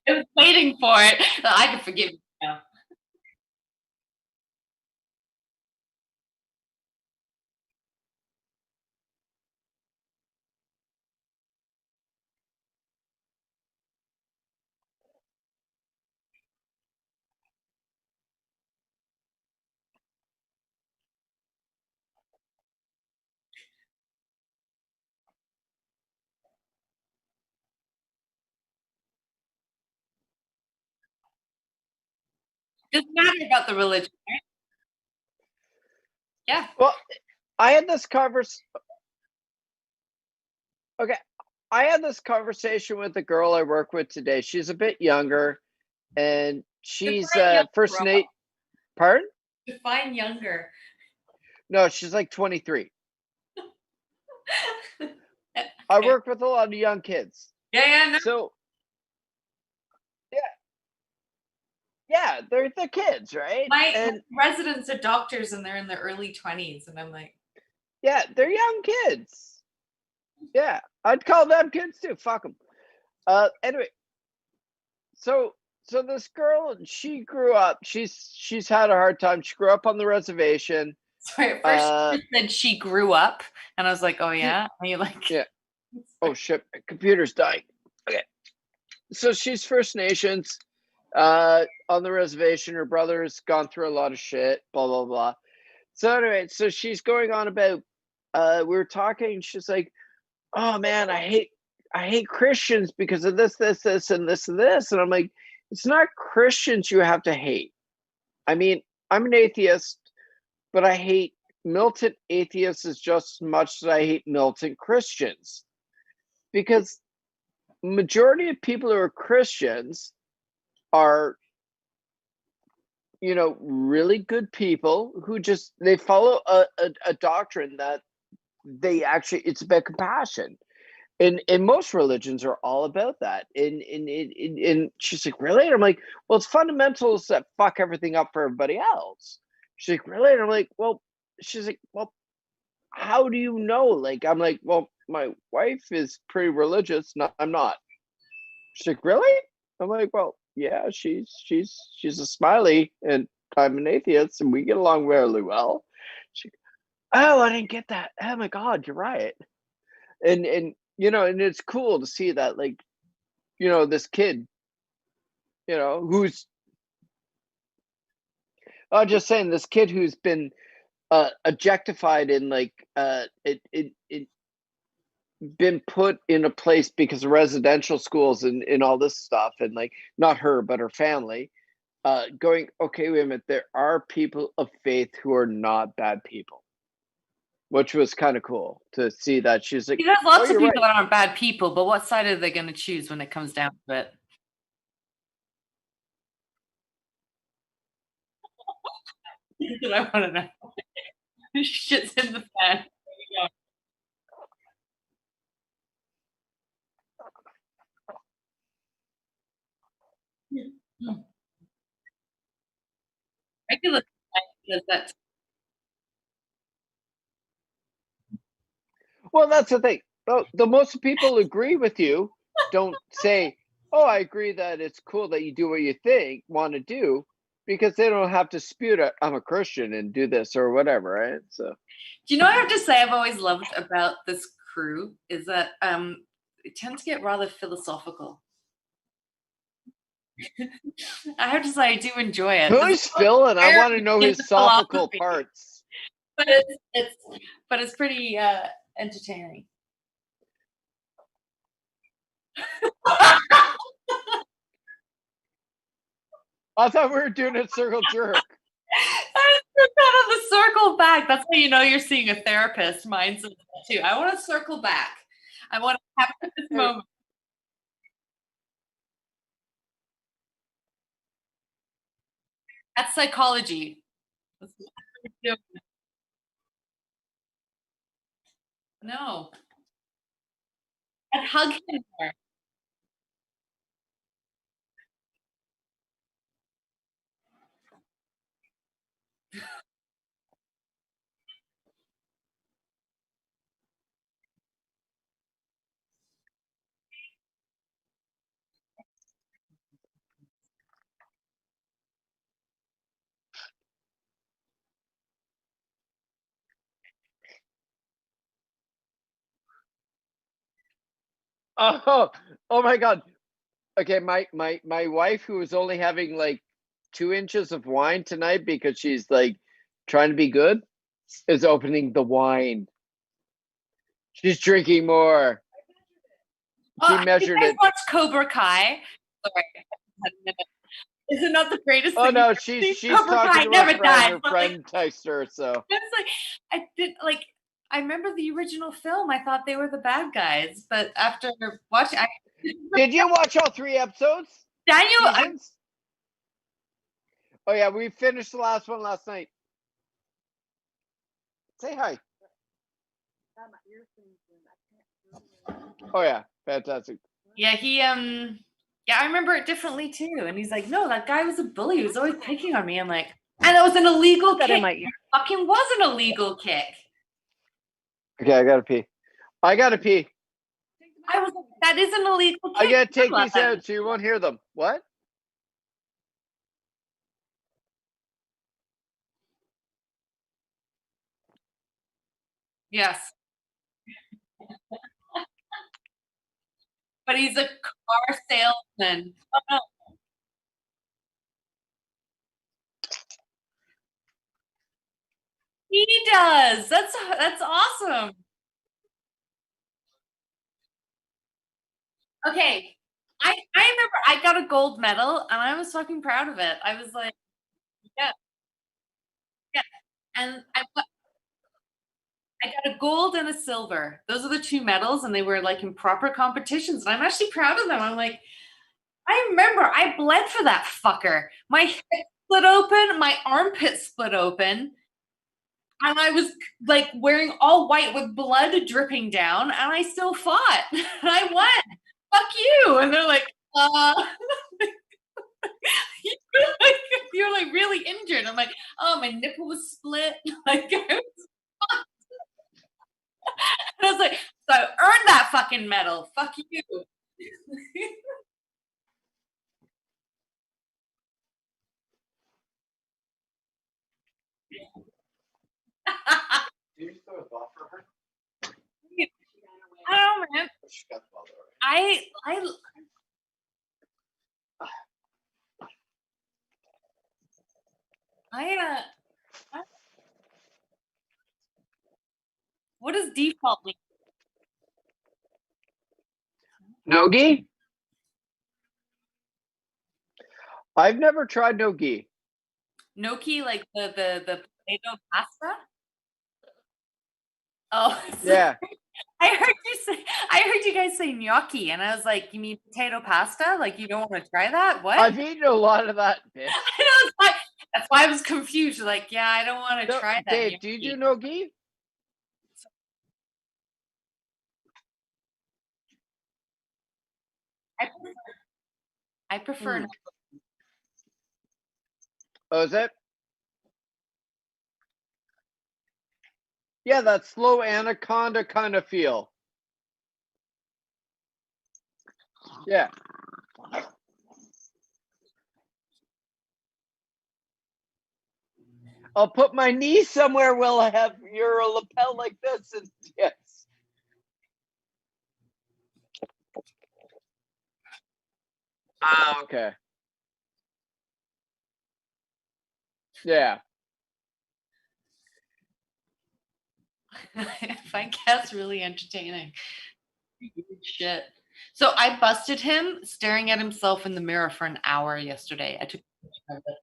I was waiting for it. I can forgive you now. Doesn't matter about the religion, right? Yeah. Well, I had this conversation. Okay. I had this conversation with a girl I work with today. She's a bit younger, and she's first Nate. Pardon? Define younger. No, she's like 23. I work with a lot of young kids. Yeah, no. So, yeah, they're the kids, right? My residents are doctors and they're in their early 20s, and I'm like, yeah, they're young kids. Yeah, I'd call them kids too. Fuck them. Anyway, so this girl, she grew up. She's had a hard time. She grew up on the reservation. sorry, at first she said she grew up, and I was like, oh yeah, and you're like, Yeah. Oh shit, my computer's dying. Okay. So she's First Nations, on the reservation. Her brother's gone through a lot of shit, blah blah blah. So anyway, so she's going on about we were talking, she's like, "Oh man, I hate Christians because of this, and this and this." And I'm like, "It's not Christians you have to hate. I mean, I'm an atheist, but I hate militant atheists as just as much as I hate militant Christians. Because majority of people who are Christians are, really good people who just they follow a doctrine that they actually it's about compassion. And most religions are all about that. And she's like, really? And I'm like, well, it's fundamentals that fuck everything up for everybody else. She's like, really? And I'm like, well, she's like, well, how do you know? Like, I'm like, well, my wife is pretty religious. No, I'm not. She's like, really? I'm like, well, yeah, she's a smiley, and I'm an atheist, and we get along really well. She, oh, I didn't get that. Oh my God, you're right. And and it's cool to see that, like, this kid, who's just saying, this kid who's been objectified, and like it been put in a place because of residential schools and all this stuff, and like, not her but her family, going, okay, wait a minute, there are people of faith who are not bad people, which was kind of cool to see that. She's like, There's oh, lots of you're people right. that aren't bad people, but what side are they going to choose when it comes down to it? That's what I want to know. Shit's in the fan. Regular does that. Well, that's the thing. The most people agree with you don't say, oh, I agree that it's cool that you do what you want to do, because they don't have to spute it, I'm a Christian and do this or whatever, right? So, Do you know what I have to say I've always loved about this crew is that it tends to get rather philosophical. I have to say I do enjoy it. who's Phil? And I want to know his philosophical philosophy, parts. but it's pretty entertaining. I thought we were doing a circle jerk. I was kind of the circle back. That's how you know you're seeing a therapist. Mine's too. I want to circle back. I want to have this moment. That's psychology. That's what we're doing. No, I'd hug him more. Oh, oh my God. Okay, my wife, who was only having like 2 inches of wine tonight because she's like trying to be good, is opening the wine. She's drinking more. She You measured guys it. watch Cobra Kai? Sorry, is it not the greatest Oh thing? no, You've she's seen? she's Cobra Kai talking to never her friend. dies. Her But like, friend texted her, so. it's like I did like. I remember the original film. I thought they were the bad guys, but after watching, Did you watch all 3 episodes? Daniel, Seasons? Oh yeah, we finished the last one last night. Say hi. Oh yeah, fantastic. yeah, yeah, I remember it differently too. And he's like, no, that guy was a bully. He was always picking on me. I'm like, and it was an illegal Got in kick. my ear. It fucking was an illegal kick. Okay, I gotta pee. I gotta pee. I was like, that is an illegal kick. I gotta take these Come on. out so you won't hear them. What? Yes. but he's a car salesman. Oh, no. He does. That's awesome. Okay. I remember I got a gold medal and I was fucking proud of it. I was like, yeah, yeah. And I got a gold and a silver. Those are the two medals, and they were like in proper competitions. And I'm actually proud of them. I'm like, I remember I bled for that fucker. My head split open, my armpit split open, and I was like wearing all white with blood dripping down, and I still fought. And I won. Fuck you. And they're like, you're like really injured. I'm like, oh, my nipple was split. Like, I was like, so I earned that fucking medal. Fuck you. I don't know, man. I I what does default mean? Nogi? I've never tried nogi. Gnocchi, like the potato pasta? Oh, Yeah, I heard I heard you guys say gnocchi, and I was like, you mean potato pasta? Like you don't want to try that? What? I've eaten a lot of that, bitch. I know, that's why I was confused. Like, yeah, I don't want to No, try that. Dave, do you do nogi? I prefer Oh, is it? Yeah, that slow anaconda kind of feel. Yeah. I'll put my knee somewhere where I have your lapel like this, and yes. Ah, okay. Yeah. I find cats really entertaining. Shit. So I busted him staring at himself in the mirror for an hour yesterday. I took a picture of it.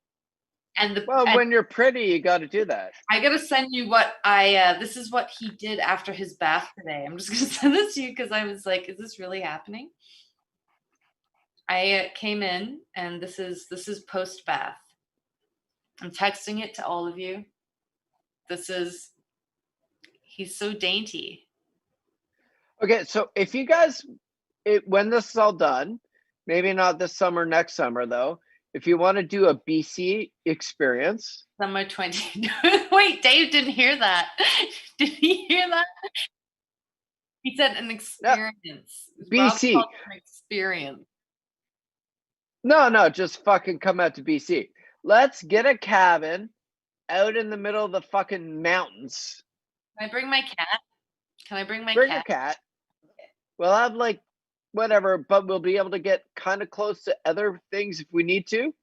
Well, And when you're pretty, you got to do that. I gotta send you what this is what he did after his bath today. I'm just gonna send this to you because I was like, is this really happening? I came in and this is post bath. I'm texting it to all of you. This is he's so dainty. Okay, so if you guys, when this is all done, maybe not this summer, next summer though, if you want to do a BC experience. Summer 20. Wait, Dave didn't hear that. Did he hear that? He said an experience. Rob BC. called it an experience. No, just fucking come out to BC. Let's get a cabin out in the middle of the fucking mountains. Can I bring my cat? Can I bring my Bring cat? a cat. We'll have like whatever, but we'll be able to get kind of close to other things if we need to.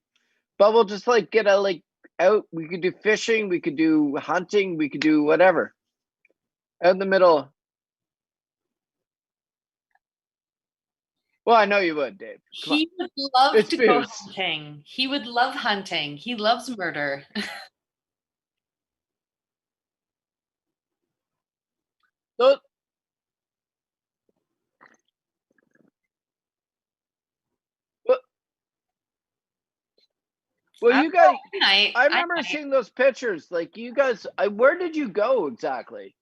But we'll just like get a like out. We could do fishing, we could do hunting, we could do whatever. Out in the middle. Well, I know you would, Dave. Come He would love It's to go booze. hunting. He would love hunting. He loves murder. So, well, you guys, I remember seeing those pictures. Like you guys, where did you go exactly?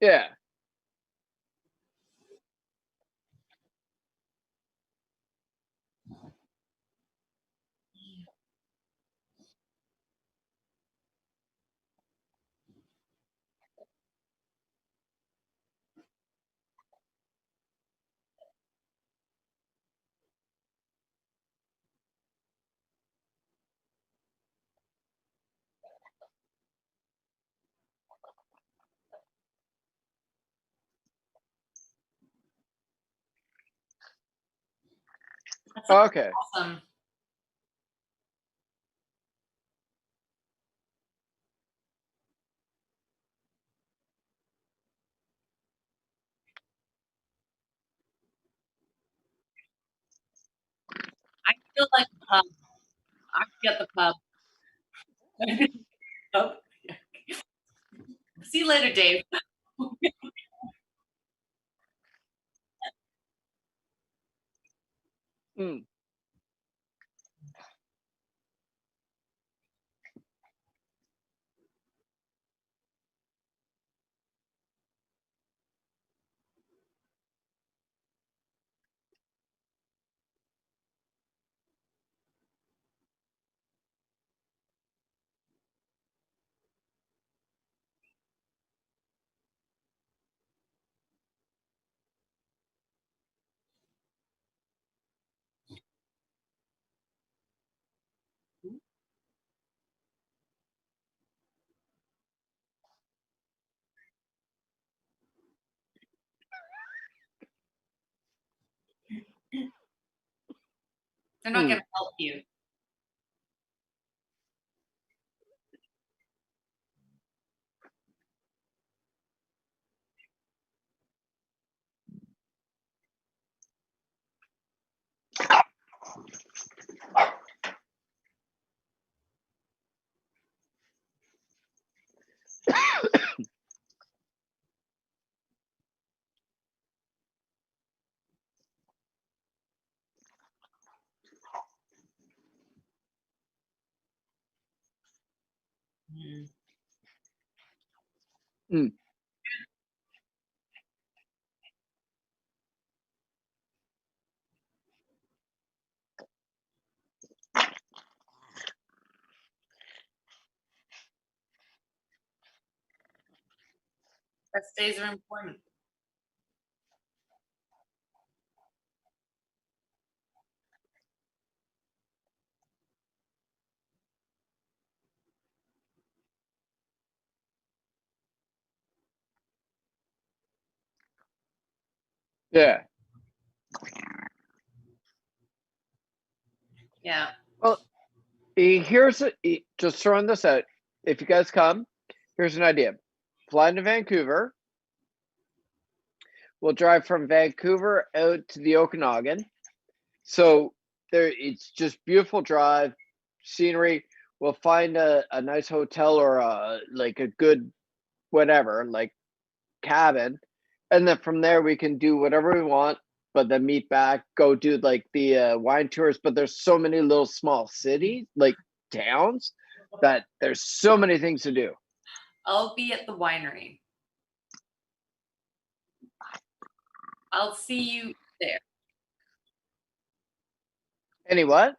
Yeah. That's Okay. awesome. I feel like a pub. I get the pub. Pub. See you later, Dave. Mm. They're not Mm. going to help you. Mm. Mm. Rest days are important. Yeah. Yeah. Well, just throwing this out. If you guys come, here's an idea. Fly into Vancouver. We'll drive from Vancouver out to the Okanagan. So it's just beautiful drive, scenery. We'll find a nice hotel or like a good whatever, like cabin, and then from there we can do whatever we want. But then meet back, go do like the wine tours. But there's so many little small cities, like towns, that there's so many things to do. I'll be at the winery. I'll see you there. Any what?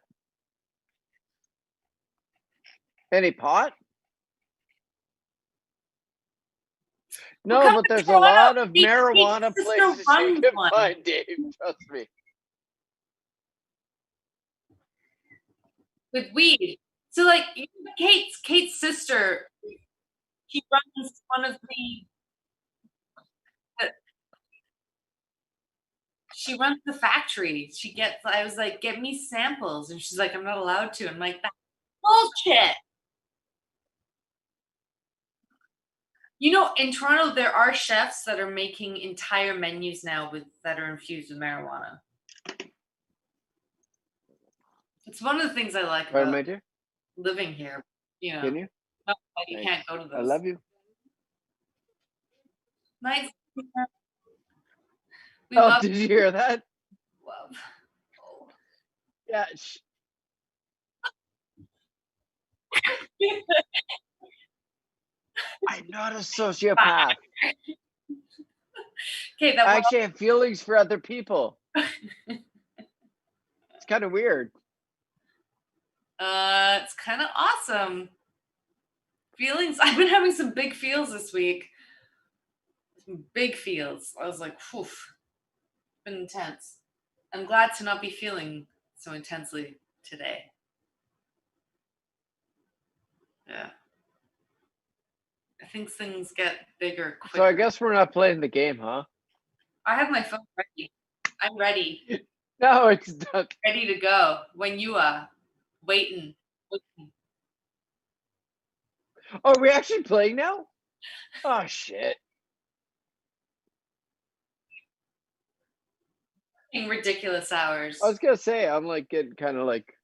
Any pot? We're No, coming but to there's a Toronto. lot of Kate's marijuana sister places you runs can one. find, Dave. Trust me. With weed. So like Kate's sister, she runs one of she runs the factory. I was like, get me samples. And she's like, I'm not allowed to. I'm like, that's bullshit. You know, in Toronto, there are chefs that are making entire menus now that are infused with marijuana. It's one of the things I like What am about I doing? living here. You know, Can you? no, you Thanks. can't go to those. I love you. Nice. We Oh, love did you hear that? love. Oh. Yeah. I'm not a sociopath. Okay, I actually have feelings for other people. It's kind of weird. It's kind of awesome. Feelings. I've been having some big feels this week. Some big feels. I was like, whew. It's been intense. I'm glad to not be feeling so intensely today. Yeah. I think things get bigger quicker. So I guess we're not playing the game, huh? I have my phone ready. I'm ready. No, it's done. Ready to go when you are. Waiting. Oh, are we actually playing now? Oh shit. In ridiculous hours. I was gonna say I'm like getting kind of like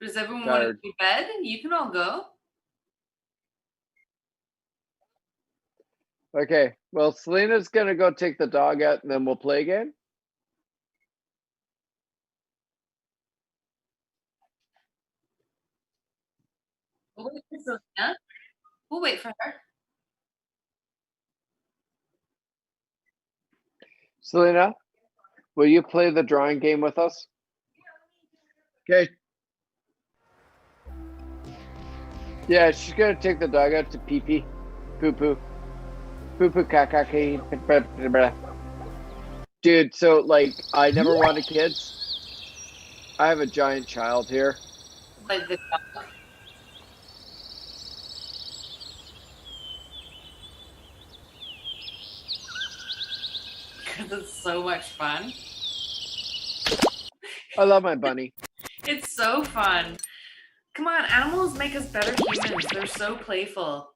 Does everyone want to tired. go to bed? You can all go. Okay. Well, Selena's gonna go take the dog out, and then we'll play again. We'll wait for Selena. We'll wait for her. Selena, will you play the drawing game with us? Okay. Yeah, she's gonna take the dog out to pee pee, poo poo, poo poo caca. Dude, so like I never wanted kids. I have a giant child here. But the because it's so much fun. I love my bunny. It's so fun. Come on, animals make us better humans. They're so playful.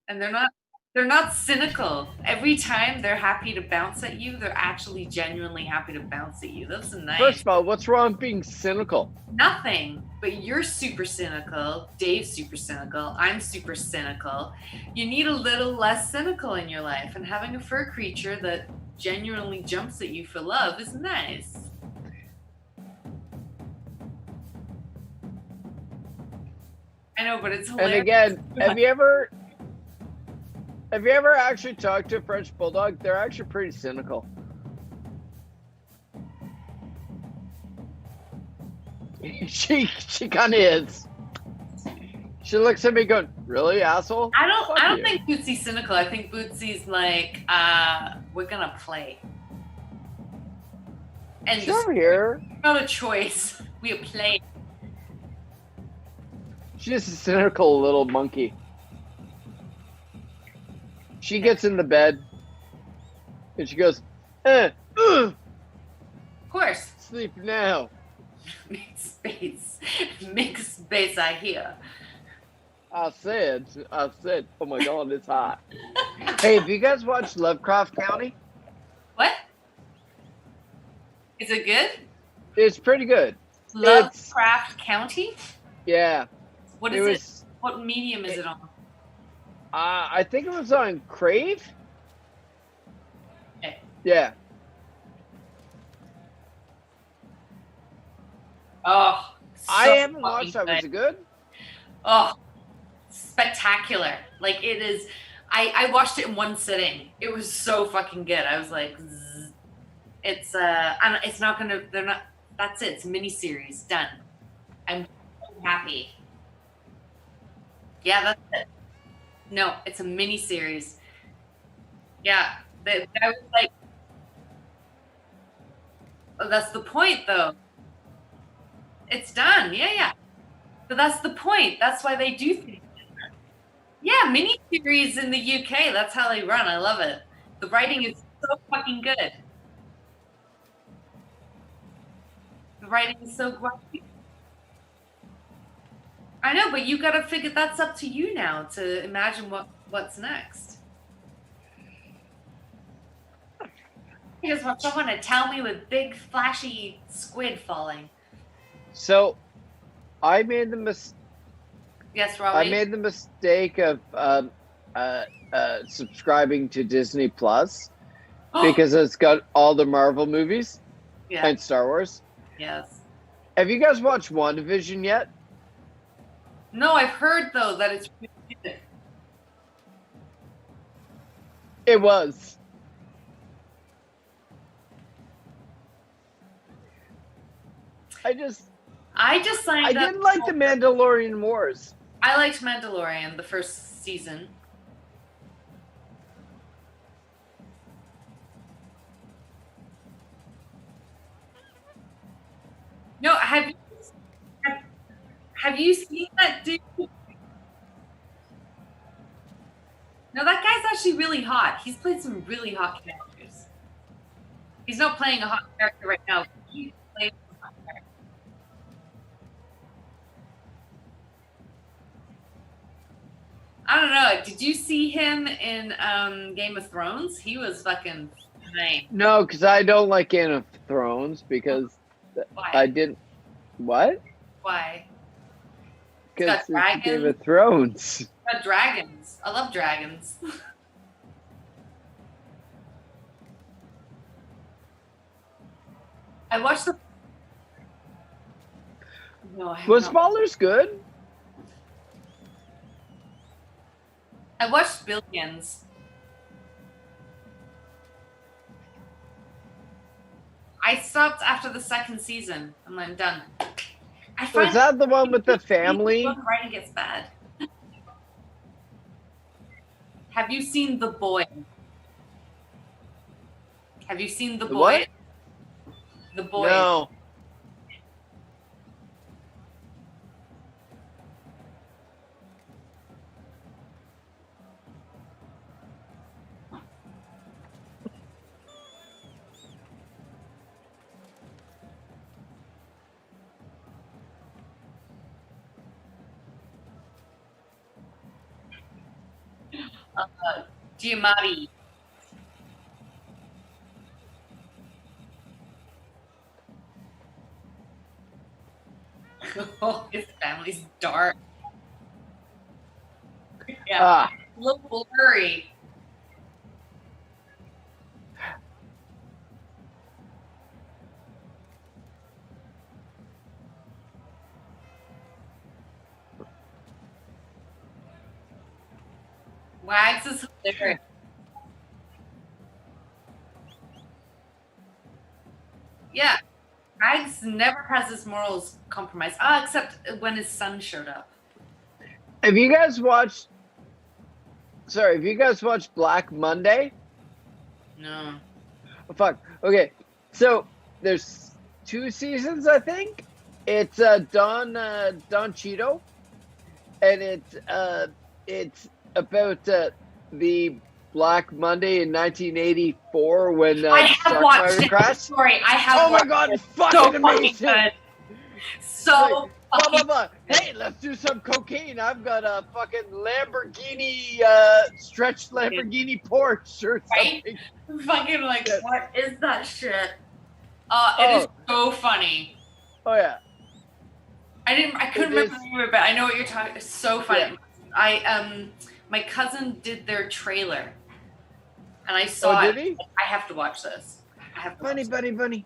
And they're not cynical. Every time they're happy to bounce at you, they're actually genuinely happy to bounce at you. That's nice. First of all, what's wrong with being cynical? Nothing. But you're super cynical. Dave's super cynical. I'm super cynical. You need a little less cynical in your life. And having a fur creature that genuinely jumps at you for love is nice. I know, but it's hilarious. And again, have you ever actually talked to a French bulldog? They're actually pretty cynical. she kind of is. She looks at me going, "Really, asshole?" I don't you." think Bootsy's cynical. I think Bootsy's like, we're gonna play. And She's over here. not a choice. We are playing. She's a cynical little monkey. She gets in the bed and she goes, Of course. sleep now. Make space. Make space, I hear. I said, oh my God, it's hot. Hey, have you guys watched Lovecraft County? What? Is it good? It's pretty good. Lovecraft County? Yeah. What is it? What medium is it on? I think it was on Crave. Okay. Yeah. Oh, I so haven't watched that. fucking Was it good? Oh, spectacular. Like it is. I watched it in one sitting. It was so fucking good. I was like, zzz. It's and it's not gonna. They're not. That's it. It's a miniseries done. I'm so happy. Yeah, that's it. No, it's a miniseries. Yeah, I was like, oh, that's the point, though. It's done. Yeah, yeah. But that's the point. That's why they do things. Yeah, miniseries in the UK. That's how they run. I love it. The writing is so fucking good. The writing is so great. I know, but you gotta figure that's up to you now to imagine what's next. I just want someone to tell me with big flashy squid falling. So, I made the Yes, Robbie. I made the mistake of subscribing to Disney Plus because it's got all the Marvel movies Yeah. and Star Wars. Yes. Have you guys watched WandaVision yet? No, I've heard though that it's really good. It was. I just signed up. I didn't like the Mandalorian Wars. I liked Mandalorian the first season. No, have you seen that dude? No, that guy's actually really hot. He's played some really hot characters. He's not playing a hot character right now. He's playing a hot character. I don't know. Did you see him in Game of Thrones? He was fucking nice. No, because I don't like Game of Thrones because Why? I didn't. What? Why? Because It's got it's Game dragons. of Thrones. Got dragons. I love dragons. I watched the. No, I have Was not. Baller's good? I watched Billions. I stopped after the second season. I'm done. I Was that the one with the family? The writing gets bad. Have you seen The Boy? Have you seen The The Boy? what? The Boy. No. Giamatti. Oh, his family's dark. Yeah, Ah, a little blurry. Wags is hilarious. Yeah, Wags never has his morals compromised. Except when his son showed up. have you guys watched? Sorry, have you guys watched Black Monday? No. Oh, fuck. Okay, so there's 2 seasons, I think. It's Don Cheeto, and it's about the Black Monday in 1984 when I the have stock watched market it. crashed. Sorry, I have Oh my watched god, it. fucking So fucking amazing! good. So Blah, blah, fucking blah. Hey, let's do some cocaine. I've got a fucking Lamborghini, stretched Lamborghini Porsche or Right? something. fucking like, Yeah. what is that shit? It is so funny. Oh yeah. I couldn't It remember is- the name of it, but I know what you're talking. It's so funny. Yeah. My cousin did their trailer, and I saw Oh, it. did he? I have to watch this. I have to watch Bunny, this. bunny, bunny.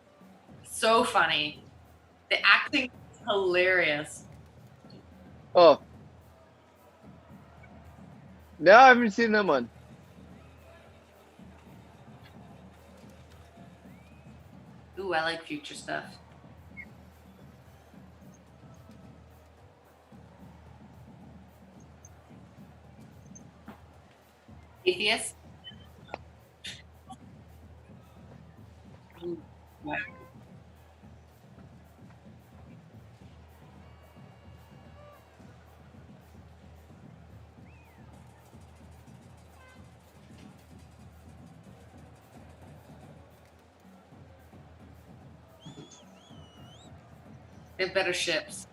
So funny. The acting is hilarious. Oh. No, I haven't seen that one. Ooh, I like future stuff. Atheist? Ooh, wow. They have better ships.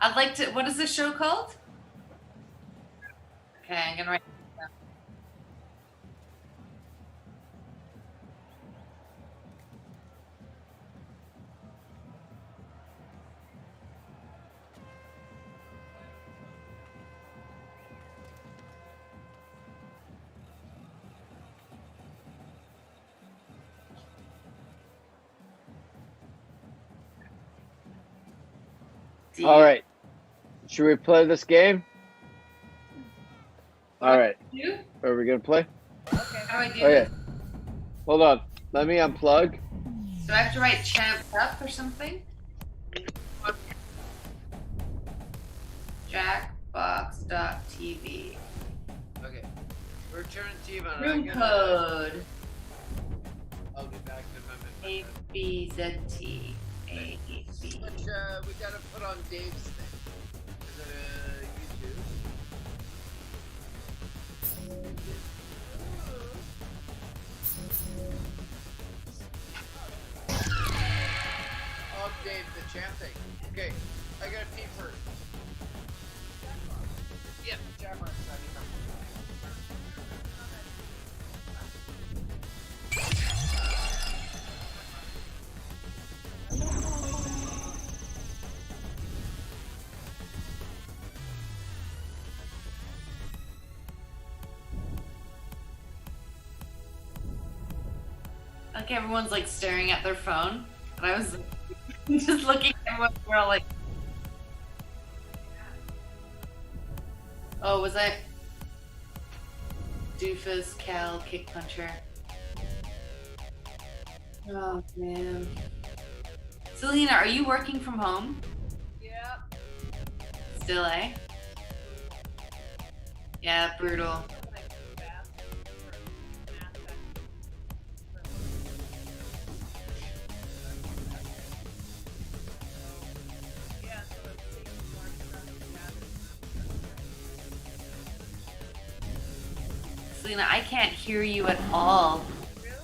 I'd like to. What is this show called? Okay, I'm gonna write this down. All right. Should we play this game? All right. You? Are we gonna play? How do I do Okay. this? Hold on. Let me unplug. Do I have to write champ up or something? Jackbox.tv. Okay. We're turning TV on. Room code I'll be back in a moment. ABZT. But we gotta put on Dave's thing. Is it YouTube? Oh, Dave, the champ thing. Okay, I gotta pee first. Yeah, Jammer. Like everyone's like staring at their phone, and I was just looking at everyone. We're all like, "Oh, was I doofus, Cal, kick puncher?" Oh man, Selena, are you working from home? Yep. Still, eh? Yeah, brutal. Selena, I can't hear you at all. Really?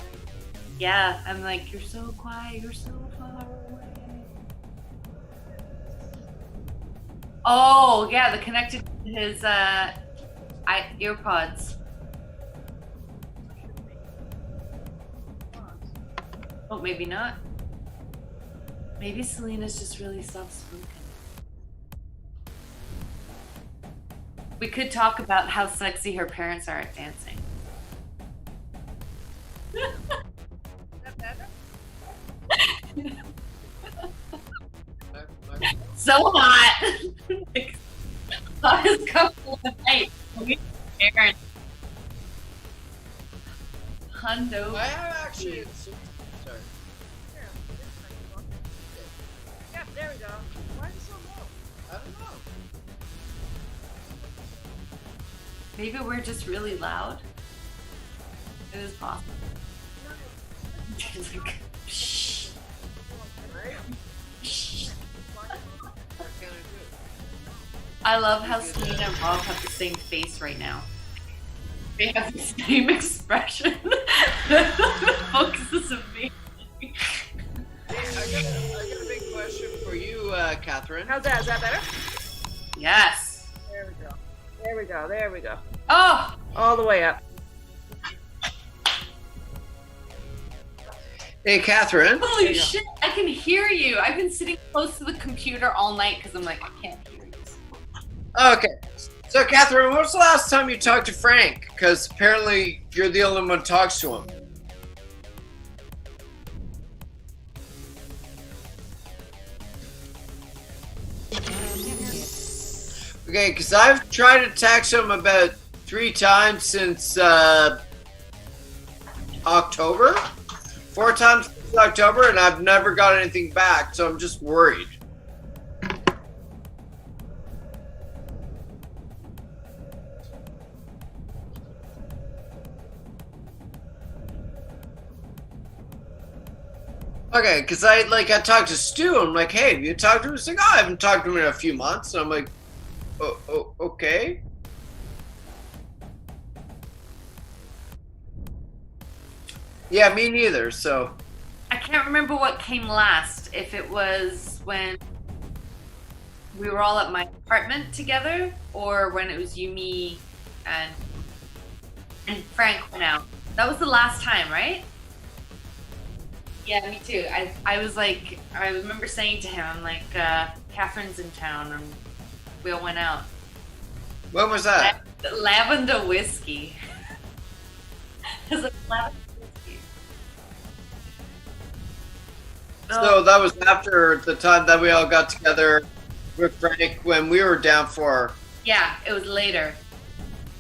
Yeah, I'm like, you're so quiet, you're so far away. Oh, yeah, the connected to his earpods. Oh, maybe not. Maybe Selena's just really soft-spoken. We could talk about how sexy her parents are at dancing. Is that better? So hot. Like, hottest couple of the night. Parents. Hundo. I have actually. Sorry. Here, this next one. Yeah, there we go. Why is it so low? I don't know. Maybe we're just really loud. It is possible. It's like, shh. Shh. What can I do? I love how Selena and Rob have the same face right now. They have the same expression. The focus is amazing. Hey, I got a big question for you, Catherine. How's that? Is that better? Yes. There we go. There we go. There we go. Oh, All the way up. Hey, Catherine. holy shit! I can hear you. I've been sitting close to the computer all night because I'm like, I can't hear you. Okay. So, Catherine, when was the last time you talked to Frank? Because apparently you're the only one who talks to him. Okay, because I've tried to text him about 3 times since October. 4 times since October, and I've never got anything back, so I'm just worried. Okay, because I talked to Stu. I'm like, hey, have you talked to him? He's like, oh, I haven't talked to him in a few months. And I'm like, oh, okay. Yeah, me neither. So I can't remember what came last. If it was when we were all at my apartment together, or when it was you, me, and Frank went out. That was the last time, right? Yeah, me too. I was like, I remember saying to him, I'm like, Catherine's in town, and we all went out. when was that? Lavender whiskey. I was like, lavender whiskey. So that was after the time that we all got together with Frank when we were down for. Yeah, it was later.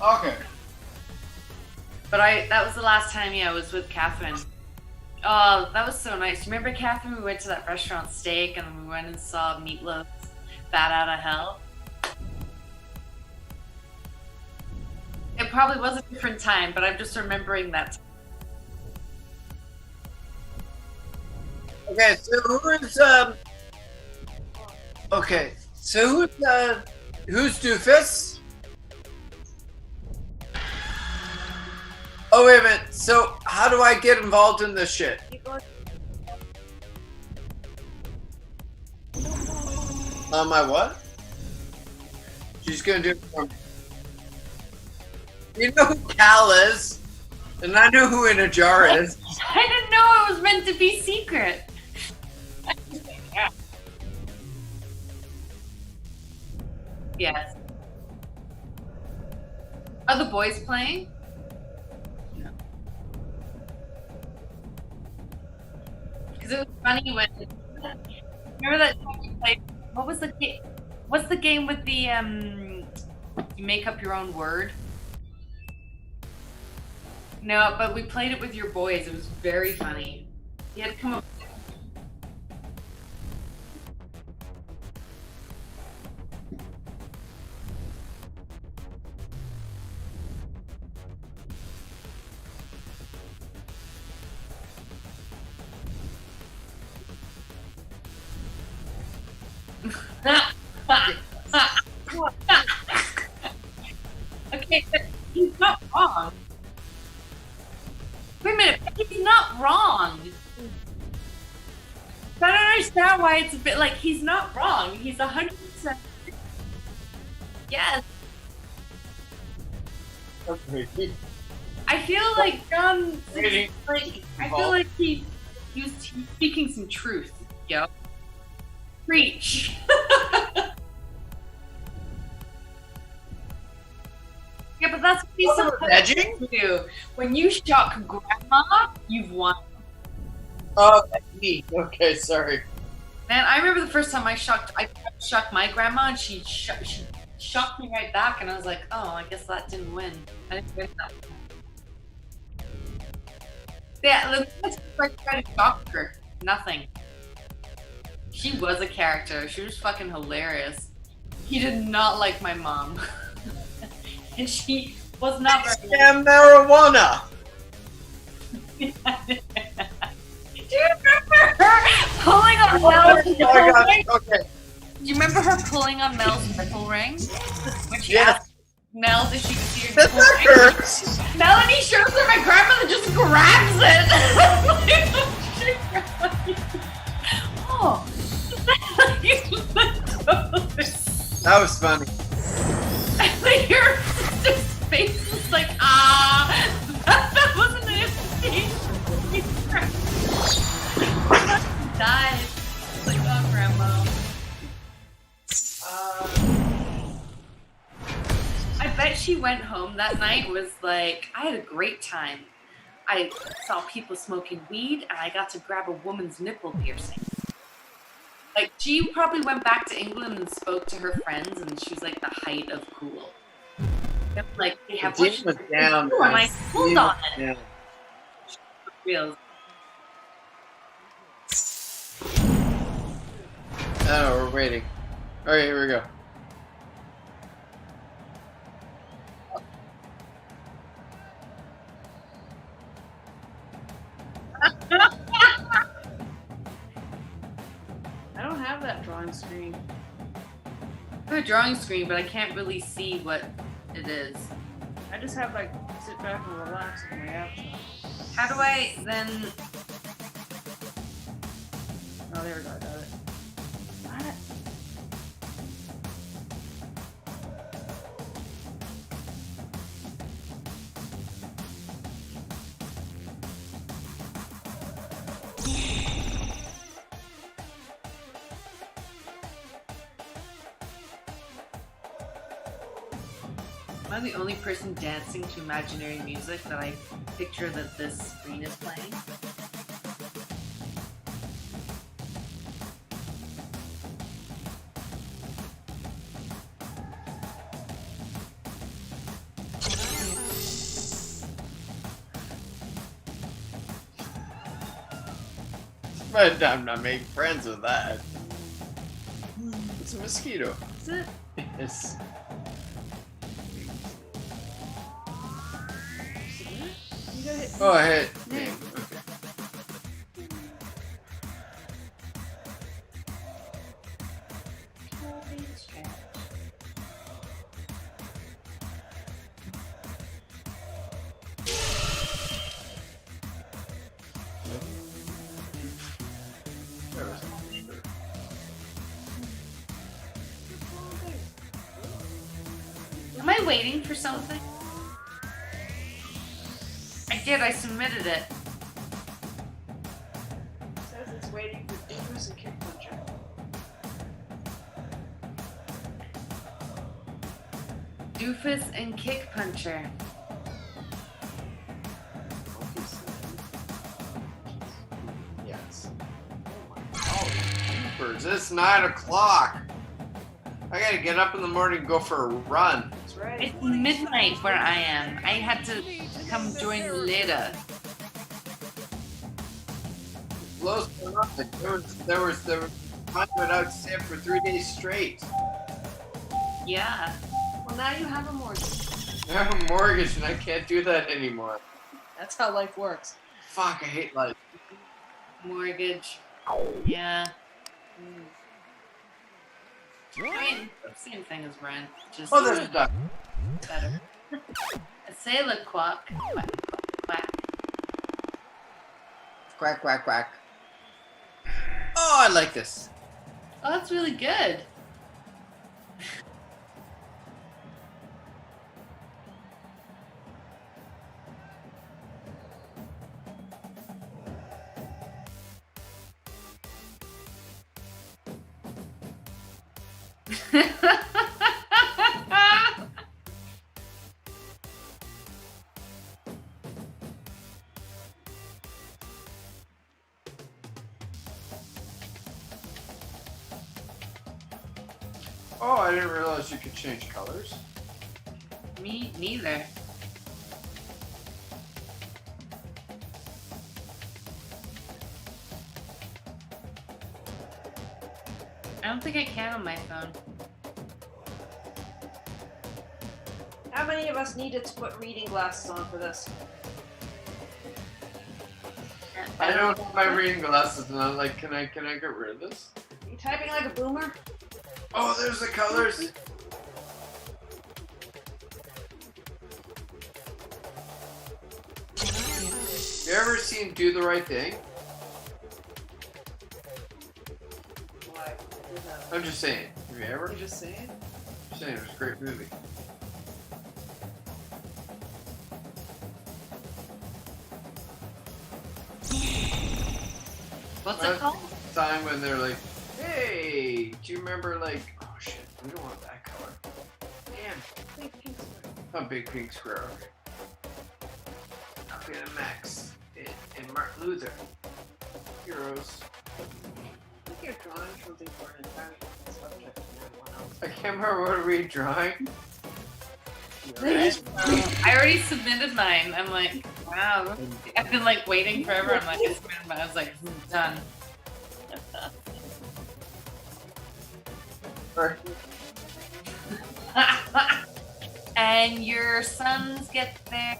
Okay. But that was the last time, I was with Catherine. Oh, that was so nice. Remember, Catherine, we went to that restaurant Steak and we went and saw Meatloaf's Bat Out of Hell? probably was a different time, but I'm just remembering that. Okay, so okay, so who's Doofus? Oh wait a minute. So how do I get involved in this shit? On my what? She's gonna do it for me. You know who Cal is, and I know who In a Jar is. I didn't know it was meant to be secret. Yeah. Yes. Are the boys playing? No. Because it was funny when. Remember that time we played? What was the game? What's the game with the you make up your own word? No, but we played it with your boys. It was very funny. You had to come up. Okay, but he's not wrong. Wait a minute, he's not wrong. I don't understand why it's a bit like he's not wrong. He's 100%. Yes. I feel like John. Like I feel like he's speaking some truth. Yo. Preach. Yeah, but that's what he's supposed to do. When you shock grandma, you've won. Oh, that's me. Okay, sorry. Man, I remember the first time I shocked my grandma, and she shocked me right back, and I was like, oh, I guess that didn't win. I didn't win that one. Yeah, let's try to shock her. Nothing. She was a character. She was fucking hilarious. He did not like my mom. And she was not very Damn marijuana! Do you remember her pulling on Mel's nipple ring? Okay. Do you remember her pulling on Mel's nipple ring? When she Yes. asked Mel if she could see her That nipple ring. hurts! Melanie shows her, my grandmother just grabs it. Oh. That was funny. Your sister's face was like, that wasn't an invitation. Died. Like, oh, grandma. I bet she went home that night was like, I had a great time. I saw people smoking weed and I got to grab a woman's nipple piercing. Like, she probably went back to England and spoke to her friends, and she was like the height of cool. Like, they have The team was down. and I pulled on it. Yeah. Real. Oh, we're waiting. Okay, here we go. I don't have that drawing screen. I have a drawing screen, but I can't really see what it is. I just have like sit back and relax in my app. How do I then? Oh, there we go. I got it. What? Am I the only person dancing to imaginary music that I picture that this screen is playing? But I'm not making friends with that. It's a mosquito. Is it? Yes. Oh, I hit name. Okay. There was sure. Am I waiting for something? I did. I submitted it. Says it's waiting for Doofus and Kick Puncher. Doofus and Kick Puncher. Yes. Oh, jeepers, it's 9 o'clock. I gotta get up in the morning and go for a run. That's right. It's midnight where I am. I had to come join later. Blows my mind. There was time without sit for 3 days straight. Yeah. Well, now you have a mortgage. I have a mortgage and I can't do that anymore. That's how life works. Fuck, I hate life. Mortgage. Yeah. I mean, same thing as rent. Just Oh, there's a duck. better. A sailor quack. Quack, quack, Quack, quack, quack. Oh, I like this. Oh, that's really good. Oh, I didn't realize you could change colors. Me neither. I don't think I can on my phone. How many of us needed to put reading glasses on for this? I don't have my reading glasses and I'm like, can I get rid of this? Are you typing like a boomer? Oh, there's the colors. You ever seen Do the Right Thing? Why? I'm just saying. Have you ever? You just saying? I'm saying it was a great movie. What's it called? Time when they're like, hey, do you remember like, oh shit, we don't want that color. Damn. A big pink square. Okay. Okay, Max and Martin Luther. Heroes. I think you're drawing something for an entirely different subject than everyone else. I can't remember what are we drawing. I already submitted mine. I'm like, wow. I've been like waiting forever. I'm like, I submitted mine. I was like, done. And your sons get there.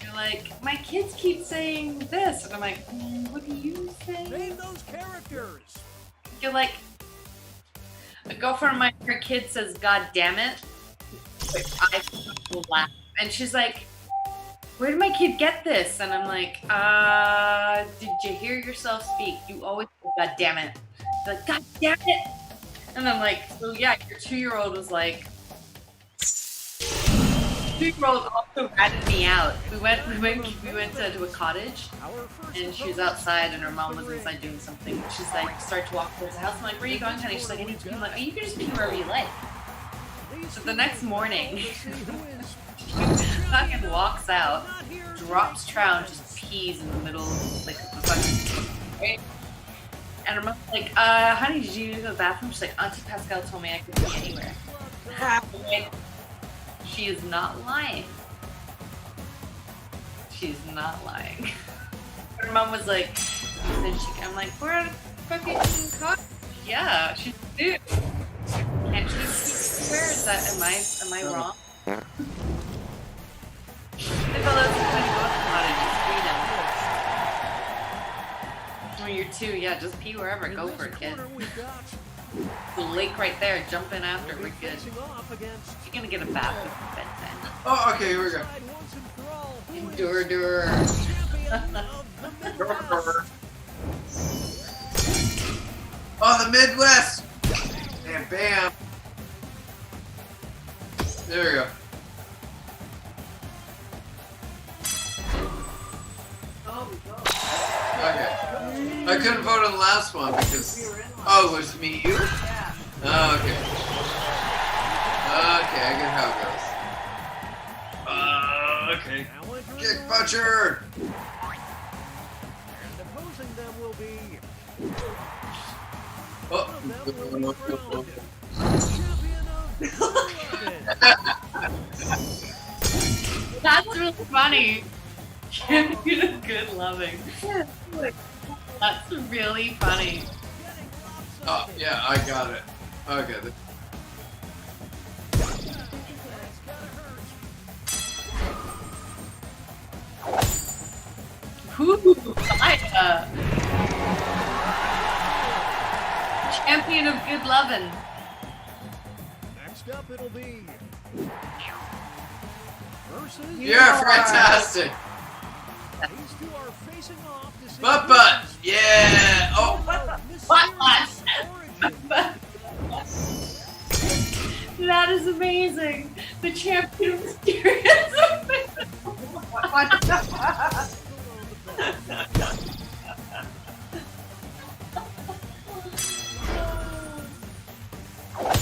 You're like, my kids keep saying this, and I'm like, what do you say? Name those characters. You're like, a girlfriend of mine, her kid says, God damn it. Which I will laugh. And she's like, where did my kid get this? And I'm like, did you hear yourself speak? You always say, God damn it. She's like, God damn it. And I'm like, so yeah, your 2-year-old was like, 2-year-old also ratted me out. We went to a cottage, and she was outside, and her mom was inside doing something. She's like, start to walk towards the house. I'm like, where are you going, honey? She's like, I need to pee. I'm like, oh, you can just pee wherever you like. So the next morning, fucking walks out, drops trow, and just pees in the middle of like the fucking right? And her mom's like, honey, did you go to the bathroom? She's like, Auntie Pascal told me I could pee anywhere. Like, she is not lying. She's not lying. Her mom was like, I'm like, we're at a fucking cottage. Yeah, she's dude. Can't you Is that am I wrong? I thought that was when you're 2, yeah, just pee wherever. Go for it, kid. The lake right there. Jump in after. We're good. You're gonna get a bath before bedtime. Oh, okay, here we go. Endure. Oh, the Midwest! And bam! There we go. Okay. I couldn't vote on the last one because... Oh, it was me, you? Yeah. Oh, okay. Okay, I get how it goes. Okay. Kick Butcher! And opposing them will be Oh. champion of That's really funny. Champion of good loving. That's really funny. Oh, yeah, I got it. Okay. Ooh, champion of good loving. next up it'll be versus You're fantastic! these two are facing off to see Butt! Yeah! Oh! What? That is amazing. The champion of mysterious.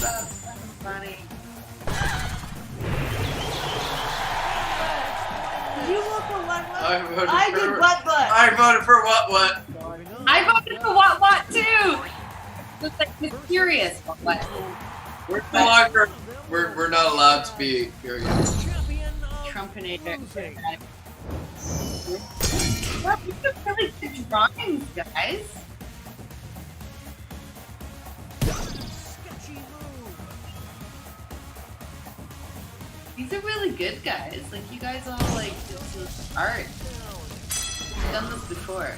That's funny. Did you vote for what? I voted I for... did what? I voted for what? I voted for what too. It's like mysterious what. We're no longer... We're not allowed to be here yet. champion of Trumpinator. losing. Well, these are really good drawings, guys. Sketchy move. These are really good, guys. Like, you guys all, like, this is art. You've done this before.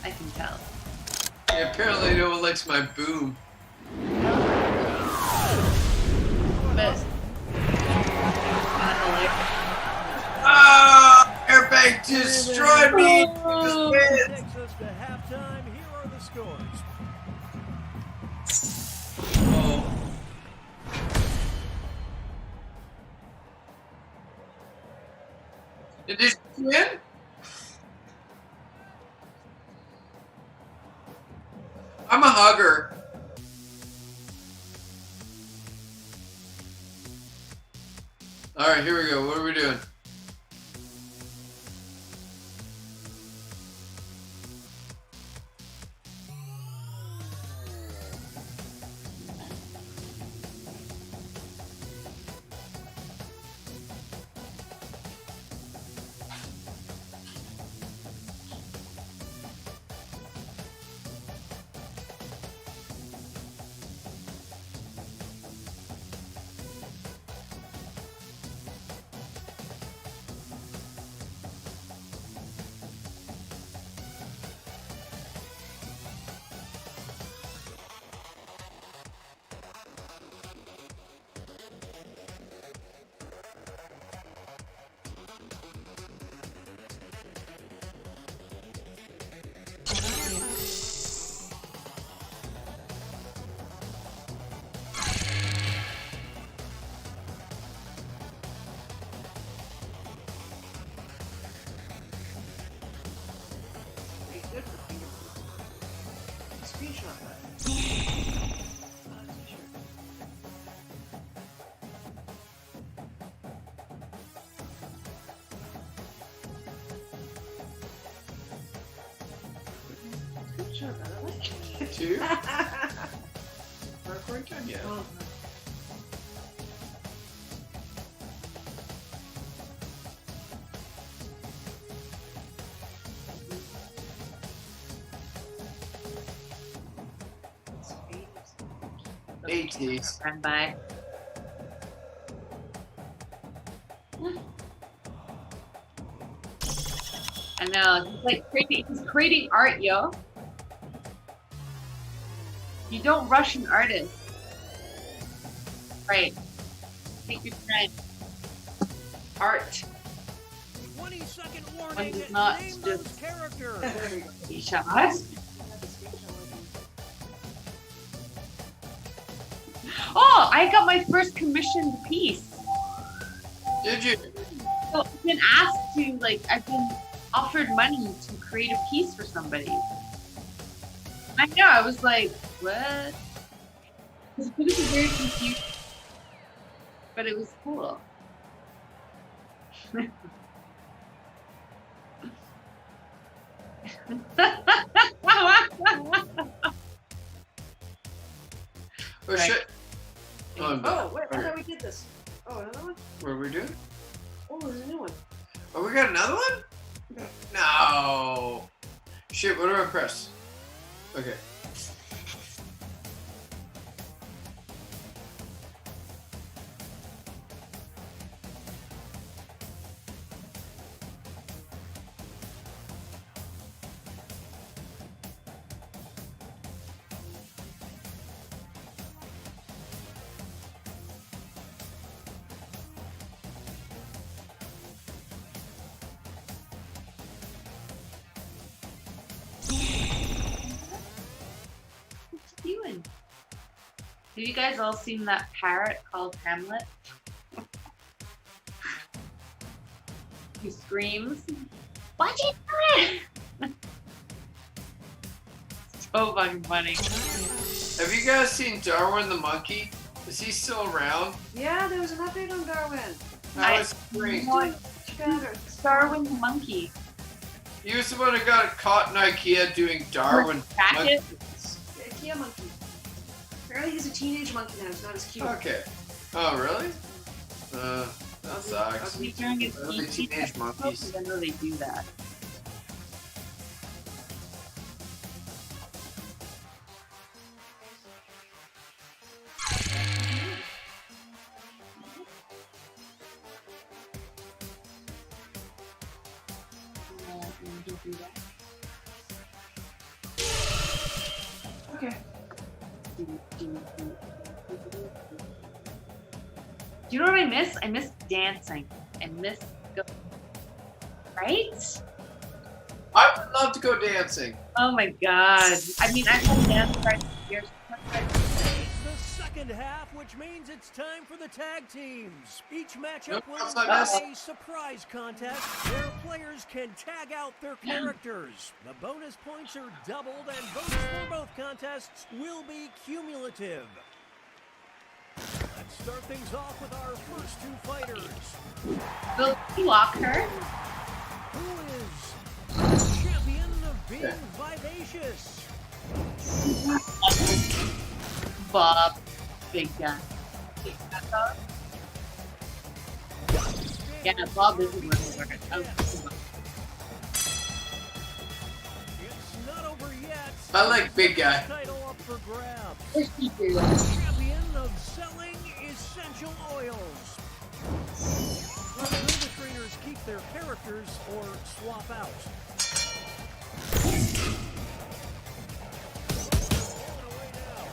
I can tell. Yeah, apparently no one likes my boom. But, kinda hilarious. Ah! Airbag destroyed me! Oh. Just Takes us to halftime. Here are the scores. oh. Did this win? I'm a hugger. Alright, here we go. What are we doing? Two? Hardcore time, yeah. 80s. Run by. I know. He's creating art, yo. You don't rush an artist. Right. Take your time. Art. 20-second One warning. does not Name those just characters. be shot. Oh, I got my first commissioned piece. Did you? So I've been asked to, like, I've been offered money to create a piece for somebody. I know, I was like, what? It was very confusing, but it was cool. Oh shit. Oh, I'm done. Oh, wait, I Okay. thought we did this. Oh, another one? What are we doing? Oh, there's a new one. Oh, we got another one? No. Shit, what do I press? Okay. What's he doing? Have you guys all seen that parrot called Hamlet? He screams, "Watch it!" So fucking funny. Have you guys seen Darwin the monkey? Is he still around? Yeah, there was an update on Darwin. That was great. Better. Darwin the monkey. He was the one who got caught in IKEA doing Darwin Jacket. monkeys. Kia monkey. Apparently he's a teenage monkey now. He's not as cute. Okay. Oh, really? That sucks. He's doing his Those are teenage monkeys. I know they do that. Okay. Do you know what I miss? I miss dancing. I miss right? I would love to go dancing. Oh my god. I mean, I've had dance parties for years. It's the second half, which means it's time for the tag teams. Each matchup Nope, will outside be this. a surprise contest where players can tag out their characters. The bonus points are doubled, and votes for both contests will be cumulative. Let's start things off with our first two fighters. Will you walk her? Who is champion of being vivacious? Bob. Big guy. Yeah, Bob isn't working. Oh, It's not over yet. I like big guy. Title up for grabs. where's he doing? Champion of selling essential oils. Will the trainers keep their characters or swap out? Rolling away now.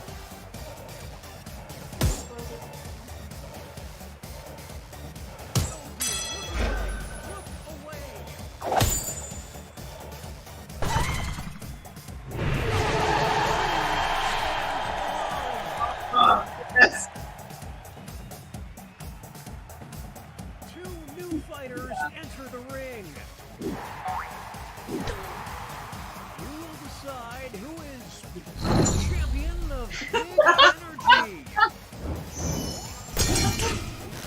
Look away. Yes. Two new fighters enter the ring. You will decide who is champion of big energy.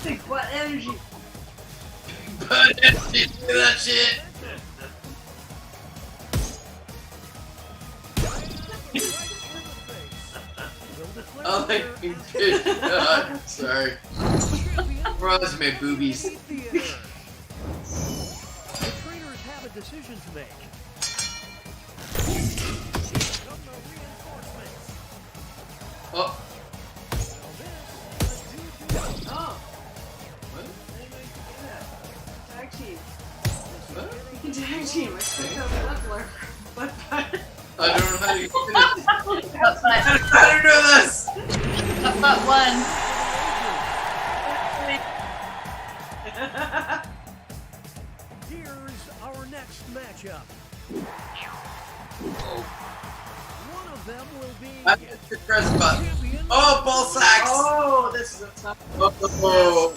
Big butt energy. But do that shit. I like being pissed. God, sorry. Bros my boobies. The trainers have a decision to make. Here come the reinforcements. Oh, That's my, How to do this? that's that one. Here's our next matchup. One of them will be I hit the press button. champion. Oh, ball sacks! Oh, this is a tough Oh.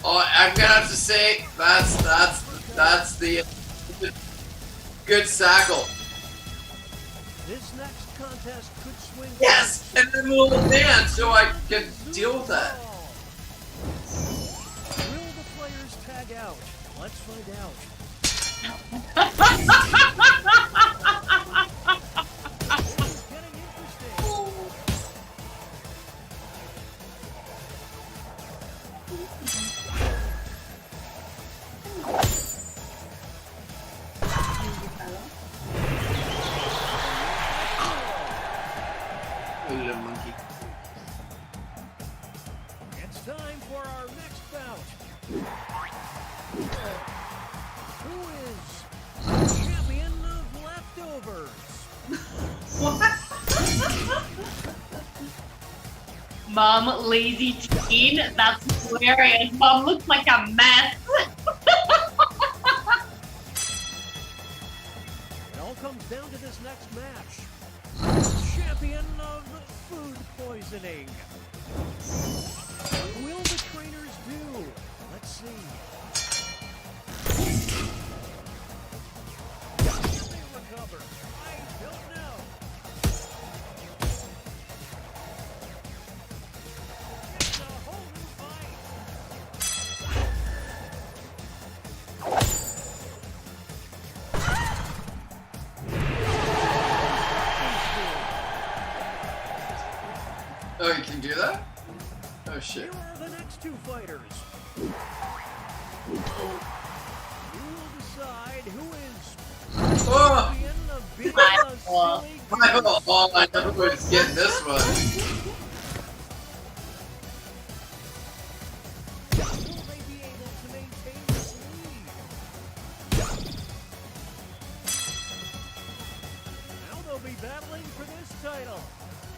Oh, I'm gonna have to say that's the good sackle. This next contest could swing. Yes, and then we'll dance so I can deal with that. Will the players tag out? Let's find out. It's getting interesting. Little monkey. It's time for our next bout. Who is champion of leftovers? Mom, lazy teen. That's hilarious. Mom looks like a mess. It all comes down to this next match. Champion of food poisoning. What will the trainers do? Let's see. Can they recover? I don't know. It's a whole new fight. Oh, you can do that? Oh Here shit. are the next two fighters. Who will decide who is Oh, champion of being My a fault. silly I never was getting this one. Will they be able to maintain this lead? Now they'll be battling for this title.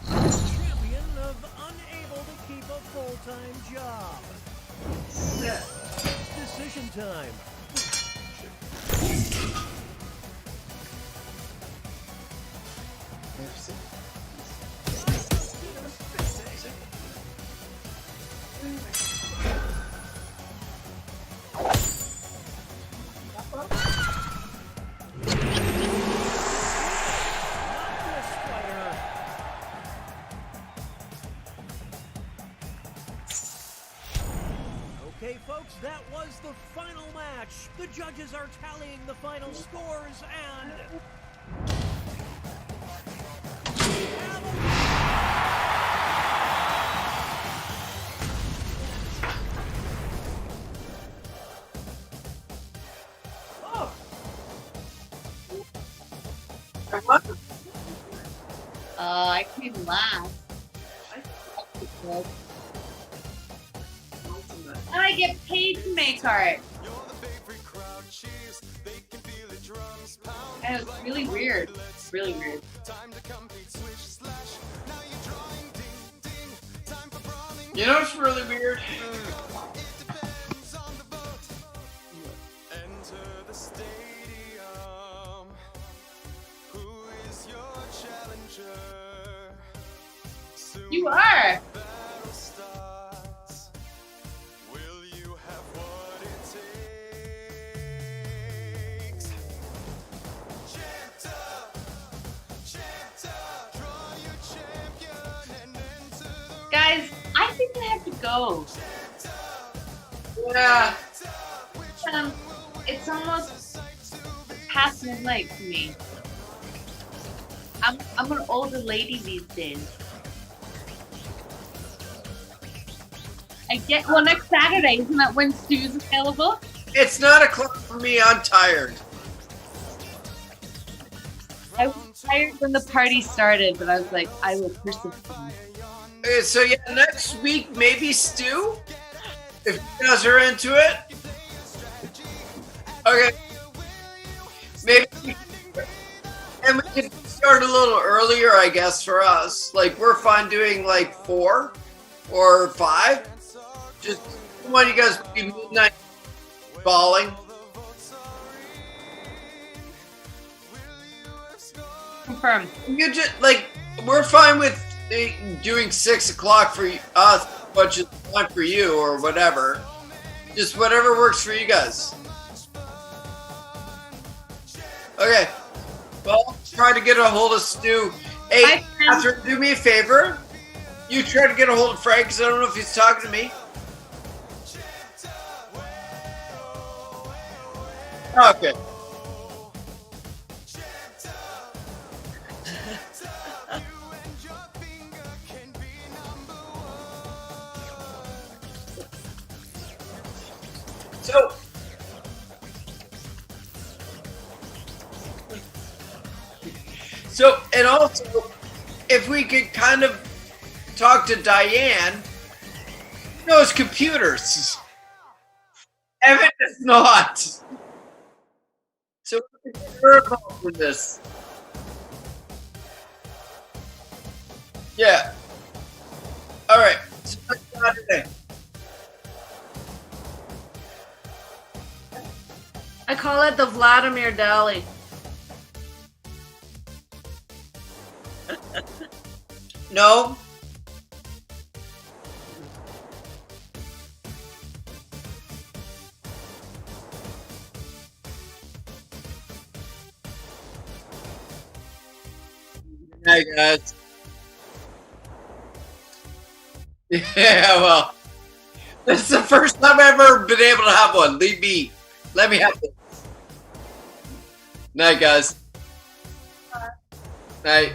Champion of unable to keep a full-time job. Decision time. Not this fighter. Okay, folks, that was the final match. The judges are tallying the final scores and. I came last. And I get paid to make art. And it's really weird. Really weird. You know what's really weird? You are. Guys, I think I have to go. Yeah. It's almost past midnight for me. I'm an older lady these days. Next Saturday, isn't that when Stu's available? It's not a club for me. I'm tired. I was tired when the party started, but I was like, I will persevere. Okay, so yeah, next week maybe Stu, if you guys are into it. Okay. Maybe, and we could start a little earlier, I guess, for us. Like, we're fine doing like 4 or 5. Just want you guys to be midnight balling. Confirm. You just like we're fine with doing 6 o'clock for us, which is fine for you or whatever. Just whatever works for you guys. Okay. Well, try to get a hold of Stu. Hey, Hi, Sam. Catherine, do me a favor. You try to get a hold of Frank because I don't know if he's talking to me. Okay. So, and also, if we could kind of talk to Diane, who knows computers. Evan does not. So, we can get her involved with this. Yeah. All right. So, that's Saturday. I call it the Vladimir Dali. No. Hey guys. Yeah, well, this is the first time I've ever been able to have one. Leave me. Let me have this. Night, guys. Night.